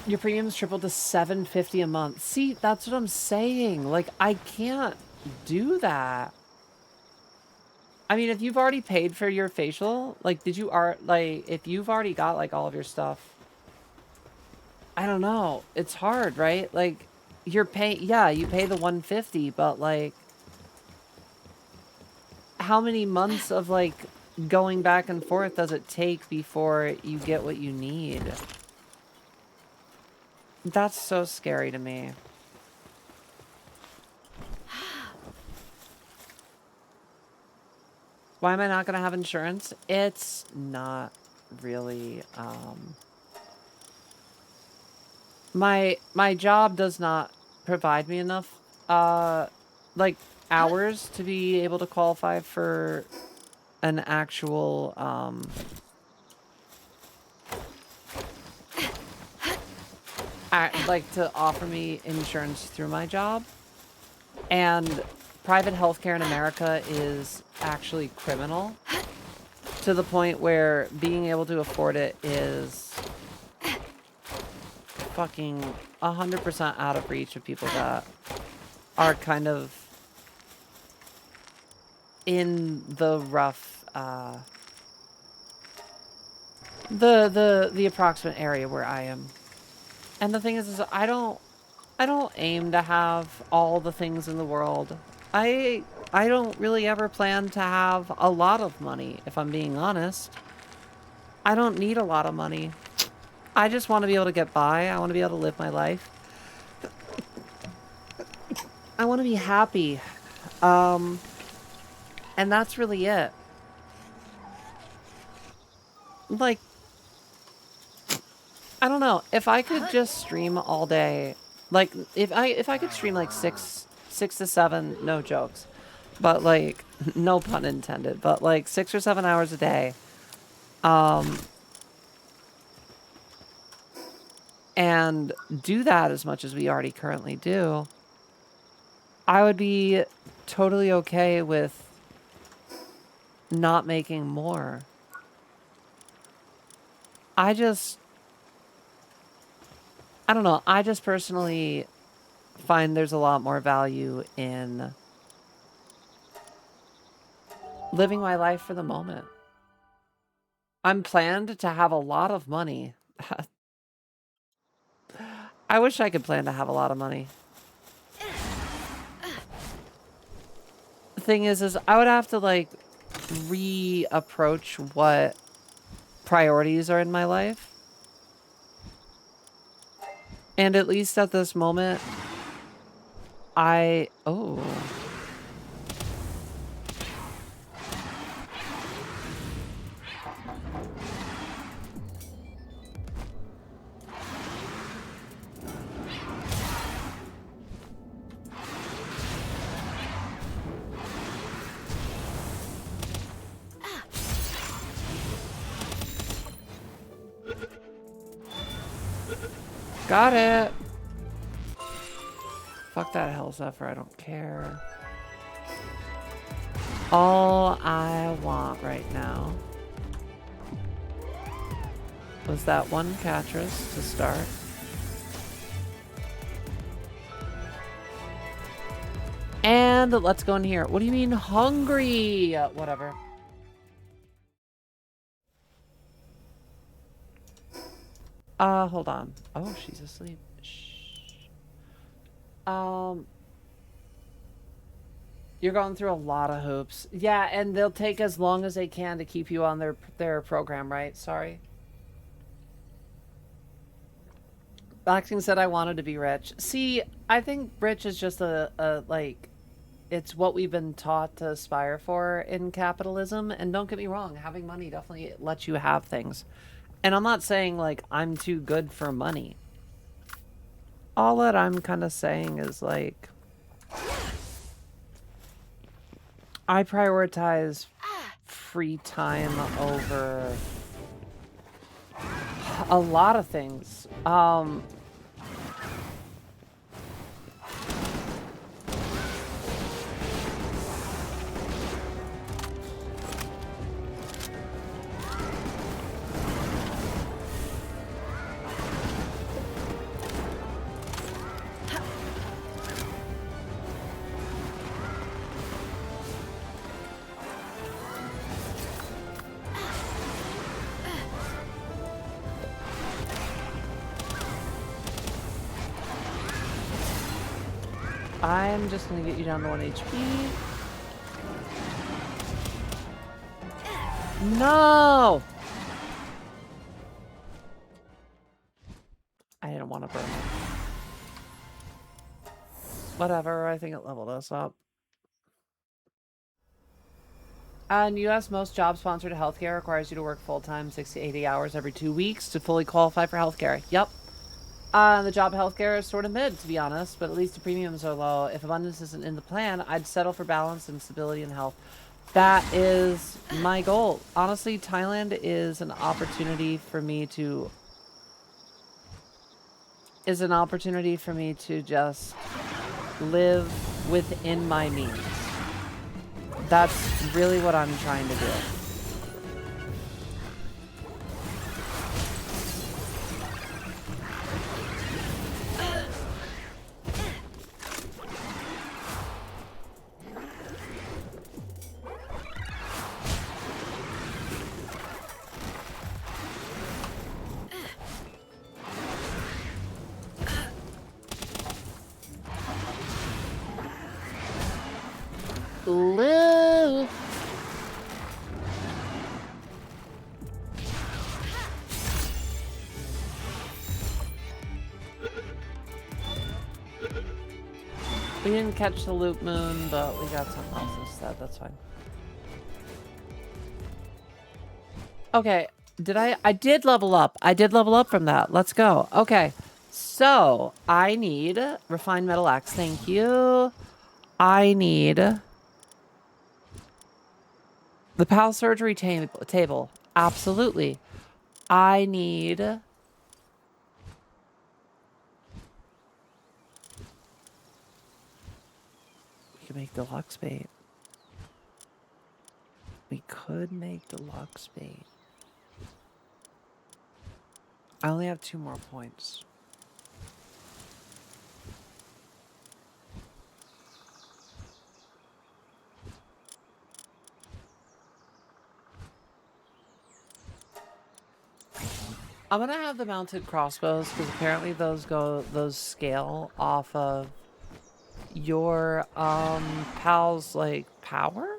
Your premiums tripled to $750 a month. See, that's what I'm saying. Like, I can't do that. I mean, if you've already paid for your facial, like, if you've already got, like, all of your stuff, I don't know. It's hard, right? Like, you pay the $150, but, like, how many months of, like, going back and forth does it take before you get what you need? That's so scary to me. Why am I not going to have insurance? It's not really, my job does not provide me enough, like, hours to be able to qualify for an actual, like, to offer me insurance through my job. And private healthcare in America is actually criminal to the point where being able to afford it is fucking 100% out of reach of people that are kind of in the rough, the approximate area where I am. And the thing is I don't aim to have all the things in the world. I don't really ever plan to have a lot of money, if I'm being honest. I don't need a lot of money. I just want to be able to get by. I want to be able to live my life. I want to be happy. And that's really it. Like, I don't know. If I could just stream all day, like, if I could stream like 6 to 7, no jokes, but like, no pun intended, but like 6 or 7 hours a day, and do that as much as we already currently do, I would be totally okay with not making more. I don't know. I just personally find there's a lot more value in living my life for the moment. I'm planned to have a lot of money. I wish I could plan to have a lot of money. The thing is I would have to, like, reapproach what priorities are in my life. And at least at this moment, oh. Got it. Fuck that hell Zephyr, I don't care. All I want right now was that one Catrus to start. And let's go in here. What do you mean hungry? Whatever. Hold on. Oh, she's asleep. Shh. You're going through a lot of hoops. Yeah, and they'll take as long as they can to keep you on their program, right? Sorry. Boxing said I wanted to be rich. See, I think rich is just like, it's what we've been taught to aspire for in capitalism. And don't get me wrong, having money definitely lets you have things. And I'm not saying, like, I'm too good for money. All that I'm kind of saying is, like, I prioritize free time over a lot of things. I'm just gonna get you down to 1 HP. No! I didn't want to burn it. Whatever, I think it leveled us up. In the US, most job-sponsored healthcare requires you to work full-time 60 to 80 hours every 2 weeks to fully qualify for healthcare. Yep. The job healthcare is sort of mid, to be honest, but at least the premiums are low. If abundance isn't in the plan, I'd settle for balance and stability and health. That is my goal. Honestly, Thailand is an opportunity for me to just live within my means. That's really what I'm trying to do. Lou. We didn't catch the loop moon, but we got something else instead. That's fine. Okay, I did level up. I did level up from that. Let's go. Okay, so I need refined metal axe. Thank you. I need the PAL surgery table. Absolutely. I need... We can make deluxe bait. We could make deluxe bait. I only have 2 more points. I'm gonna have the mounted crossbows because apparently those scale off of your pals like power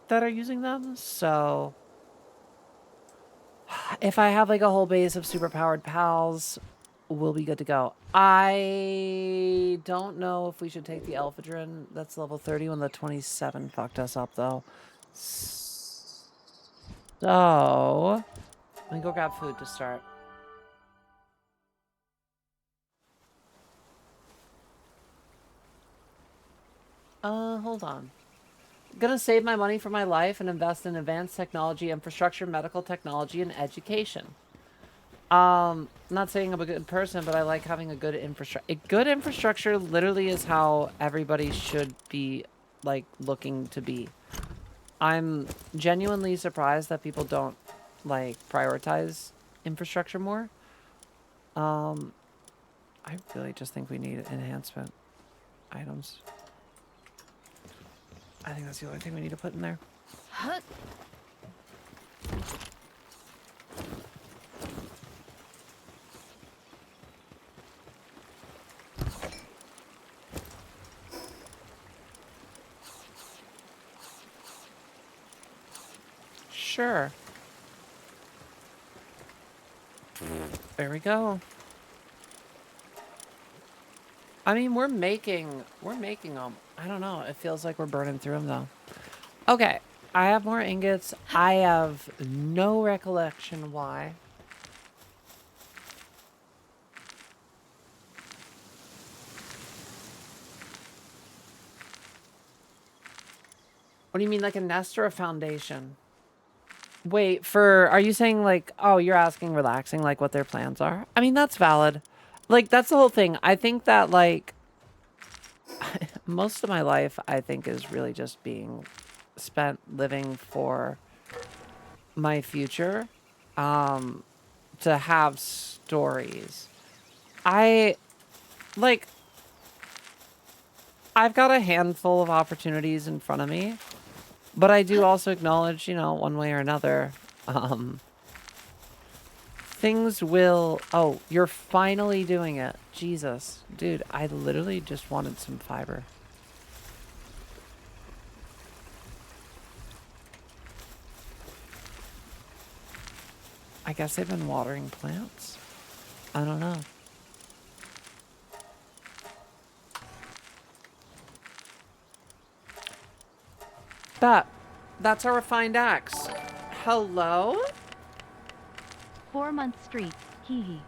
that are using them. So if I have like a whole base of super powered pals, we'll be good to go. I don't know if we should take the Elphadrin. That's level 30 when the 27 fucked us up though. So let me go grab food to start. Hold on. I'm gonna save my money for my life and invest in advanced technology, infrastructure, medical technology, and education. Not saying I'm a good person, but I like having a good infrastructure. A good infrastructure literally is how everybody should be, like, looking to be. I'm genuinely surprised that people don't, like, prioritize infrastructure more. I really just think we need enhancement items. I think that's the only thing we need to put in there. Sure. There we go. I mean, we're making them. I don't know. It feels like we're burning through them though. Okay. I have more ingots. I have no recollection why. What do you mean, like a nest or a foundation? Wait, are you saying like, oh, you're asking relaxing, like what their plans are? I mean, that's valid. Like, that's the whole thing. I think that like, most of my life, I think is really just being spent living for my future, to have stories. I've got a handful of opportunities in front of me, but I do also acknowledge, you know, one way or another, things will... Oh, you're finally doing it. Jesus. Dude, I literally just wanted some fiber. I guess they've been watering plants. I don't know. That's our refined axe. Hello? 4-month streak. Hee hee.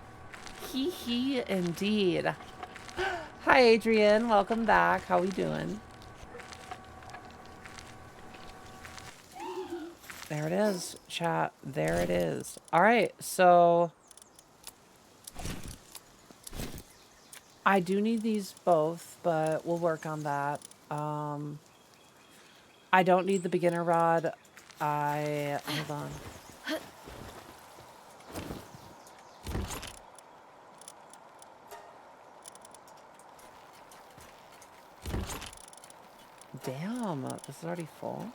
Hee hee, indeed. Hi, Adrian. Welcome back. How we doing? There it is, chat. There it is. All right, so I do need these both, but we'll work on that. I don't need the beginner rod. Hold on. Damn, this is already full.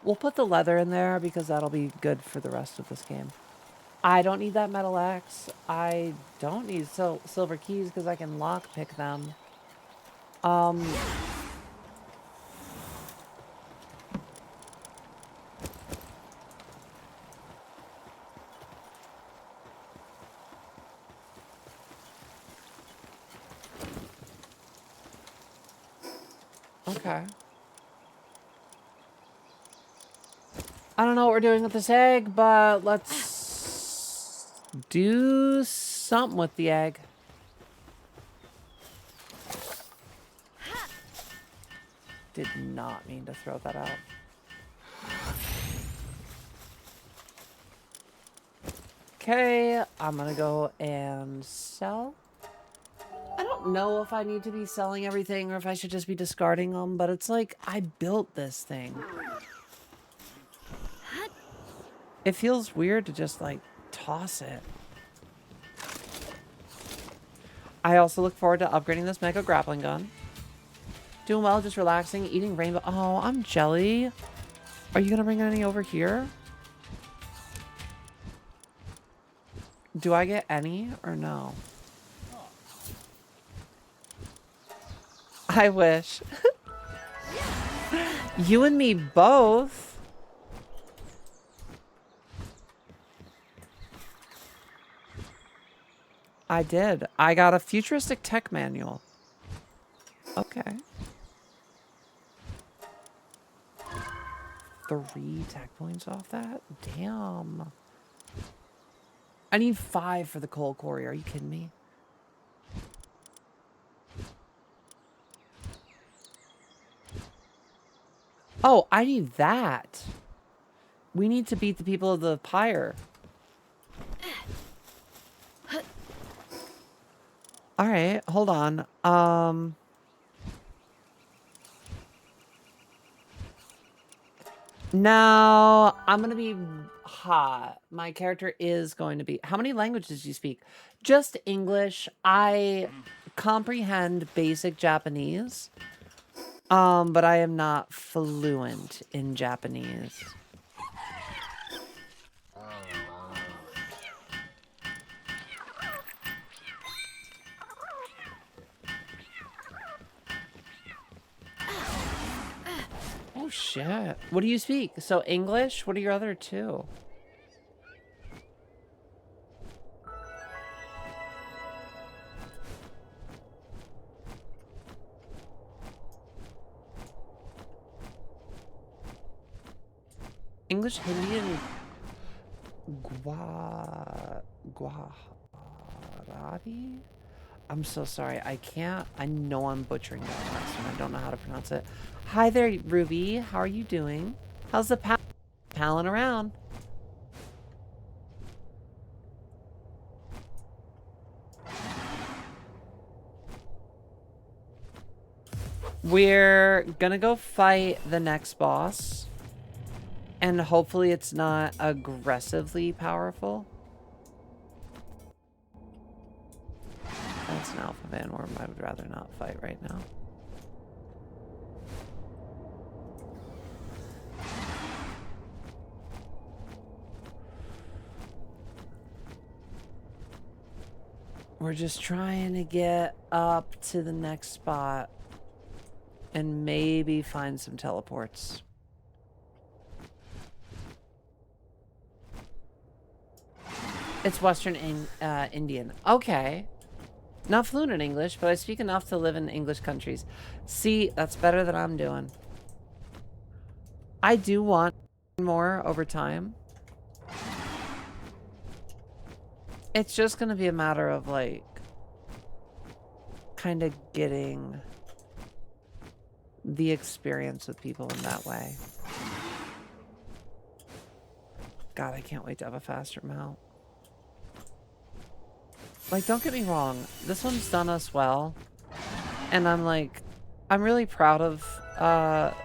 We'll put the leather in there because that'll be good for the rest of this game. I don't need that metal axe. I don't need silver keys because I can lockpick them. Okay. I don't know what we're doing with this egg, but let's do something with the egg. Did not mean to throw that out. Okay, I'm gonna go and sell. I don't know if I need to be selling everything or if I should just be discarding them, but it's like, I built this thing. It feels weird to just, like, toss it. I also look forward to upgrading this mega grappling gun. Doing well, just relaxing, eating rainbow. Oh, I'm jelly. Are you gonna bring any over here? Do I get any or no? I wish. You and me both. I did. I got a futuristic tech manual. Okay. 3 tech points off that? Damn. I need 5 for the coal quarry. Are you kidding me? Oh, I need that. We need to beat the people of the pyre. All right, hold on. Now, I'm going to be hot. My character is going to be... How many languages do you speak? Just English. I comprehend basic Japanese. But I am not fluent in Japanese. Oh, shit. What do you speak? So English? What are your other two? English, Hindi, and Gujarati? I'm so sorry. I can't. I know I'm butchering that last one. I don't know how to pronounce it. Hi there, Ruby. How are you doing? How's the palling around? We're gonna go fight the next boss. And hopefully it's not aggressively powerful. That's an Alpha Van Worm I would rather not fight right now. We're just trying to get up to the next spot and maybe find some teleports. It's Western Indian. Okay. Not fluent in English, but I speak enough to live in English countries. See, that's better than I'm doing. I do want more over time. It's just going to be a matter of, like, kind of getting the experience with people in that way. God, I can't wait to have a faster mount. Like, don't get me wrong, this one's done us well, and I'm really proud of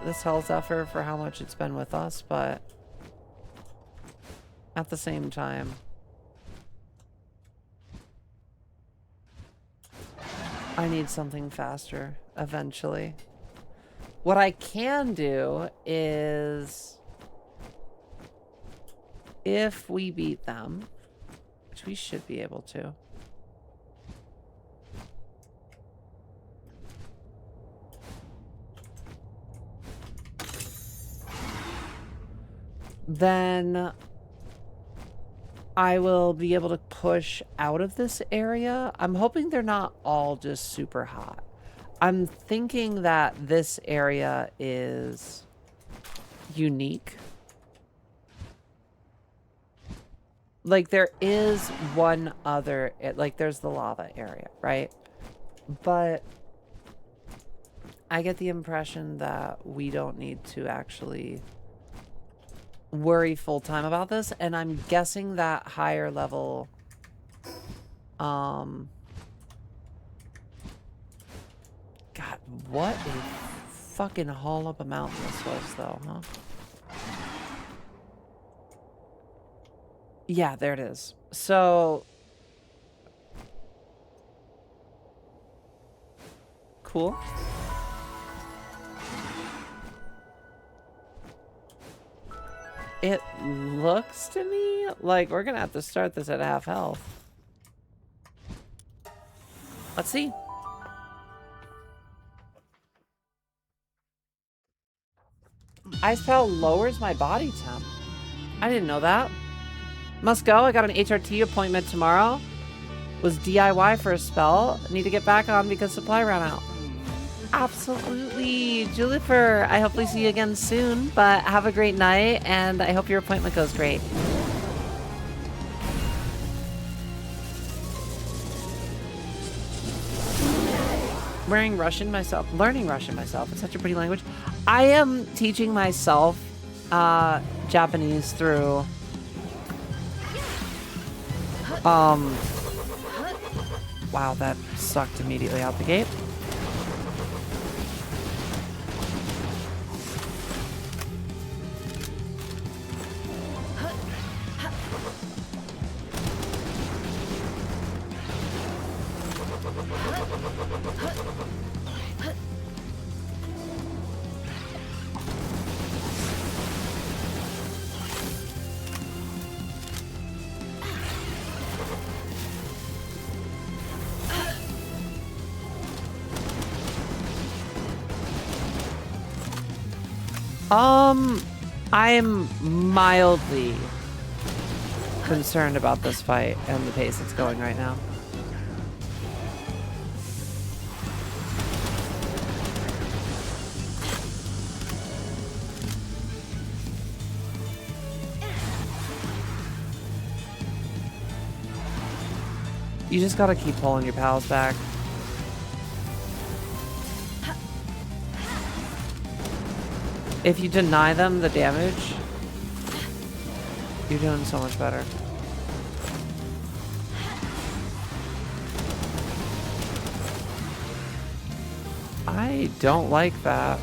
this Hell Zephyr for how much it's been with us, but at the same time, I need something faster eventually. What I can do is, if we beat them, which we should be able to, then I will be able to push out of this area. I'm hoping they're not all just super hot. I'm thinking that this area is unique. Like, there is one other, like, there's the lava area, right? But I get the impression that we don't need to actually worry full-time about this, and I'm guessing that higher level God, what a fucking haul up a mountain this was, though, huh? Yeah, there it is. So cool. It looks to me like we're gonna have to start this at half health. Let's see. Ice Pal lowers my body temp. I didn't know that. Must go. I got an HRT appointment tomorrow. Was DIY for a spell. Need to get back on because supply ran out. Absolutely, Julifer. I hopefully see you again soon, but have a great night, and I hope your appointment goes great. Learning Russian myself. It's such a pretty language. I am teaching myself Japanese through wow, that sucked immediately out the gate. I am mildly concerned about this fight and the pace it's going right now. You just gotta keep pulling your pals back. If you deny them the damage, you're doing so much better. I don't like that.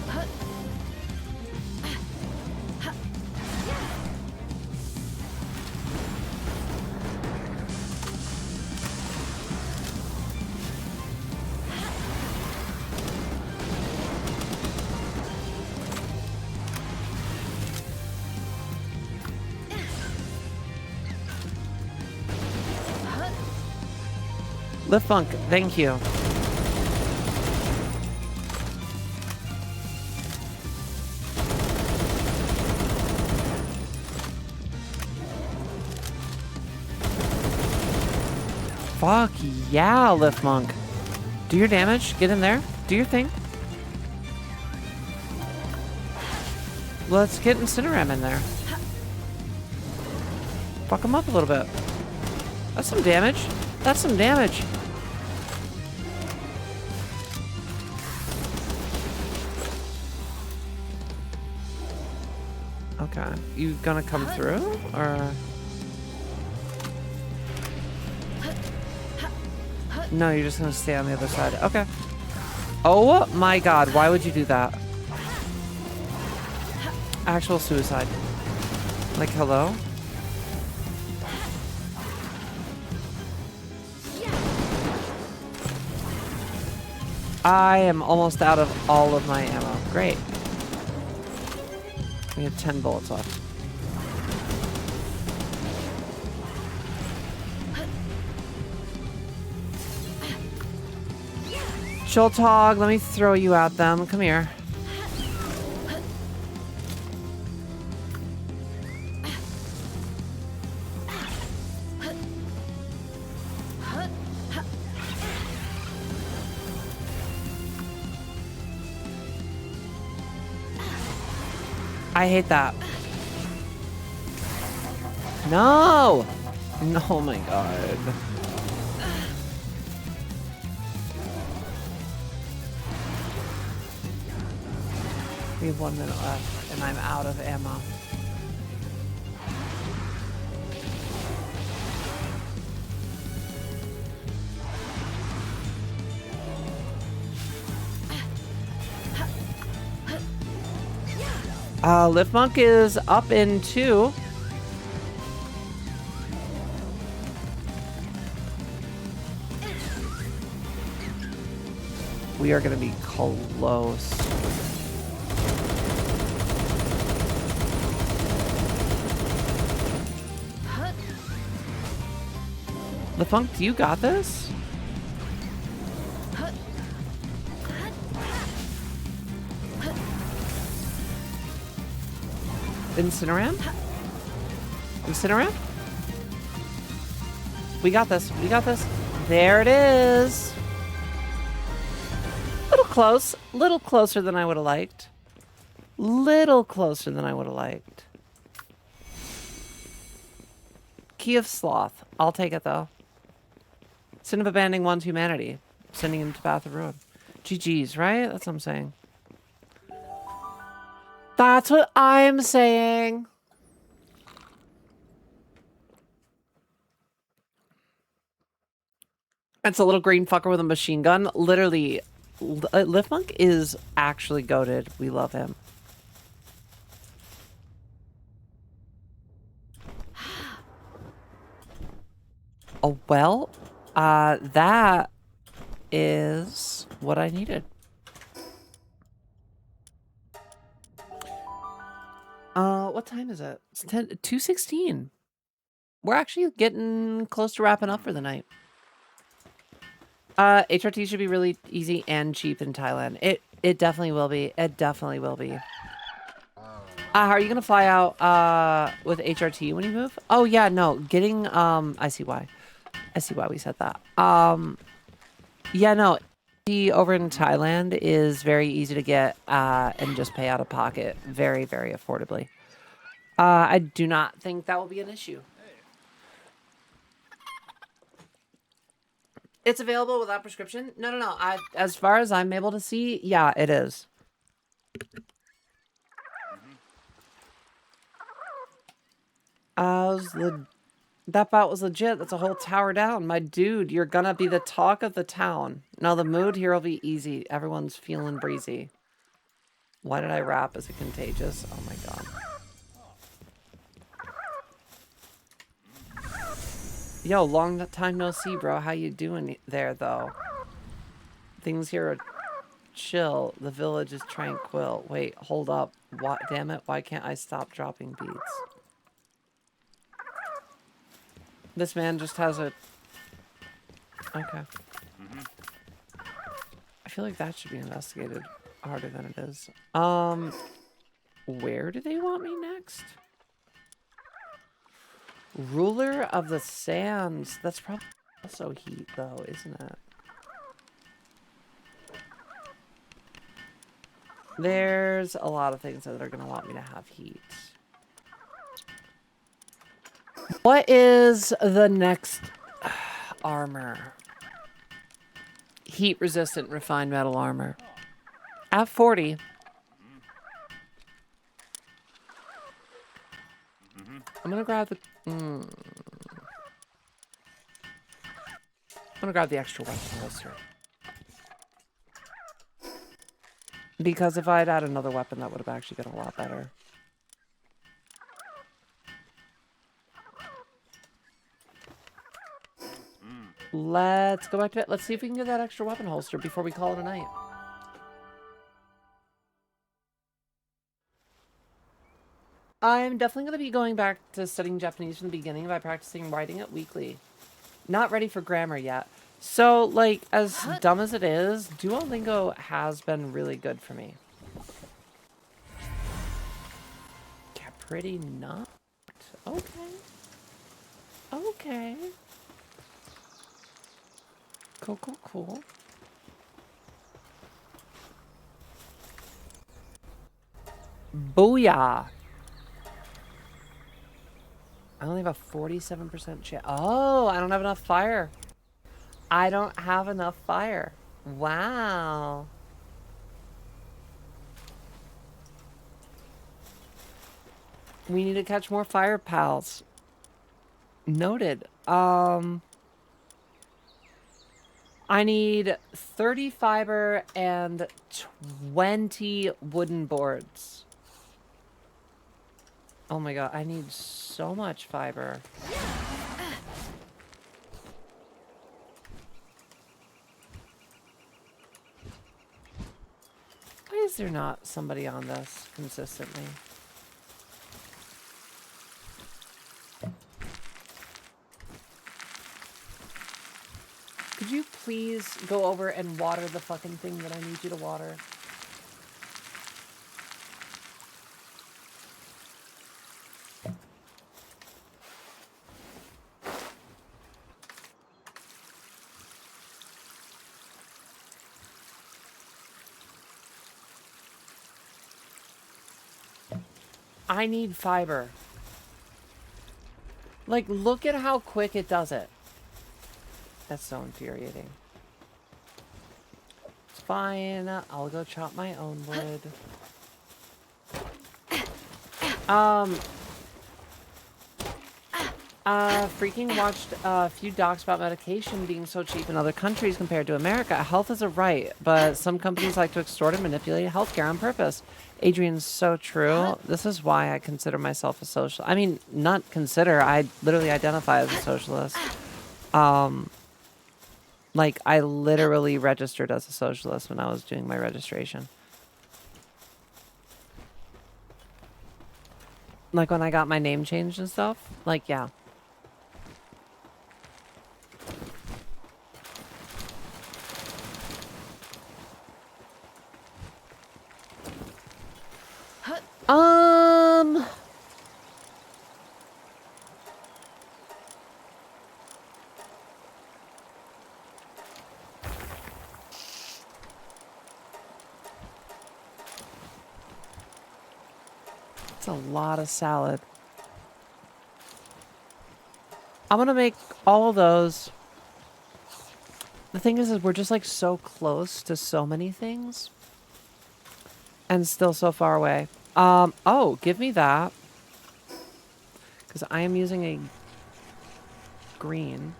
Lift Funk, thank you. Fuck yeah, Lift Monk. Do your damage. Get in there. Do your thing. Let's get Incineram in there. Fuck him up a little bit. That's some damage. That's some damage. Okay. You gonna come through? Or... No, you're just gonna stay on the other side. Okay. Oh my god, why would you do that? Actual suicide. Like, hello? I am almost out of all of my ammo. Great. We have 10 bullets left. Joltog, let me throw you at them. Come here. I hate that. No! No, oh my god. We have 1 minute left, and I'm out of ammo. Lift Monk is up in 2. We are going to be close. Lift Monk, do you got this? Incineram? Incineram? We got this. We got this. There it is. Little close. Little closer than I would have liked. Little closer than I would have liked. Key of Sloth. I'll take it, though. Sin of abandoning one's humanity. Sending him to Path of Ruin. GG's, right? That's what I'm saying. That's what I'm saying. It's a little green fucker with a machine gun. Literally, Lift Monk is actually goated. We love him. Oh, well, that is what I needed. What time is it? It's 2:16. We're actually getting close to wrapping up for the night. HRT should be really easy and cheap in Thailand. It definitely will be. It definitely will be. How are you gonna fly out with HRT when you move? Oh yeah, no, getting I see why. I see why we said that. Yeah, no, over in Thailand is very easy to get and just pay out of pocket very, very affordably. I do not think that will be an issue. It's available without prescription? No, no, no. As far as I'm able to see, yeah, it is. That bout was legit. That's a whole tower down. My dude, you're gonna be the talk of the town. No, the mood here will be easy. Everyone's feeling breezy. Why did I rap? Is it contagious? Oh my god. Yo, long time no see, bro. How you doing there, though? Things here are chill. The village is tranquil. Wait, hold up. What? Damn it. Why can't I stop dropping beats? This man just has a... Okay. I feel like that should be investigated harder than it is. Where do they want me next? Ruler of the Sands. That's probably also heat, though, isn't it? There's a lot of things that are going to want me to have heat. What is the next armor? Heat resistant refined metal armor. At 40. I'm gonna grab the... I'm gonna grab the extra weapon holster. Because if I'd had another weapon, that would have actually been a lot better. Let's go back to it. Let's see if we can get that extra weapon holster before we call it a night. I'm definitely going to be going back to studying Japanese from the beginning by practicing writing it weekly. Not ready for grammar yet. So, like, as dumb as it is, Duolingo has been really good for me. Yeah, pretty not. Okay. Okay. Cool, cool, cool. Booyah! I only have a 47% chance. Oh, I don't have enough fire. I don't have enough fire. Wow. We need to catch more fire pals. Noted. I need 30 fiber and 20 wooden boards. Oh my god, I need so much fiber. Why is there not somebody on this consistently? Could you please go over and water the fucking thing that I need you to water? I need fiber. Like, look at how quick it does it. That's so infuriating. It's fine. I'll go chop my own wood. Freaking watched a few docs about medication being so cheap in other countries compared to America. Health is a right, but some companies like to extort and manipulate healthcare on purpose. Adrian's so true. This is why I consider myself a socialist. I mean, not consider. I literally identify as a socialist. Like, I literally registered as a socialist when I was doing my registration. Like, when I got my name changed and stuff. Like, yeah. That's a lot of salad. I'm gonna make all of those. The thing is we're just like so close to so many things. And still so far away. Oh, give me that. Because I am using a green.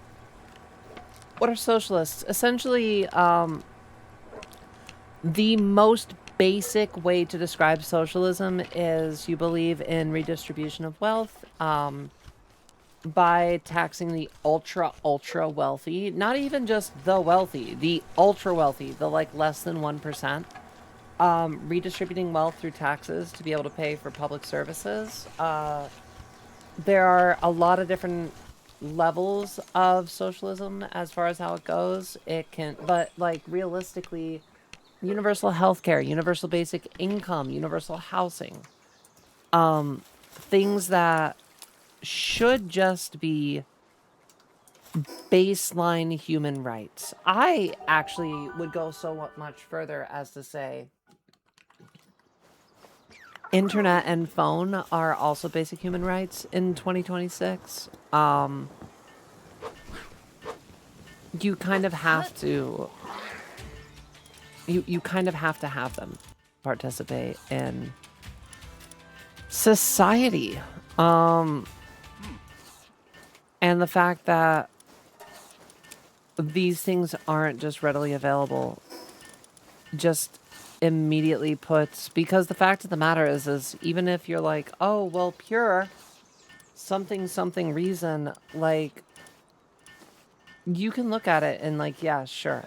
What are socialists? Essentially, the most basic way to describe socialism is you believe in redistribution of wealth by taxing the ultra wealthy. Not even just the wealthy, the ultra wealthy, the like less than 1%. Redistributing wealth through taxes to be able to pay for public services. There are a lot of different levels of socialism as far as how it goes. But like realistically, universal healthcare, universal basic income, universal housing, things that should just be baseline human rights. I actually would go so much further as to say internet and phone are also basic human rights in 2026. You kind of have to you kind of have to have them participate in society. And the fact that these things aren't just readily available just immediately puts, because the fact of the matter is even if you're like, oh well, pure something reason, like you can look at it and like, yeah, sure,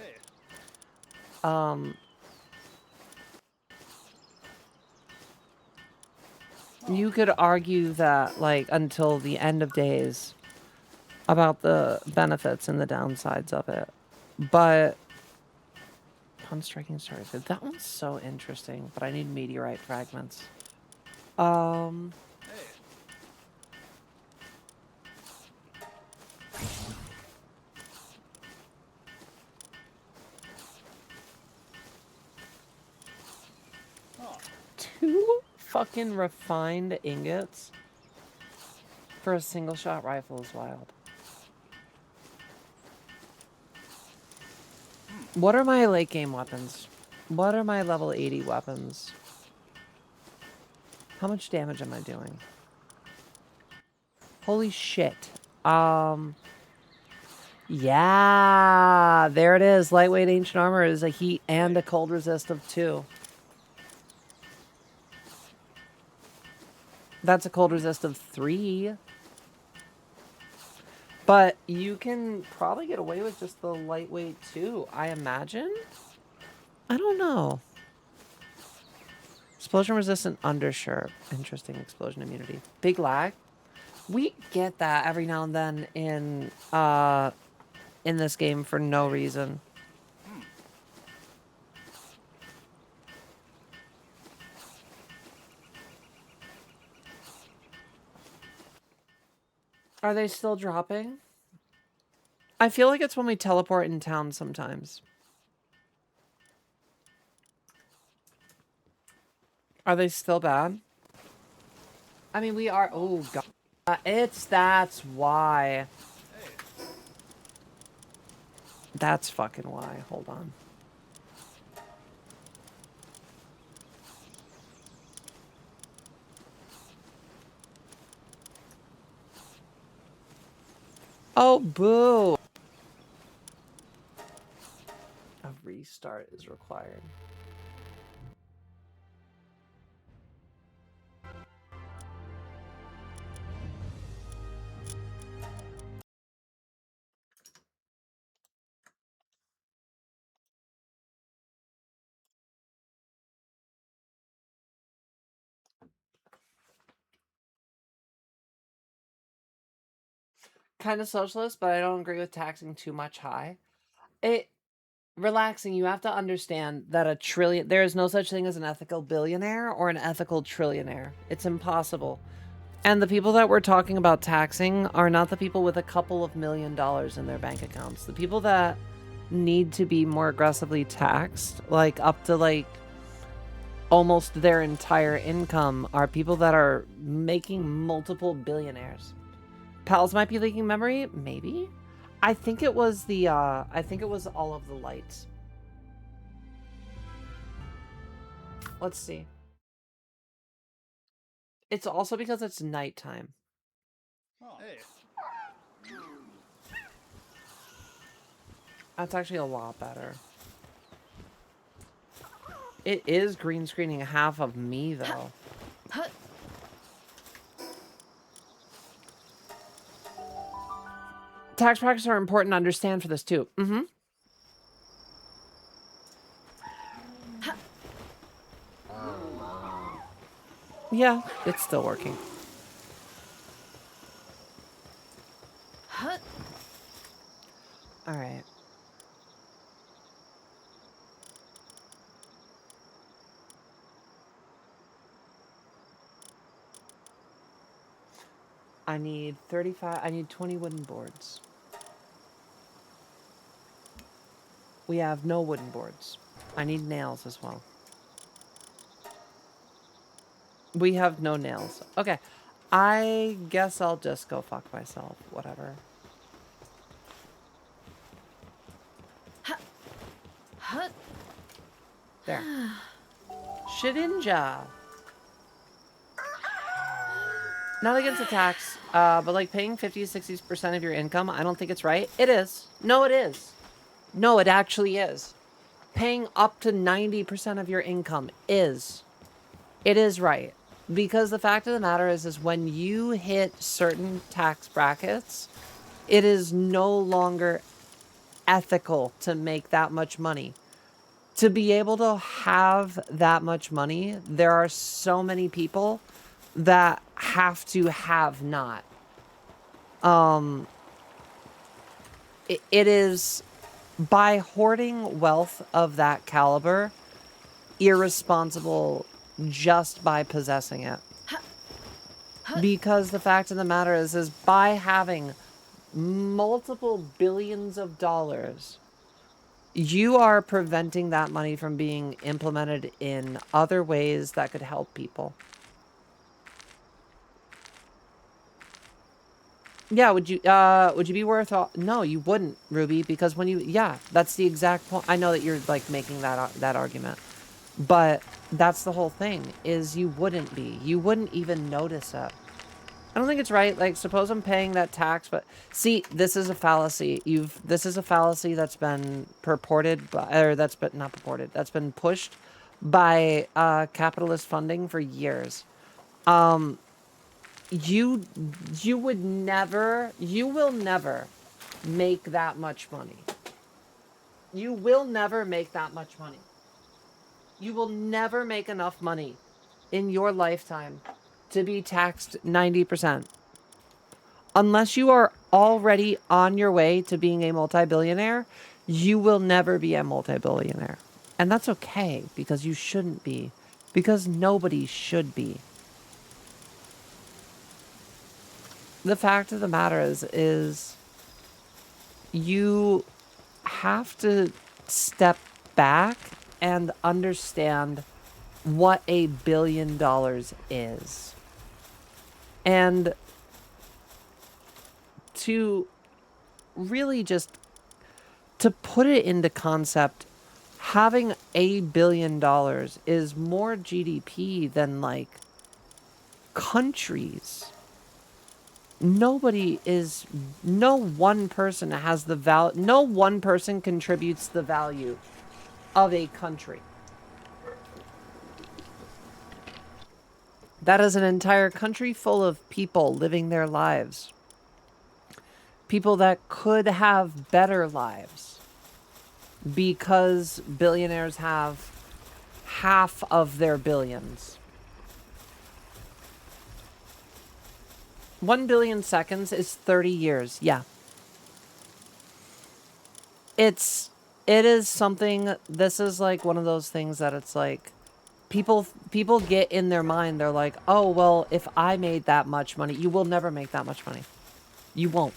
you could argue that like until the end of days about the benefits and the downsides of it, but upon striking stars, that one's so interesting, but I need meteorite fragments. Two fucking refined ingots for a single shot rifle is wild. What are my late game weapons? What are my level 80 weapons? How much damage am I doing? Holy shit. Yeah, there it is. Lightweight ancient armor is a heat and a cold resist of 2. That's a cold resist of 3. But you can probably get away with just the lightweight too, I imagine? I don't know. Explosion resistant undershirt. Interesting. Explosion immunity. Big lag. We get that every now and then in this game for no reason. Are they still dropping? I feel like it's when we teleport in town sometimes. Are they still bad? I mean, we are... Oh, God. That's why. That's fucking why. Hold on. Oh, boo. A restart is required. Kind of socialist, but I don't agree with taxing too much high. Relaxing, you have to understand that there is no such thing as an ethical billionaire or an ethical trillionaire. It's impossible. And the people that we're talking about taxing are not the people with a couple of $1 million in their bank accounts. The people that need to be more aggressively taxed, like up to like almost their entire income are people that are making multiple billionaires. Pals might be leaking memory, maybe. I think it was the I think it was all of the lights. Let's see. It's also because it's nighttime. Oh. Hey. That's actually a lot better. It is green screening half of me, though. Tax practices are important to understand for this, too. Mm-hmm. Yeah, it's still working. All right. I need 35. I need 20 wooden boards. We have no wooden boards. I need nails as well. We have no nails. Okay. I guess I'll just go fuck myself. Whatever. There. Shedinja. Not against attacks, but like paying 50-60% of your income, I don't think it's right. It is. No, it is. No, it actually is. Paying up to 90% of your income is. It is right. Because the fact of the matter is when you hit certain tax brackets, it is no longer ethical to make that much money. To be able to have that much money, there are so many people that have to have not. It is by hoarding wealth of that caliber, irresponsible just by possessing it. Because the fact of the matter is by having multiple billions of dollars, you are preventing that money from being implemented in other ways that could help people. Yeah, would you be worth all? No, you wouldn't, Ruby, because when you, yeah, that's the exact point. I know that you're like making that argument, but that's the whole thing is you wouldn't be. You wouldn't even notice it. I don't think it's right. Like, suppose I'm paying that tax, but see, this is a fallacy. This is a fallacy that's been purported by, or that's been not purported. That's been pushed by capitalist funding for years. You would never, you will never make that much money. You will never make that much money. You will never make enough money in your lifetime to be taxed 90%. Unless you are already on your way to being a multi-billionaire, you will never be a multi-billionaire. And that's okay, because you shouldn't be. Because nobody should be. The fact of the matter is you have to step back and understand what $1 billion is. And to really just to put it into concept, having $1 billion is more GDP than like countries. No one person has the value, no one person contributes the value of a country. That is an entire country full of people living their lives. People that could have better lives because billionaires have half of their billions. 1 billion seconds is 30 years. Yeah. It is something, this is like one of those things that it's like, people get in their mind, they're like, oh, well, if I made that much money, you will never make that much money. You won't.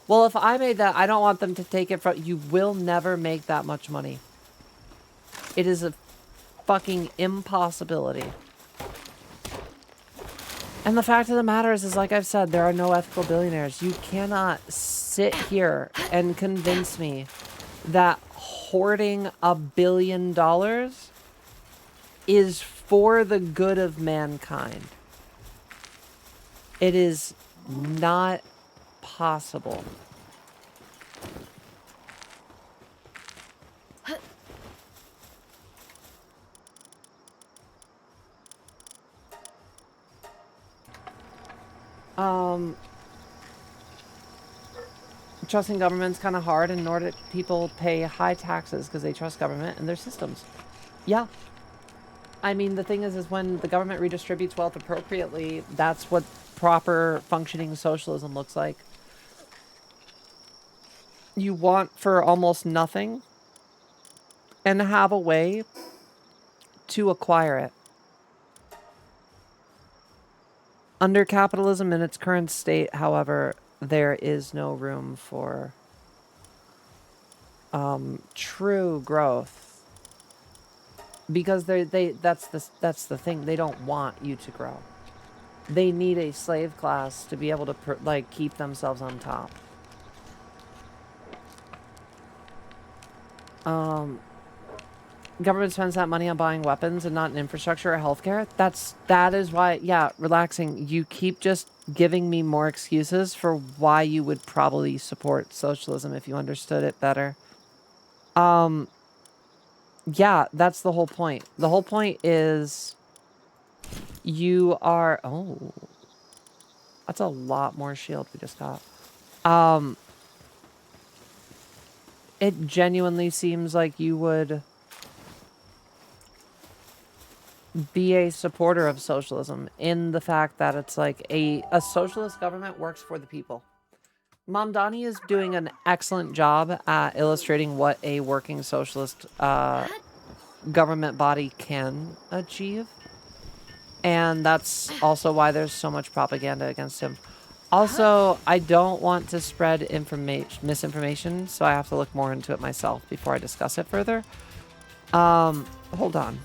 Well, if I made that, I don't want them to take it from, you will never make that much money. It is a fucking impossibility. And the fact of the matter is like I've said, there are no ethical billionaires. You cannot sit here and convince me that hoarding $1 billion is for the good of mankind. It is not possible. Trusting government's kind of hard, and Nordic people pay high taxes because they trust government and their systems. Yeah. I mean, the thing is when the government redistributes wealth appropriately, that's what proper functioning socialism looks like. You want for almost nothing and have a way to acquire it. Under capitalism in its current state, however, there is no room for true growth, because that's the thing. They don't want you to grow. They need a slave class to be able to like keep themselves on top. Government spends that money on buying weapons and not in infrastructure or healthcare. That is why, yeah, relaxing. You keep just giving me more excuses for why you would probably support socialism if you understood it better. Yeah, that's the whole point. The whole point is you are, oh, that's a lot more shield we just got. It genuinely seems like you would be a supporter of socialism in the fact that it's like a socialist government works for the people. Mom Donnie is doing an excellent job at illustrating what a working socialist government body can achieve. And that's also why there's so much propaganda against him. Also, I don't want to spread misinformation, so I have to look more into it myself before I discuss it further. Hold on.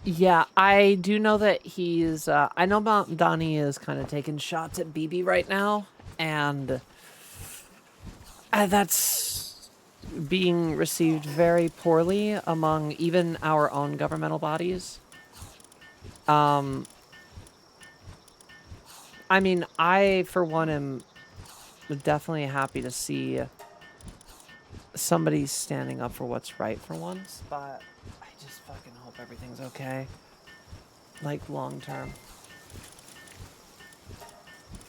Yeah, I do know that he's, I know Donnie is kind of taking shots at BB right now, and that's being received very poorly among even our own governmental bodies. I mean, I, for one, am definitely happy to see somebody standing up for what's right for once, but I just fucking hope everything's okay. Like, long term.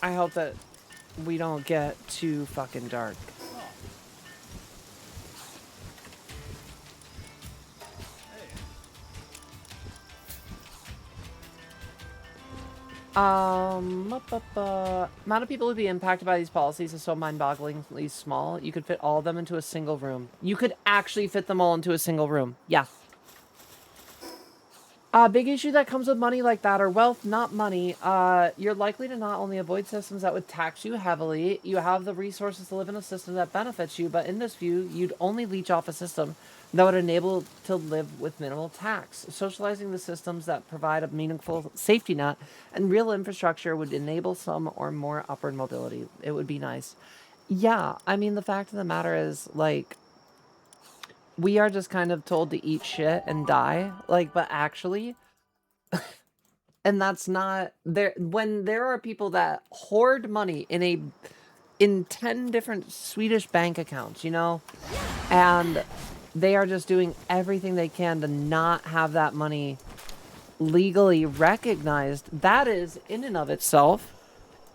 I hope that we don't get too fucking dark. Amount of people who would be impacted by these policies is so mind-bogglingly small. You could fit all of them into a single room. You could actually fit them all into a single room. Yeah. Big issue that comes with money like that, or wealth, not money. You're likely to not only avoid systems that would tax you heavily, you have the resources to live in a system that benefits you, but in this view, you'd only leech off a system that would enable to live with minimal tax. Socializing the systems that provide a meaningful safety net and real infrastructure would enable some or more upward mobility. It would be nice. Yeah, I mean, the fact of the matter is, like, we are just kind of told to eat shit and die, like, but actually, and that's not there. When there are people that hoard money in 10 different Swedish bank accounts, you know, and they are just doing everything they can to not have that money legally recognized, that is in and of itself,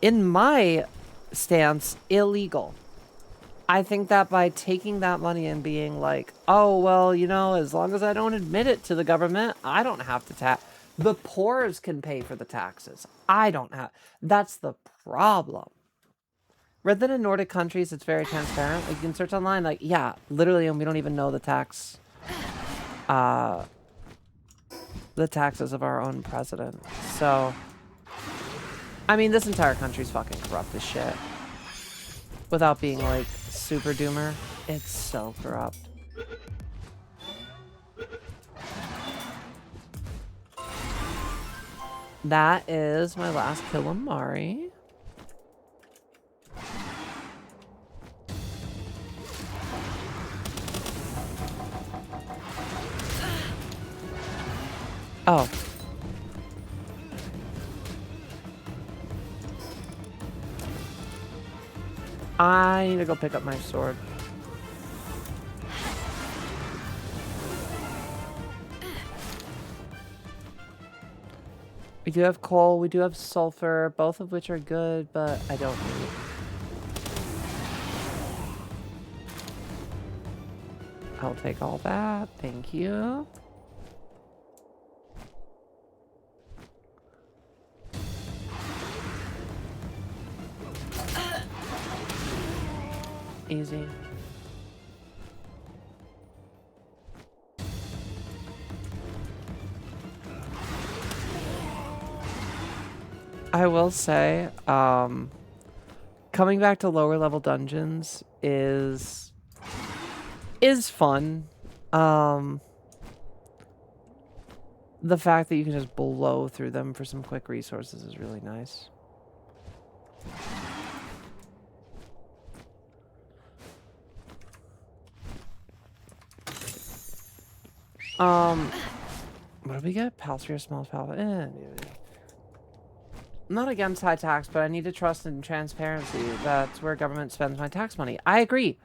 in my stance, illegal. I think that by taking that money and being like, oh, well, you know, as long as I don't admit it to the government, I don't have to tax. The poors can pay for the taxes. I don't have. That's the problem. Rather than in Nordic countries, it's very transparent. Like, you can search online, like, yeah, literally, and we don't even know the taxes of our own president. So, I mean, this entire country's fucking corrupt as shit. Without being, like, super doomer. It's so corrupt. That is my last Killamari. Oh. I need to go pick up my sword. We do have coal, we do have sulfur, both of which are good, but I don't need. I'll take all that, thank you. Easy. I will say, coming back to lower level dungeons is fun. The fact that you can just blow through them for some quick resources is really nice. What do we get? Palstria, small pal. I'm not against high tax, but I need to trust in transparency. That's where government spends my tax money. I agree.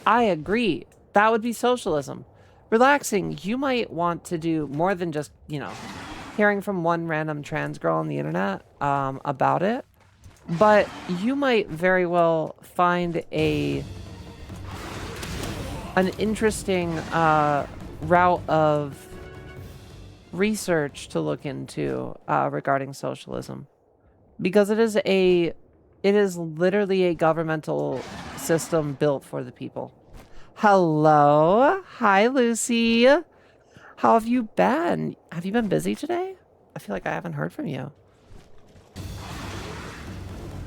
I agree. That would be socialism. Relaxing, you might want to do more than just, you know, hearing from one random trans girl on the internet about it. But you might very well find an interesting route of research to look into regarding socialism. Because it is literally a governmental system built for the people. Hello. Hi, Lucy. How have you been? Have you been busy today? I feel like I haven't heard from you.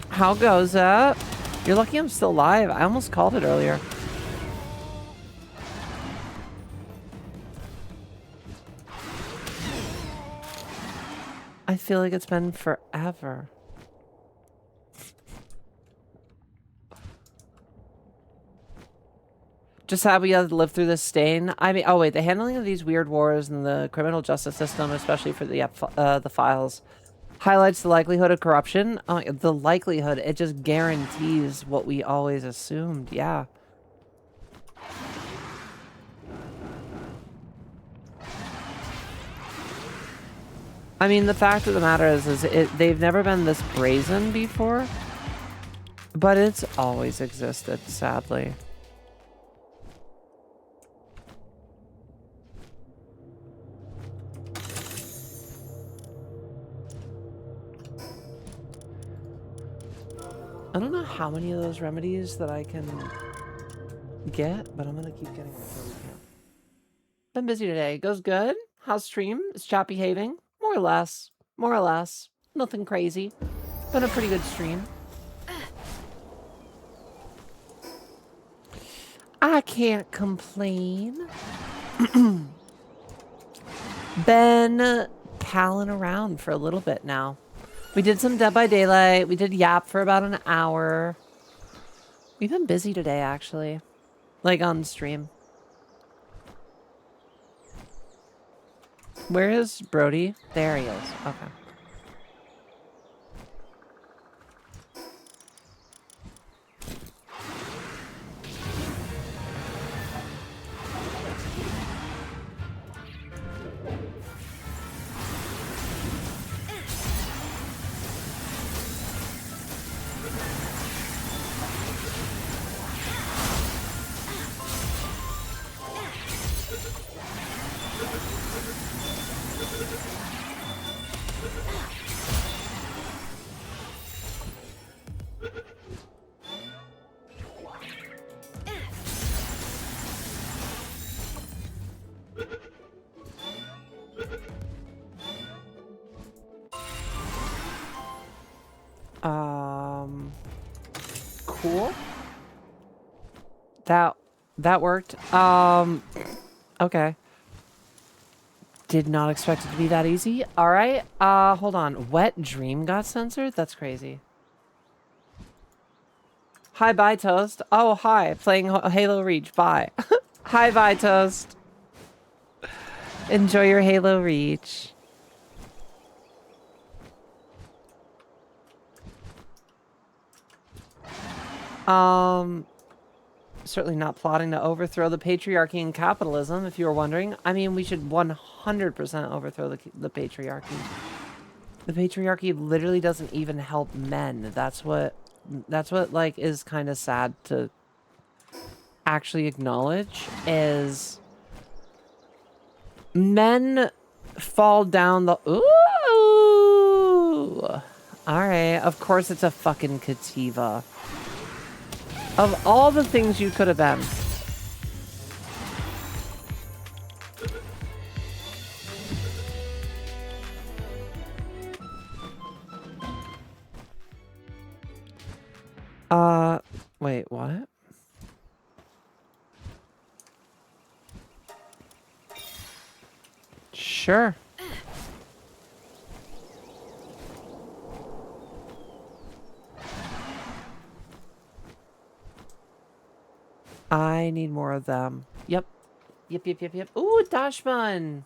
How goes it? You're lucky I'm still live. I almost called it earlier. I feel like it's been forever. Just sad we had to live through this stain. I mean, oh wait, the handling of these weird wars and the criminal justice system, especially for the files, highlights the likelihood of corruption. The likelihood, it just guarantees what we always assumed. Yeah. I mean, the fact of the matter is they've never been this brazen before, but it's always existed, sadly. I don't know how many of those remedies that I can get, but I'm gonna keep getting them until we can. Been busy today. Goes good. How's stream? Is chat behaving? More or less. More or less. Nothing crazy. Been a pretty good stream. I can't complain. Been palling around for a little bit now. We did some Dead by Daylight. We did Yap for about an hour. We've been busy today, actually. Like, on stream. Where is Brody? There he is. Okay. Cool. That worked. Okay. Did not expect it to be that easy. All right. Hold on. Wet Dream got censored? That's crazy. Hi, bye, Toast. Oh, hi. Playing Halo Reach. Bye. Hi, bye, Toast. Enjoy your Halo Reach. Certainly not plotting to overthrow the patriarchy and capitalism, if you were wondering. I mean, we should 100% overthrow the patriarchy. The patriarchy literally doesn't even help men. That's what like is kind of sad to actually acknowledge, is men fall down the ooh. All right, of course it's a fucking Kativa. Of all the things you could have been. Wait, what? Sure. I need more of them. Yep. Yep. Ooh, Dashman.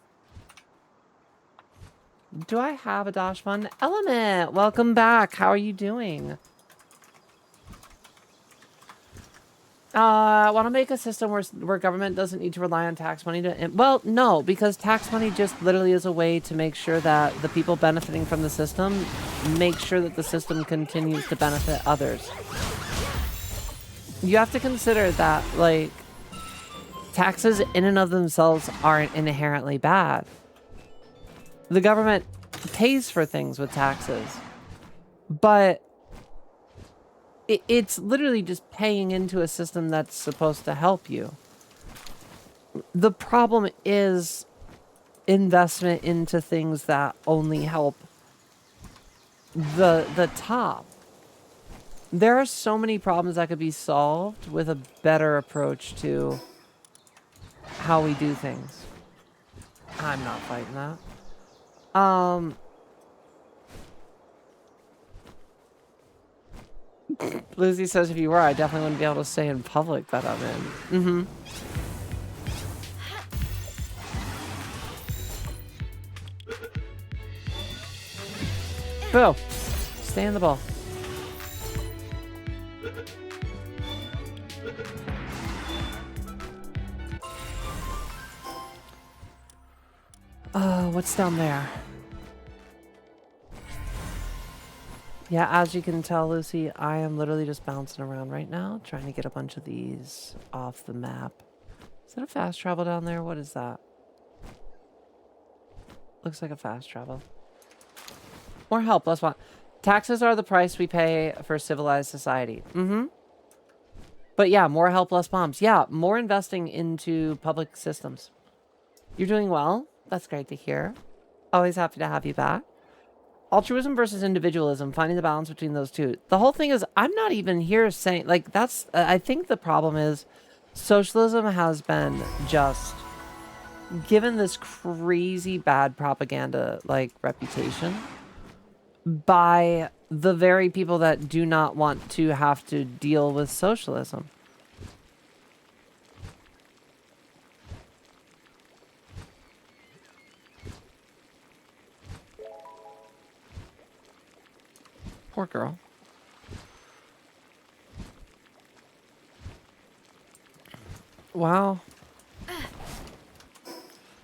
Do I have a Dashman? Element, welcome back. How are you doing? Want to make a system where government doesn't need to rely on tax money to... Well, no, because tax money just literally is a way to make sure that the people benefiting from the system make sure that the system continues to benefit others. You have to consider that, like, taxes in and of themselves aren't inherently bad. The government pays for things with taxes, but it's literally just paying into a system that's supposed to help you. The problem is investment into things that only help the top. There are so many problems that could be solved with a better approach to how we do things. I'm not fighting that. Lucy says if you were, I definitely wouldn't be able to say in public that I'm in. Boo! Stay in the ball. What's down there? Yeah, as you can tell, Lucy, I am literally just bouncing around right now, trying to get a bunch of these off the map. Is that a fast travel down there? What is that? Looks like a fast travel. More help, less want. Taxes are the price we pay for civilized society. But yeah, more help, less bombs. Yeah, more investing into public systems. You're doing well. That's great to hear. Always happy to have you back. Altruism versus individualism, finding the balance between those two. The whole thing is, I'm not even here saying, like, that's, I think the problem is socialism has been just given this crazy bad propaganda, like, reputation by the very people that do not want to have to deal with socialism. Poor girl. Wow.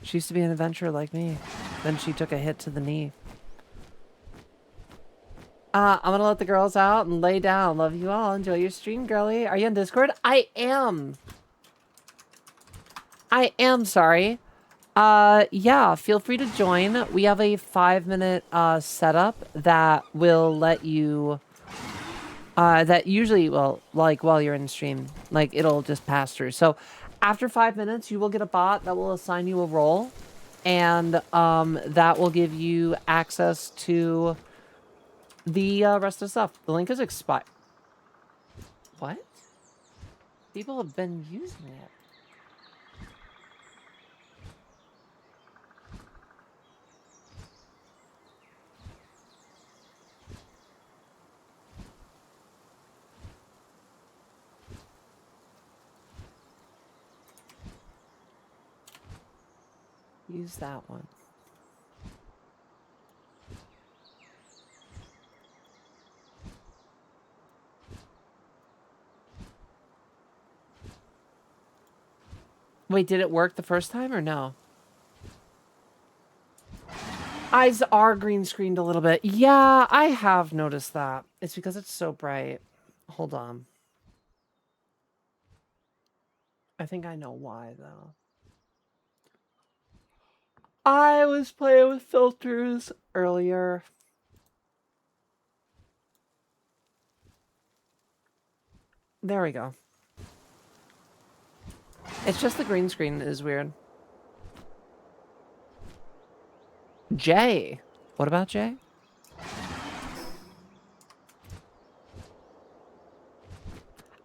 She used to be an adventurer like me. Then she took a hit to the knee. I'm gonna let the girls out and lay down. Love you all. Enjoy your stream, girly. Are you on Discord? I am. Sorry. Yeah, feel free to join. We have a 5-minute setup that will let you that usually will, like, while you're in stream, like, it'll just pass through. So after 5 minutes, you will get a bot that will assign you a role, and that will give you access to the rest of the stuff. The link is expired. What? People have been using it. Use that one. Wait, did it work the first time or no? Eyes are green screened a little bit. Yeah, I have noticed that. It's because it's so bright. Hold on. I think I know why, though. I was playing with filters earlier. There we go. It's just the green screen is weird. Jay. What about Jay?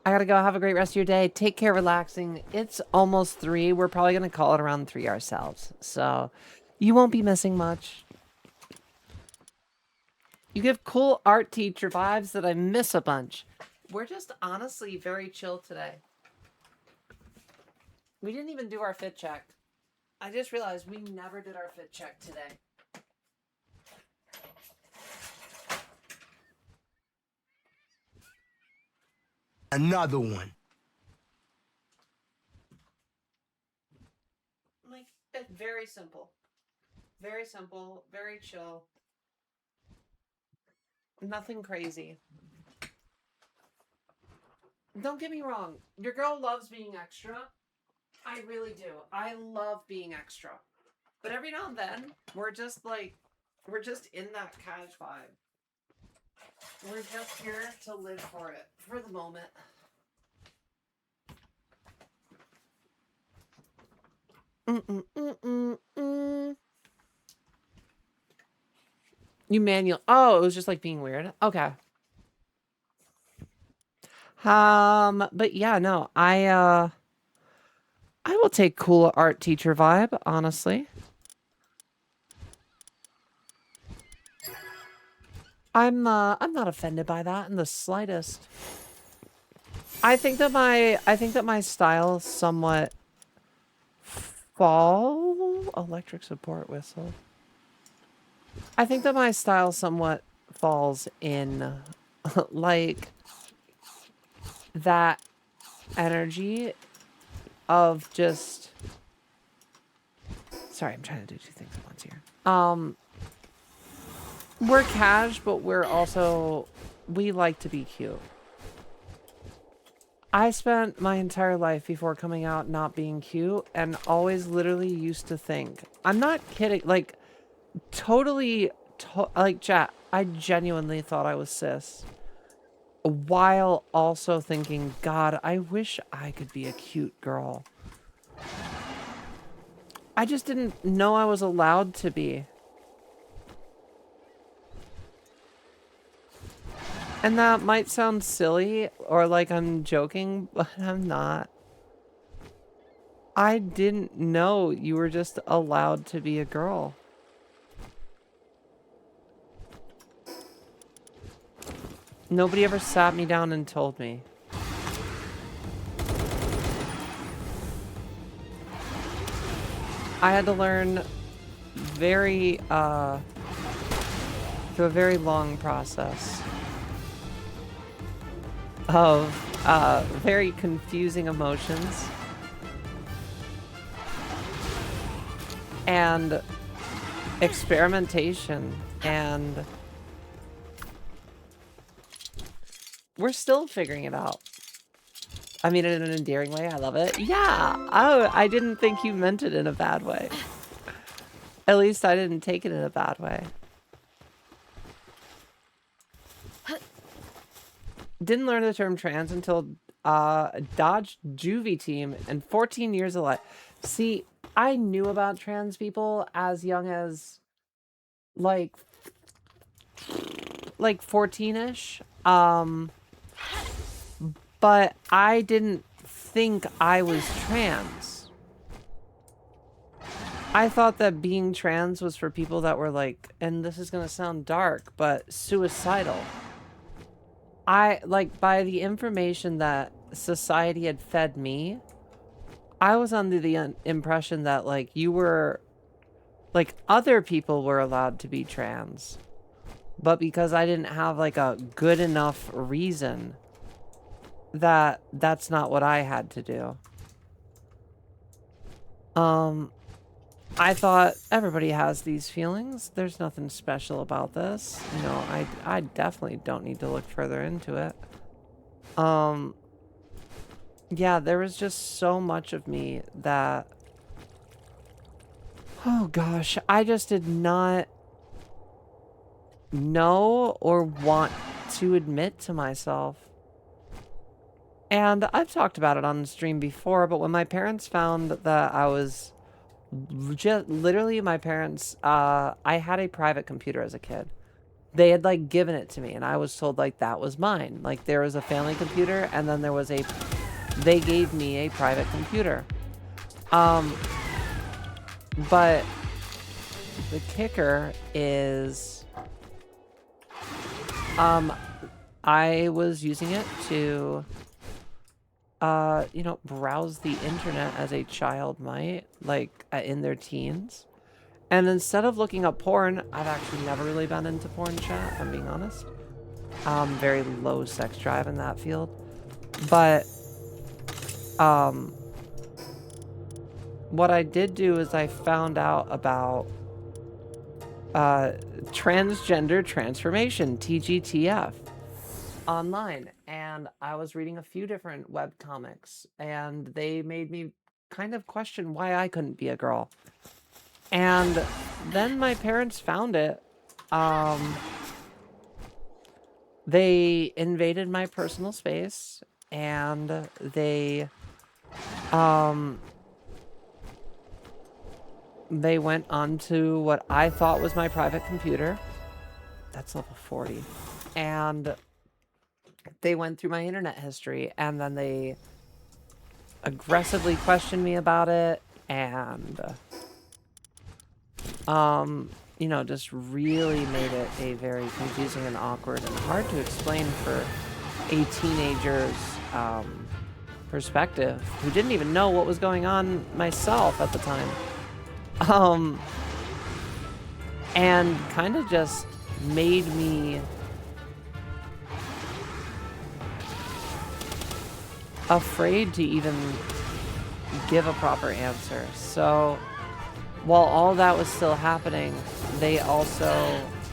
I gotta go. Have a great rest of your day. Take care, relaxing. It's almost 3. We're probably gonna call it around 3 ourselves. So you won't be missing much. You give cool art teacher vibes that I miss a bunch. We're just honestly very chill today. We didn't even do our fit check. I just realized we never did our fit check today. Another one. Like, it's very simple. Very simple, very chill. Nothing crazy. Don't get me wrong. Your girl loves being extra. I really do. I love being extra. But every now and then, we're just in that cash vibe. We're just here to live for it, for the moment. You manual. Oh, it was just like being weird. Okay. But yeah, no, I will take cool art teacher vibe, honestly. I'm not offended by that in the slightest. I think that my style somewhat electric support whistle. I think that my style somewhat falls in like that energy of just sorry, I'm trying to do 2 things at once here. We're cash, but we like to be cute. I spent my entire life before coming out not being cute and always literally used to think, I'm not kidding, like totally, like chat, I genuinely thought I was cis while also thinking, God, I wish I could be a cute girl. I just didn't know I was allowed to be. And that might sound silly or like I'm joking, but I'm not. I didn't know you were just allowed to be a girl. Nobody ever sat me down and told me. I had to learn through a very long process of very confusing emotions and experimentation, and we're still figuring it out. I mean, in an endearing way. I love it. Yeah. Oh, I didn't think you meant it in a bad way. At least I didn't take it in a bad way. Didn't learn the term trans until Dodge Juvie team and 14 years of life. See, I knew about trans people as young as like 14-ish. But I didn't think I was trans. I thought that being trans was for people that were like, and this is gonna sound dark, but suicidal. By the information that society had fed me, I was under the impression that, like, you were, like, other people were allowed to be trans. But because I didn't have, like, a good enough reason, that's not what I had to do. I thought everybody has these feelings. There's nothing special about this. You know, I definitely don't need to look further into it. Yeah, there was just so much of me that, oh gosh, I just did not know or want to admit to myself. And I've talked about it on the stream before, but when my parents found that I was just literally my parents, I had a private computer as a kid. They had like given it to me and I was told like that was mine. Like there was a family computer and then there was they gave me a private computer. But the kicker is, I was using it to, you know, browse the internet as a child might, like in their teens. And instead of looking up porn, I've actually never really been into porn chat, if I'm being honest. Very low sex drive in that field. But, what I did do is I found out about, transgender transformation, TGTF, online. And I was reading a few different web comics, and they made me kind of question why I couldn't be a girl. And then my parents found it. They invaded my personal space, and they went onto what I thought was my private computer. That's level 40. And they went through my internet history, and then they aggressively questioned me about it, and you know, just really made it a very confusing and awkward and hard to explain for a teenager's perspective, who didn't even know what was going on myself at the time. And kind of just made me afraid to even give a proper answer. So while all that was still happening, they also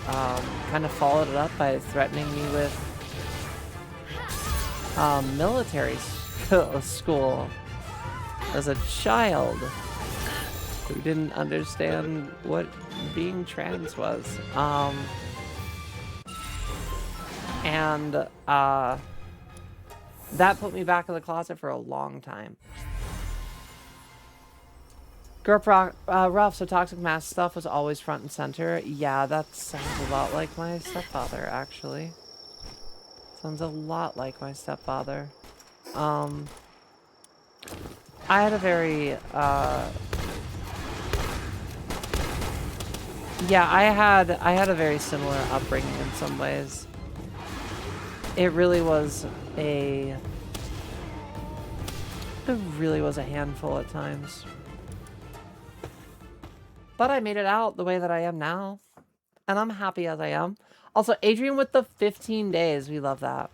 kind of followed it up by threatening me with military school as a child who didn't understand what being trans was. And that put me back in the closet for a long time. Rough, so toxic mask stuff was always front and center. Yeah, that sounds a lot like my stepfather, actually. Sounds a lot like my stepfather. I had a very, yeah, I had a very similar upbringing in some ways. It really was a handful at times. But I made it out the way that I am now. And I'm happy as I am. Also, Adrian with the 15 days. We love that.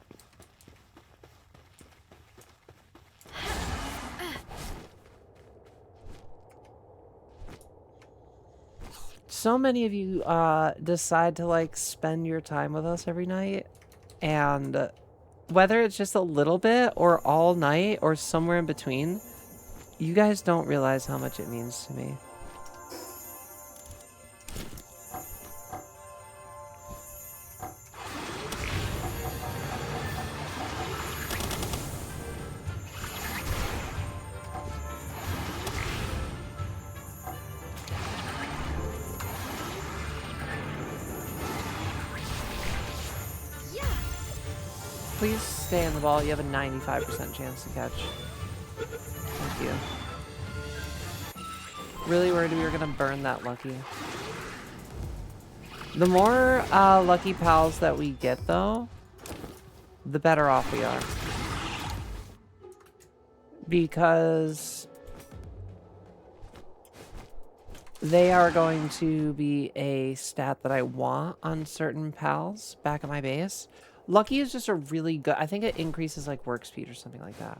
So many of you decide to like spend your time with us every night. And whether it's just a little bit or all night or somewhere in between, you guys don't realize how much it means to me. Please stay in the ball. You have a 95% chance to catch. Thank you. Really worried we were gonna burn that Lucky. The more Lucky Pals that we get, though, the better off we are. Because they are going to be a stat that I want on certain pals back at my base. Lucky is just a really good... I think it increases like work speed or something like that.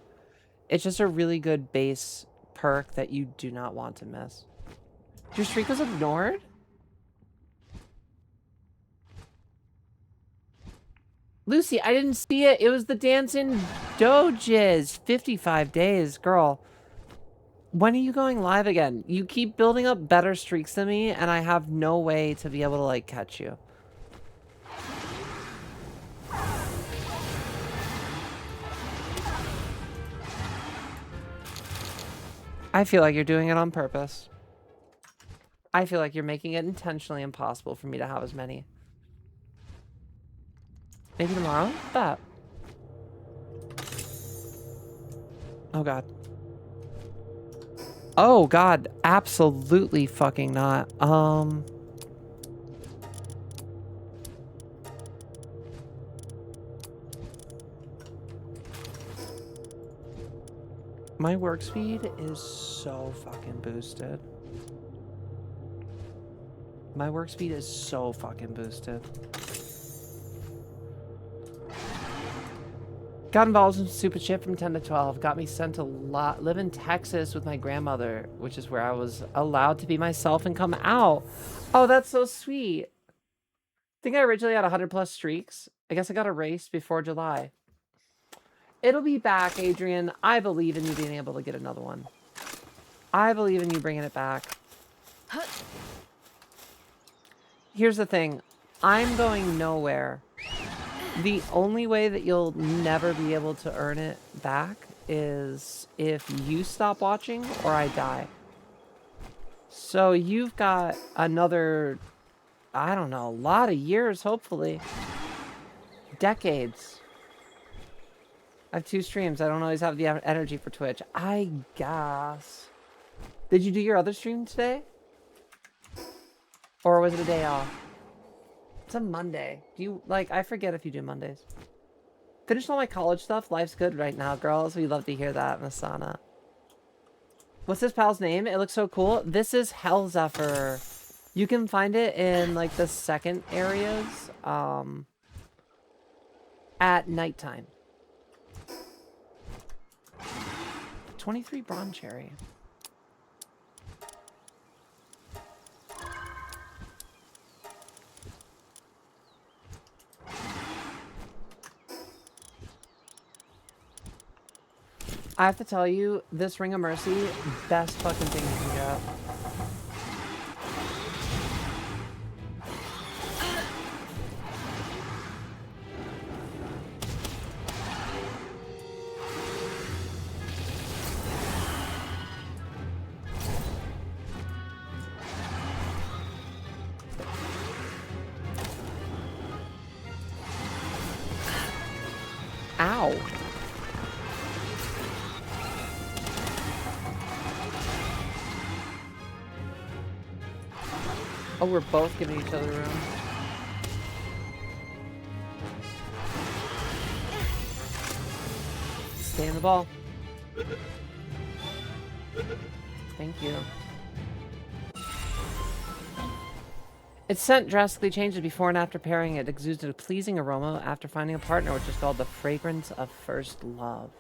It's just a really good base perk that you do not want to miss. Your streak was ignored? Lucy, I didn't see it. It was the Dancing Doges. 55 days, girl. When are you going live again? You keep building up better streaks than me, and I have no way to be able to, like, catch you. I feel like you're doing it on purpose. I feel like you're making it intentionally impossible for me to have as many. Maybe tomorrow? Bet. Oh, God. Oh, God. Absolutely fucking not. My work speed is so fucking boosted. My work speed is so fucking boosted. Got involved in stupid shit from 10 to 12. Got me sent a lot. Live in Texas with my grandmother, which is where I was allowed to be myself and come out. Oh, that's so sweet. I think I originally had 100+ streaks. I guess I got erased before July. It'll be back, Adrian. I believe in you being able to get another one. I believe in you bringing it back. Here's the thing. I'm going nowhere. The only way that you'll never be able to earn it back is if you stop watching or I die. So you've got another, I don't know, a lot of years, hopefully. Decades. I have 2 streams. I don't always have the energy for Twitch. I guess. Did you do your other stream today? Or was it a day off? It's a Monday. Do you, like, I forget if you do Mondays. Finished all my college stuff. Life's good right now, girls. We love to hear that, Masana. What's this pal's name? It looks so cool. This is Hell Zephyr. You can find it in, like, the second areas, at nighttime. 23 Bronze Cherry. I have to tell you, this Ring of Mercy, best fucking thing you can get. Ow. Oh, we're both giving each other room. Stay in the ball. Thank you. Its scent drastically changes before and after pairing. It exudes a pleasing aroma after finding a partner, which is called the fragrance of first love.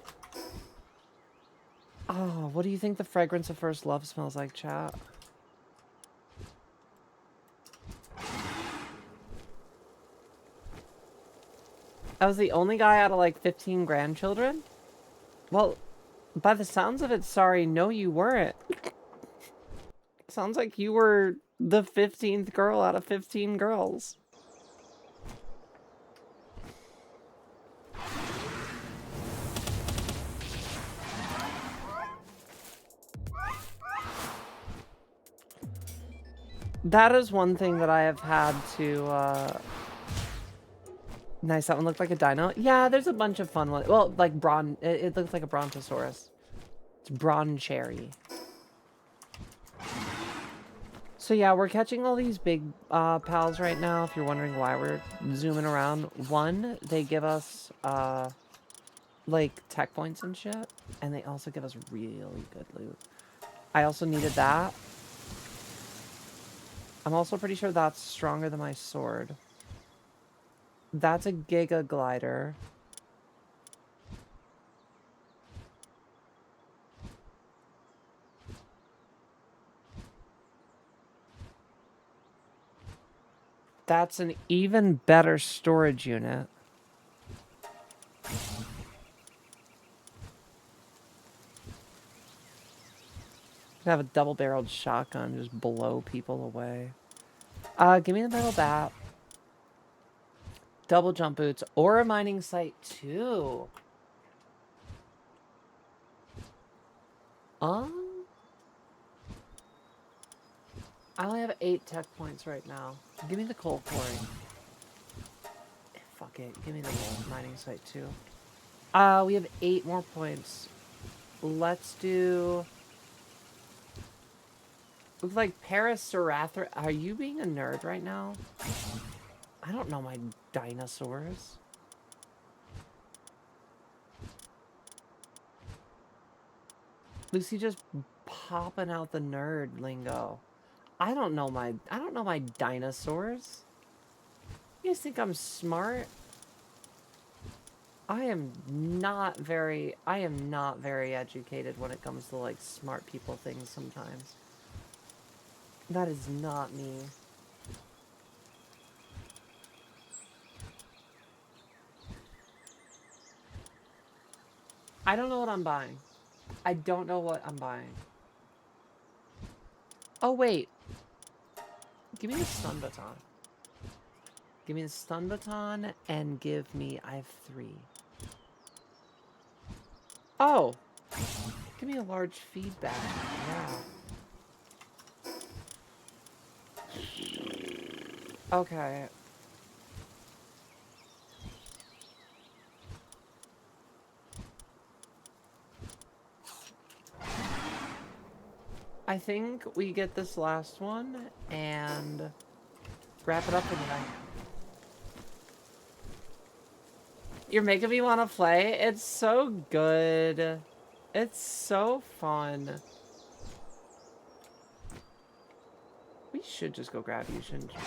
Oh, what do you think the fragrance of first love smells like, chat? I was the only guy out of like 15 grandchildren? Well, by the sounds of it, sorry, no you weren't. Sounds like you were the 15th girl out of 15 girls. That is one thing that I have had to, Nice, that one looked like a dino. Yeah, there's a bunch of fun ones. Well, like it looks like a brontosaurus. It's Broncherry. So yeah, we're catching all these big pals right now, if you're wondering why we're zooming around. One, they give us like tech points and shit, and they also give us really good loot. I also needed that. I'm also pretty sure that's stronger than my sword. That's a Giga Glider. That's an even better storage unit. Have a double-barreled shotgun, just blow people away. Give me the metal bat. Double jump boots or a mining site too. I only have 8 tech points right now. Give me the coal quarry. Fuck it. Give me the mining site too. We have 8 more points. Let's do. Looks like Paracerathra. Are you being a nerd right now? I don't know my dinosaurs. Lucy just popping out the nerd lingo. I don't know my dinosaurs. You guys think I'm smart? I am not very educated when it comes to like smart people things sometimes. That is not me. I don't know what I'm buying. I don't know what I'm buying. Oh, wait. Give me the stun baton. Give me the stun baton and give me... I have 3. Oh. Give me a large feedback. Yeah. Okay. I think we get this last one and wrap it up for the night. You're making me want to play. It's so good. It's so fun. We should just go grab you, shouldn't we?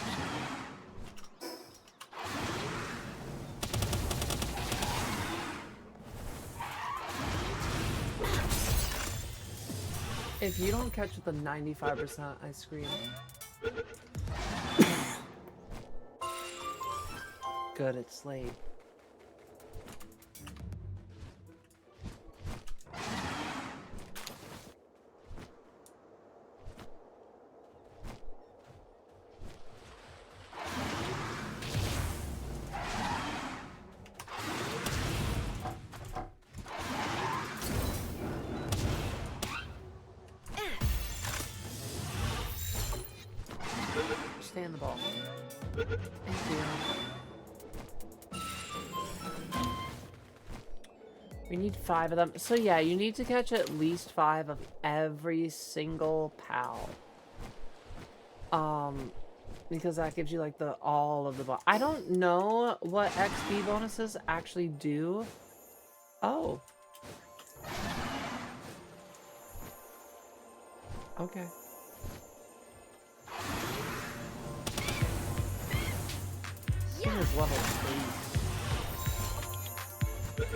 If you don't catch the 95%, I scream. Good, it's late. Stay in the ball. Thank you. We need 5 of them. So yeah, you need to catch at least 5 of every single pal. Because that gives you like all of the I don't know what XP bonuses actually do. Oh. Okay. This thing is level 8.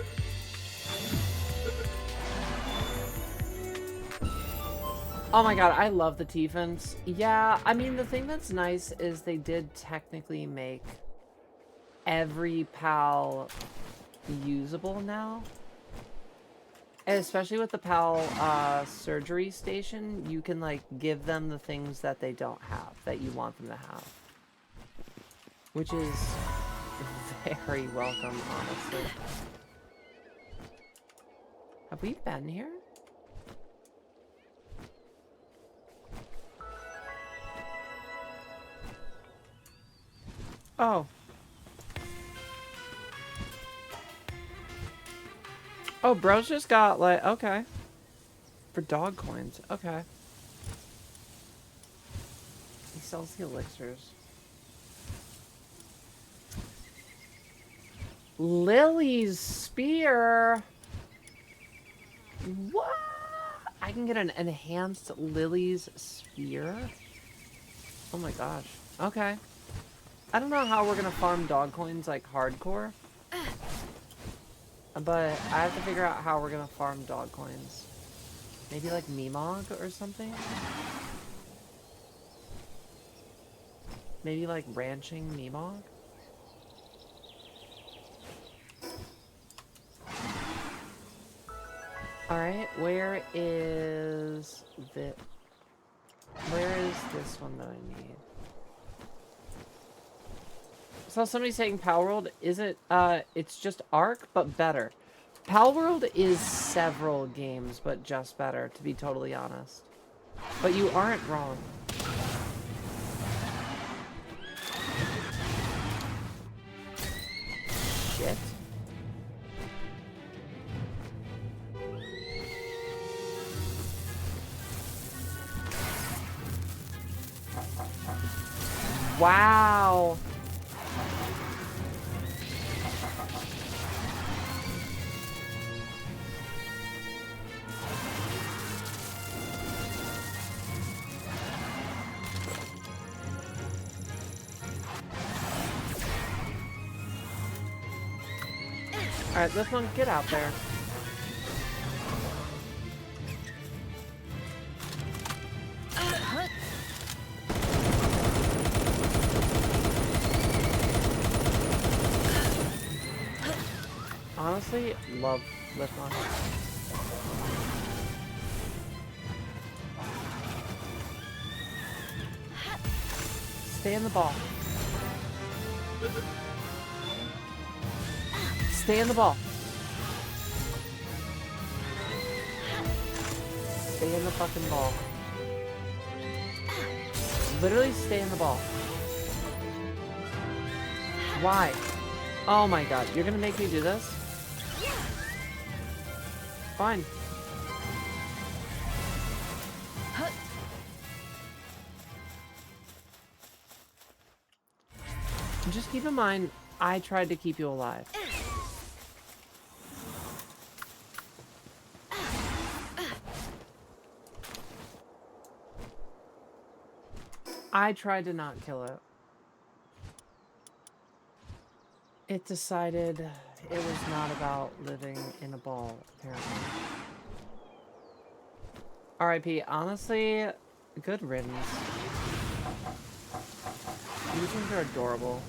Oh my god, I love the Tiefens. Yeah, I mean, the thing that's nice is they did technically make every PAL usable now. And especially with the PAL surgery station, you can, like, give them the things that they don't have, that you want them to have. Which is very welcome, honestly. Have we been here? Oh. Oh, bro's just got like, okay. For dog coins, okay. He sells the elixirs. Lily's spear. What? I can get an enhanced Lily's spear? Oh my gosh. Okay. I don't know how we're gonna farm dog coins like hardcore. But I have to figure out how we're gonna farm dog coins. Maybe like Meemog or something? Maybe like ranching Meemog? Alright, where is this one that I need? So somebody's saying Palworld, is it, it's just Ark, but better. Palworld is several games, but just better, to be totally honest. But you aren't wrong. Shit. Wow. Alright, this one, get out there. Honestly, love Lifmon. Stay in the ball. Stay in the ball. Stay in the fucking ball. Literally stay in the ball. Why? Oh my god, you're gonna make me do this? Fine. Just keep in mind, I tried to keep you alive. I tried to not kill it. It decided it was not about living in a ball, apparently. R.I.P. Honestly, good riddance. These ones are adorable.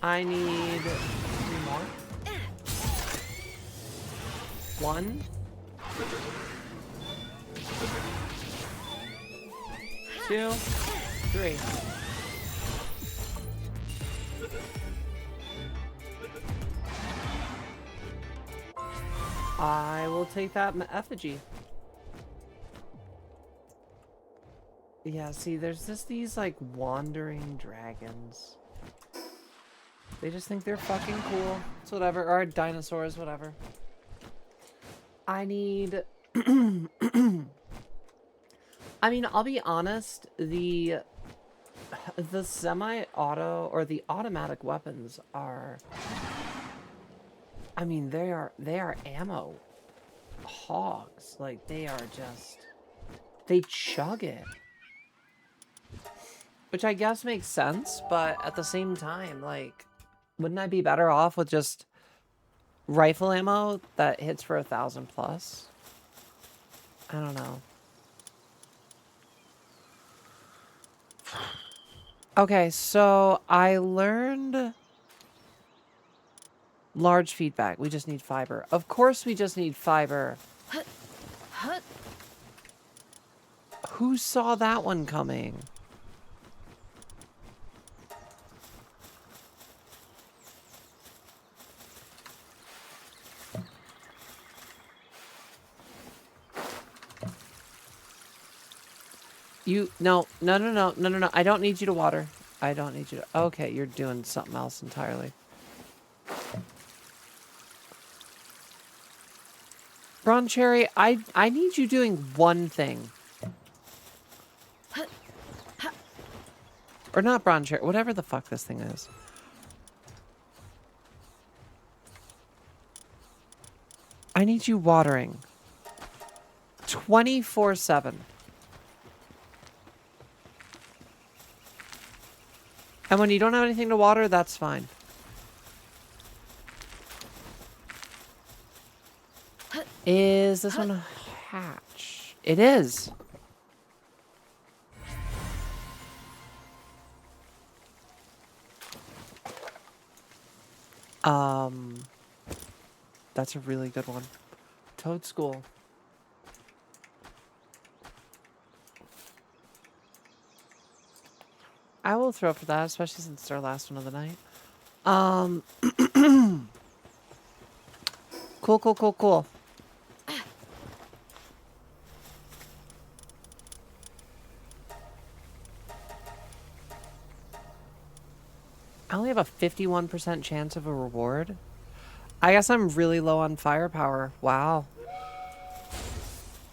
I need 3 more. 1. 2. 3. I will take that effigy. Yeah, see, there's just these, like, wandering dragons. They just think they're fucking cool. It's whatever. Or dinosaurs, whatever. I need... I mean, I'll be honest, the semi-auto, or the automatic weapons are... I mean, they are ammo hogs. Like, they are just... They chug it. Which I guess makes sense, but at the same time, like... Wouldn't I be better off with just rifle ammo that hits for 1,000 plus? I don't know. Okay, so I learned large feedback. We just need fiber. Of course we just need fiber. Who saw that one coming? No. I don't need you to water. I don't need you to... Okay, you're doing something else entirely. Bron Cherry, I need you doing one thing. Or not Bron Cherry, whatever the fuck this thing is. I need you watering. 24/7. And when you don't have anything to water, that's fine. Is this one a hatch? It is. That's a really good one. Toad School. I will throw for that, especially since it's our last one of the night. Cool. I only have a 51% chance of a reward. I guess I'm really low on firepower. Wow.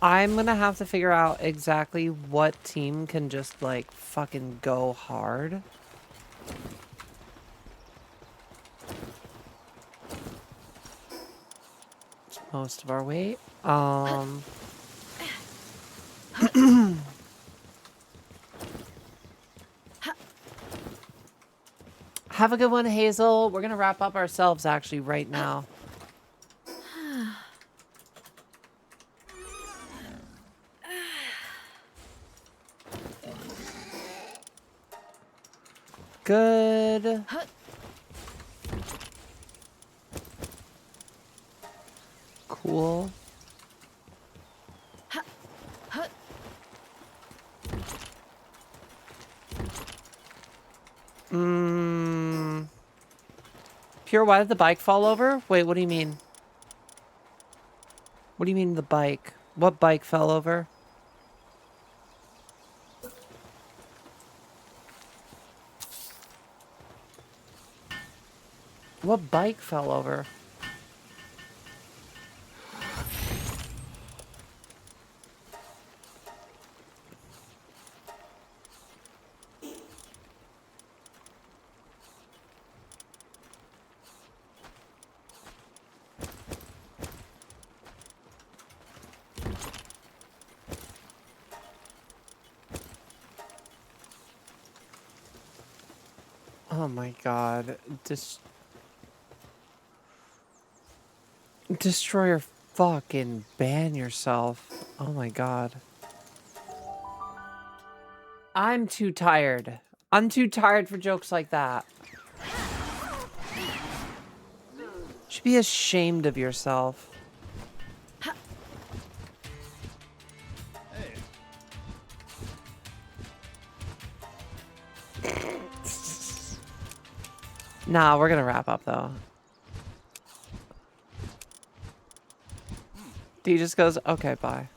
I'm gonna have to figure out exactly what team can just, like, fucking go hard. It's most of our weight. Have a good one, Hazel. We're gonna wrap up ourselves, actually, right now. Good. Cool. Pure, why did the bike fall over? Wait, what do you mean? What do you mean the bike? What bike fell over? What bike fell over? Oh my god. Destroy your fucking ban yourself. Oh my god. I'm too tired. I'm too tired for jokes like that. Should be ashamed of yourself. Nah, we're gonna wrap up though. D just goes, okay, bye.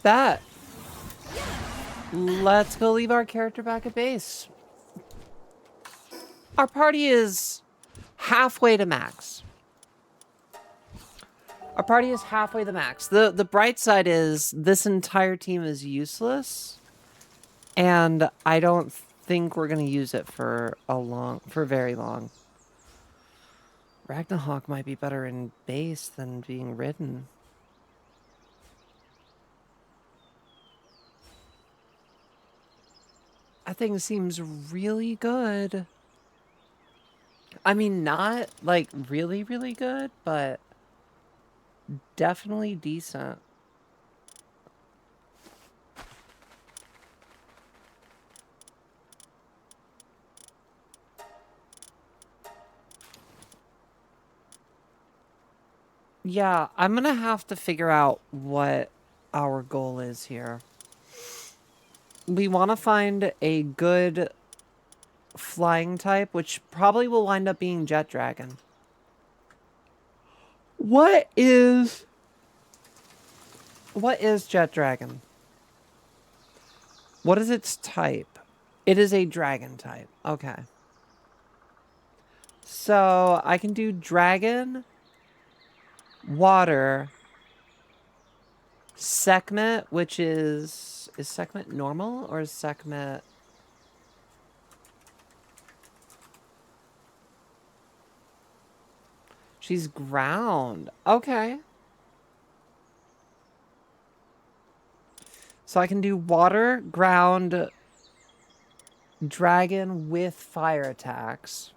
Bet. Let's go leave our character back at base. Our party is halfway to max. Our party is halfway to max. The bright side is this entire team is useless. And I don't think we're gonna use it for very long. Ragnarok might be better in base than being ridden. That thing seems really good. I mean, not like really, really good, but definitely decent. Yeah, I'm gonna have to figure out what our goal is here. We want to find a good flying type, which probably will wind up being Jet Dragon. What is Jet Dragon? What is its type? It is a dragon type. Okay. So I can do dragon, water, Sekhmet, which is Sekhmet normal or is Sekhmet? She's ground. Okay. So I can do water, ground, dragon with fire attacks.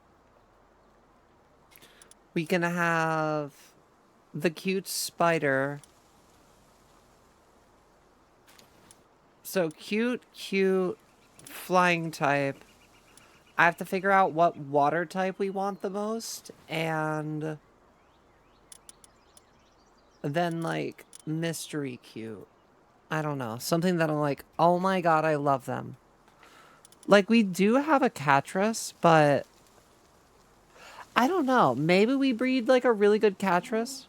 We can have the cute spider. So cute, flying type. I have to figure out what water type we want the most. And then like mystery cute. I don't know. Something that I'm like, oh my god, I love them. Like we do have a Catress, but I don't know. Maybe we breed like a really good Catress.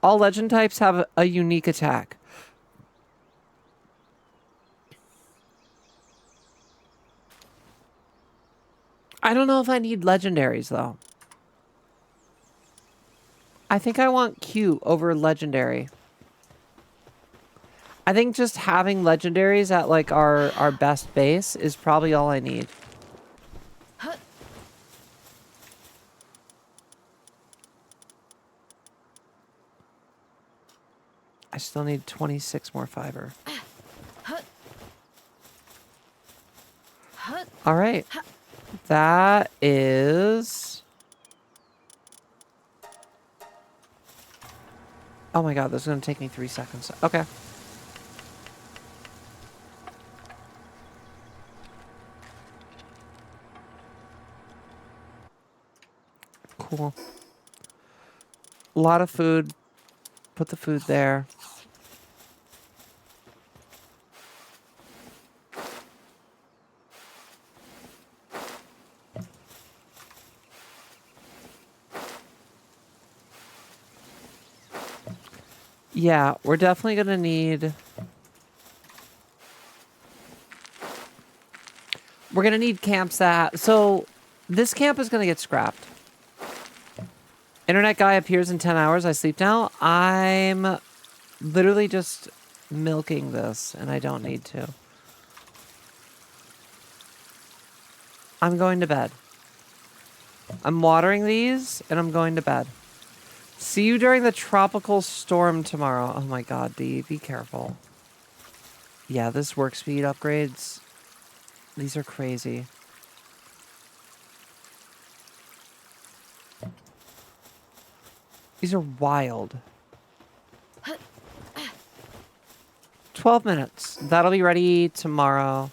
All legend types have a unique attack. I don't know if I need legendaries though. I think I want cute over legendary. I think just having legendaries at like our best base is probably all I need. I still need 26 more fiber. All right. That is... Oh my god, this is going to take me 3 seconds. Okay. Cool. A lot of food. Put the food there. Yeah, we're definitely going to need... We're going to need camps that... So, this camp is going to get scrapped. Internet guy appears in 10 hours. I sleep now. I'm literally just milking this, and I don't need to. I'm going to bed. I'm watering these, and I'm going to bed. See you during the tropical storm tomorrow. Oh my god, D, be careful. Yeah, this work speed upgrades, these are crazy. These are wild. 12 minutes. That'll be ready tomorrow.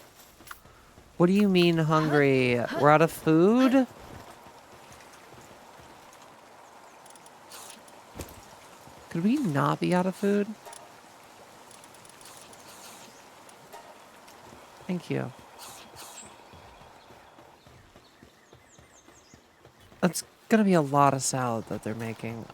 What do you mean hungry? We're out of food? Could we not be out of food? Thank you. That's gonna be a lot of salad that they're making.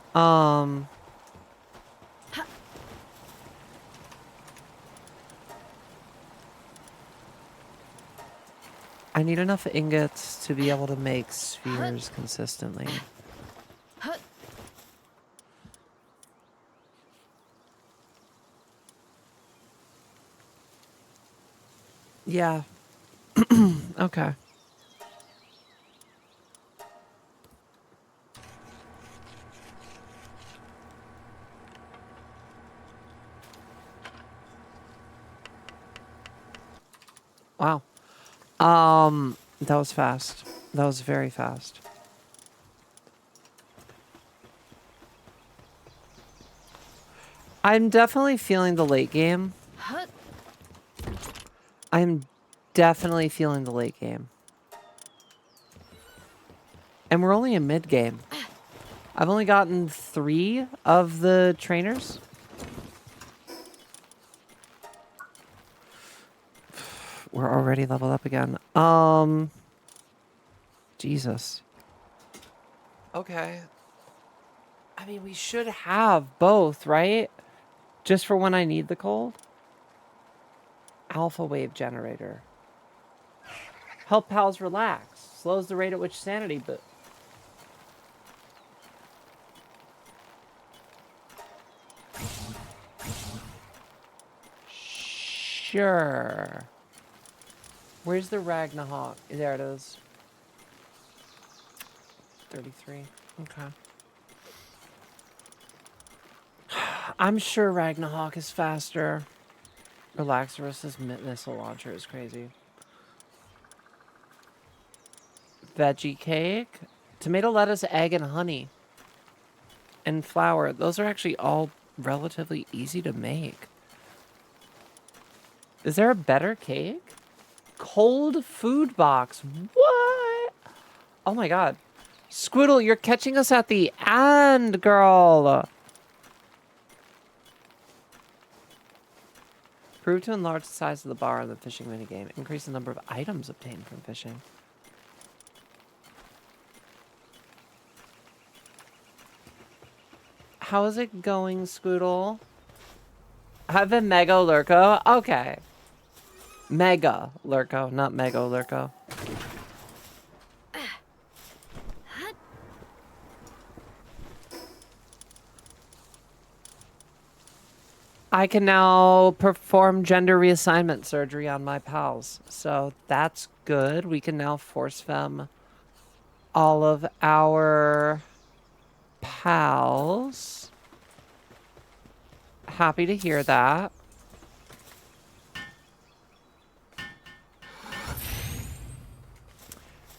I need enough ingots to be able to make spheres consistently. Yeah. Okay. Wow. That was fast. That was very fast. I'm definitely feeling the late game. I'm definitely feeling the late game. And we're only in mid game. I've only gotten 3 of the trainers. We're already leveled up again. Jesus. Okay. I mean, we should have both, right? Just for when I need the cold. Alpha wave generator. Help pals relax. Slows the rate at which sanity Sure. Where's the Ragnarok? There it is. 33. Okay. I'm sure Ragnarok is faster. Relaxarus's missile launcher is crazy. Veggie cake. Tomato, lettuce, egg, and honey. And flour. Those are actually all relatively easy to make. Is there a better cake? Cold food box. What? Oh my god. Squiddle, you're catching us at the end, girl. Prove to enlarge the size of the bar on the fishing minigame. Increase the number of items obtained from fishing. How is it going, Squoodle? I've been Mega Lurko. Okay. Mega Lurko, not Mega Lurko. I can now perform gender reassignment surgery on my pals. So that's good. We can now force fem all of our pals. Happy to hear that.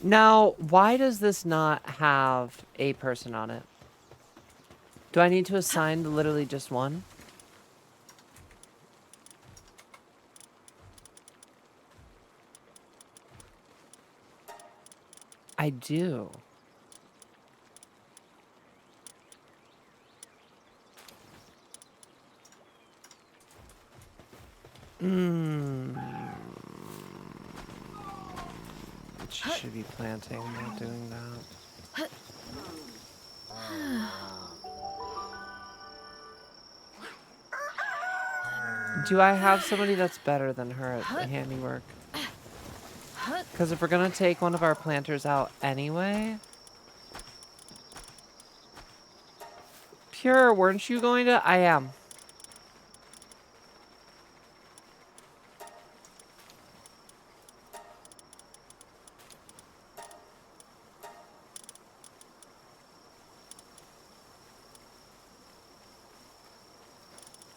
Now, why does this not have a person on it? Do I need to assign literally just one? I do. She should be planting, not doing that. Do I have somebody that's better than her at the handiwork? Because if we're going to take one of our planters out anyway... Pure, weren't you going to? I am.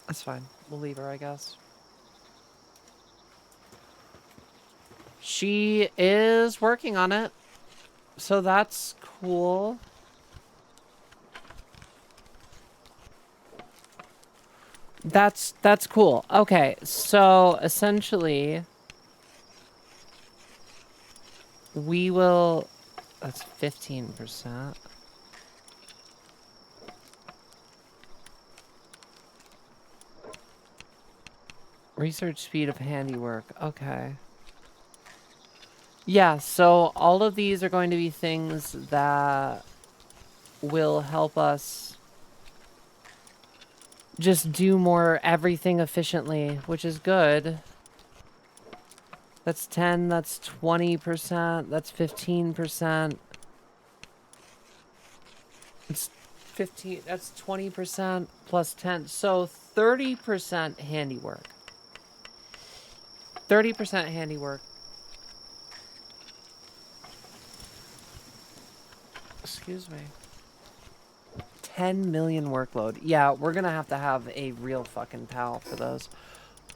That's fine. We'll leave her, I guess. She is working on it. So that's cool. That's cool. Okay, so essentially we will... That's 15%. Research speed of handiwork. Okay. Yeah, so all of these are going to be things that will help us just do more everything efficiently, which is good. That's 10, that's 20%, that's 15%. It's 15, that's 20% plus 10. So 30% handiwork. 30% handiwork. Excuse me. 10 million workload. Yeah, we're gonna have to have a real fucking pal for those.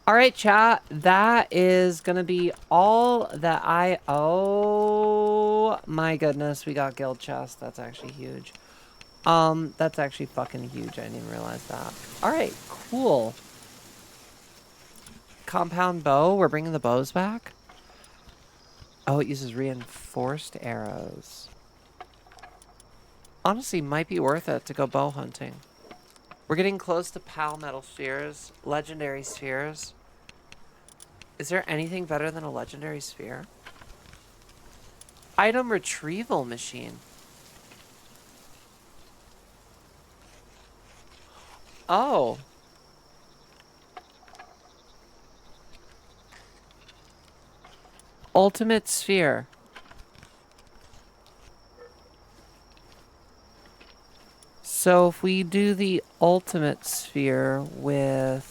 All right, chat. That is gonna be all that I... Oh my goodness, we got guild chest. That's actually huge. That's actually fucking huge. I didn't even realize that. All right, cool. Compound bow. We're bringing the bows back. Oh, it uses reinforced arrows. Honestly, might be worth it to go bow hunting. We're getting close to pal metal spheres, legendary spheres. Is there anything better than a legendary sphere? Item retrieval machine. Oh. Ultimate sphere. So if we do the ultimate sphere with...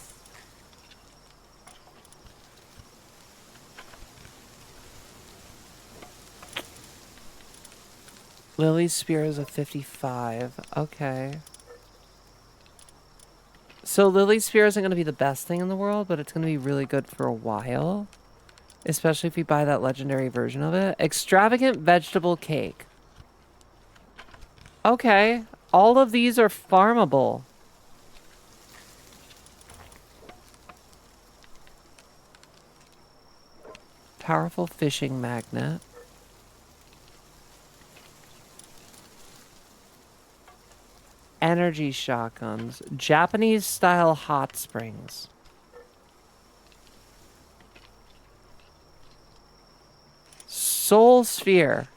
Lily's spear is a 55. Okay. So Lily's spear isn't going to be the best thing in the world, but it's going to be really good for a while. Especially if we buy that legendary version of it. Extravagant vegetable cake. Okay. All of these are farmable. Powerful fishing magnet. Energy shotguns. Japanese style hot springs. Soul sphere.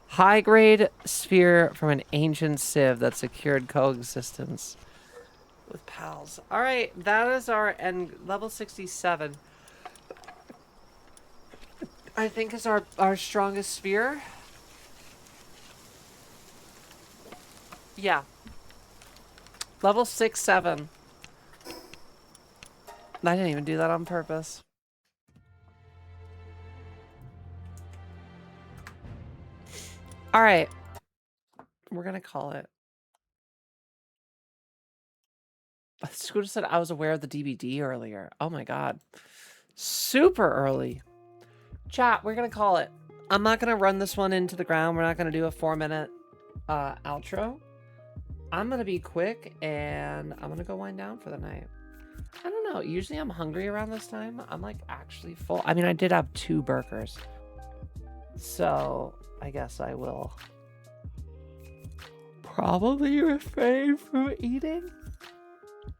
High grade sphere from an ancient civ that secured coexistence with pals. Alright, that is our end. Level 67. I think is our strongest sphere. Yeah. Level 6-7. I didn't even do that on purpose. Alright. We're gonna call it. Scooter said I was aware of the DVD earlier. Oh my god. Super early. Chat, we're gonna call it. I'm not gonna run this one into the ground. We're not gonna do a 4-minute outro. I'm gonna be quick and I'm gonna go wind down for the night. I don't know. Usually I'm hungry around this time. I'm like actually full. I mean, I did have 2 burgers. So I guess I will probably refrain from eating.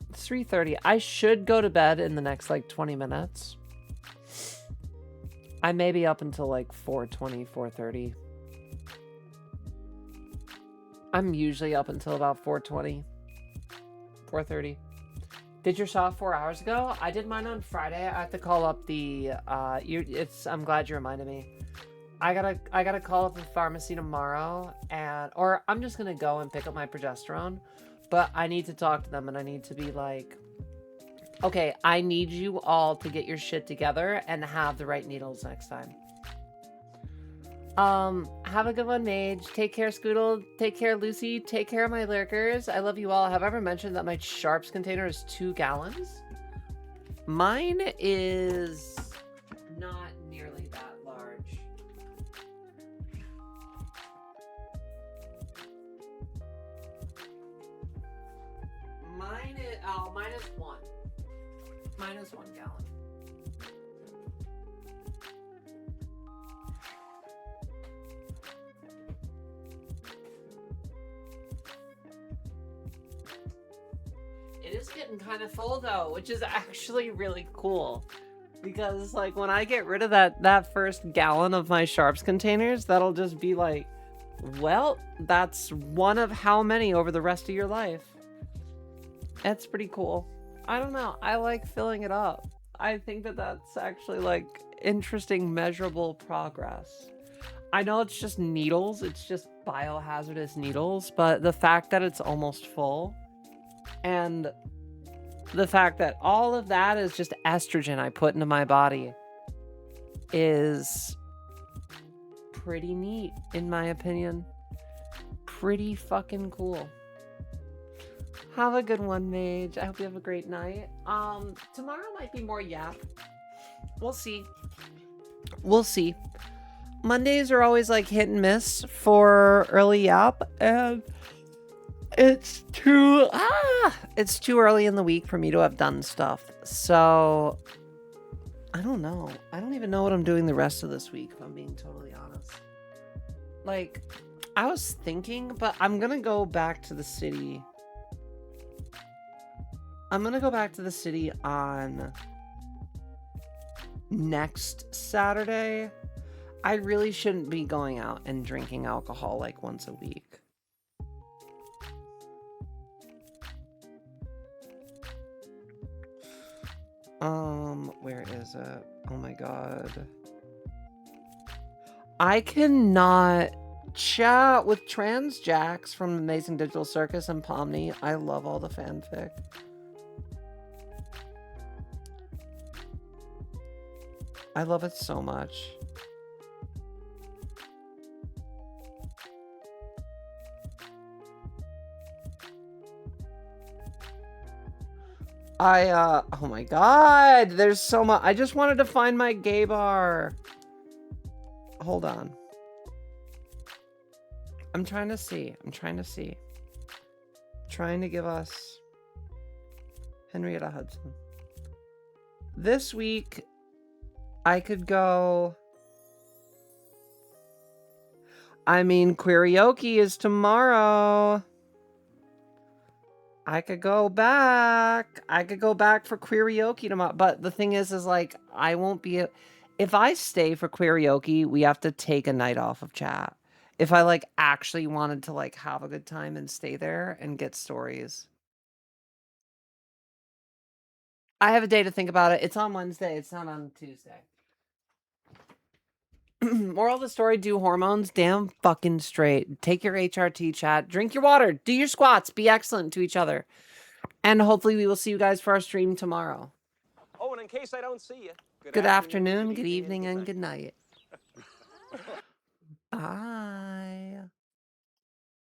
It's 3:30. I should go to bed in the next like 20 minutes. I may be up until like 4:20, 4:30. I'm usually up until about 4:20, 4:30. Did your shot 4 hours ago? I did mine on Friday. I have to call up the I'm glad you reminded me. I gotta call up the pharmacy tomorrow, or I'm just gonna go and pick up my progesterone, but I need to talk to them and I need to be like, okay, I need you all to get your shit together and have the right needles next time. Have a good one, Mage. Take care, Scoodle. Take care, Lucy. Take care of my lurkers. I love you all. Have I ever mentioned that my sharps container is 2 gallons? Mine is not nearly that large. Mine is 1. Mine is 1 gallon. It is getting kind of full though, which is actually really cool. Because like when I get rid of that first gallon of my sharps containers, that'll just be like, well, that's one of how many over the rest of your life. That's pretty cool. I don't know. I like filling it up. I think that that's actually like interesting, measurable progress. I know it's just needles. It's just biohazardous needles, but the fact that it's almost full and the fact that all of that is just estrogen I put into my body is pretty neat, in my opinion. Pretty fucking cool. Have a good one, Mage. I hope you have a great night. Tomorrow might be more yap. We'll see. We'll see. Mondays are always like hit and miss for early yap, and it's too early in the week for me to have done stuff. So I don't know. I don't even know what I'm doing the rest of this week, if I'm being totally honest. Like, I was thinking, but I'm gonna go back to the city. I'm gonna go back to the city on next Saturday. I really shouldn't be going out and drinking alcohol like once a week. Where is it? Oh my god. I cannot chat with Transjax from Amazing Digital Circus and Pomni. I love all the fanfic. I love it so much. Oh my god, there's so much. I just wanted to find my gay bar. Hold on. I'm trying to see. Trying to give us Henrietta Hudson. This week, I could go... I mean, Queerioke is tomorrow. I could go back. For Queerioke tomorrow. But the thing is like, I won't be... If I stay for Queerioke, we have to take a night off of chat. If I, like, actually wanted to, like, have a good time and stay there and get stories. I have a day to think about it. It's on Wednesday. It's not on Tuesday. Moral of the story, do hormones. Damn fucking straight. Take your HRT, chat. Drink your water. Do your squats. Be excellent to each other. And hopefully we will see you guys for our stream tomorrow. Oh, and in case I don't see you, Good afternoon, good evening, and good night.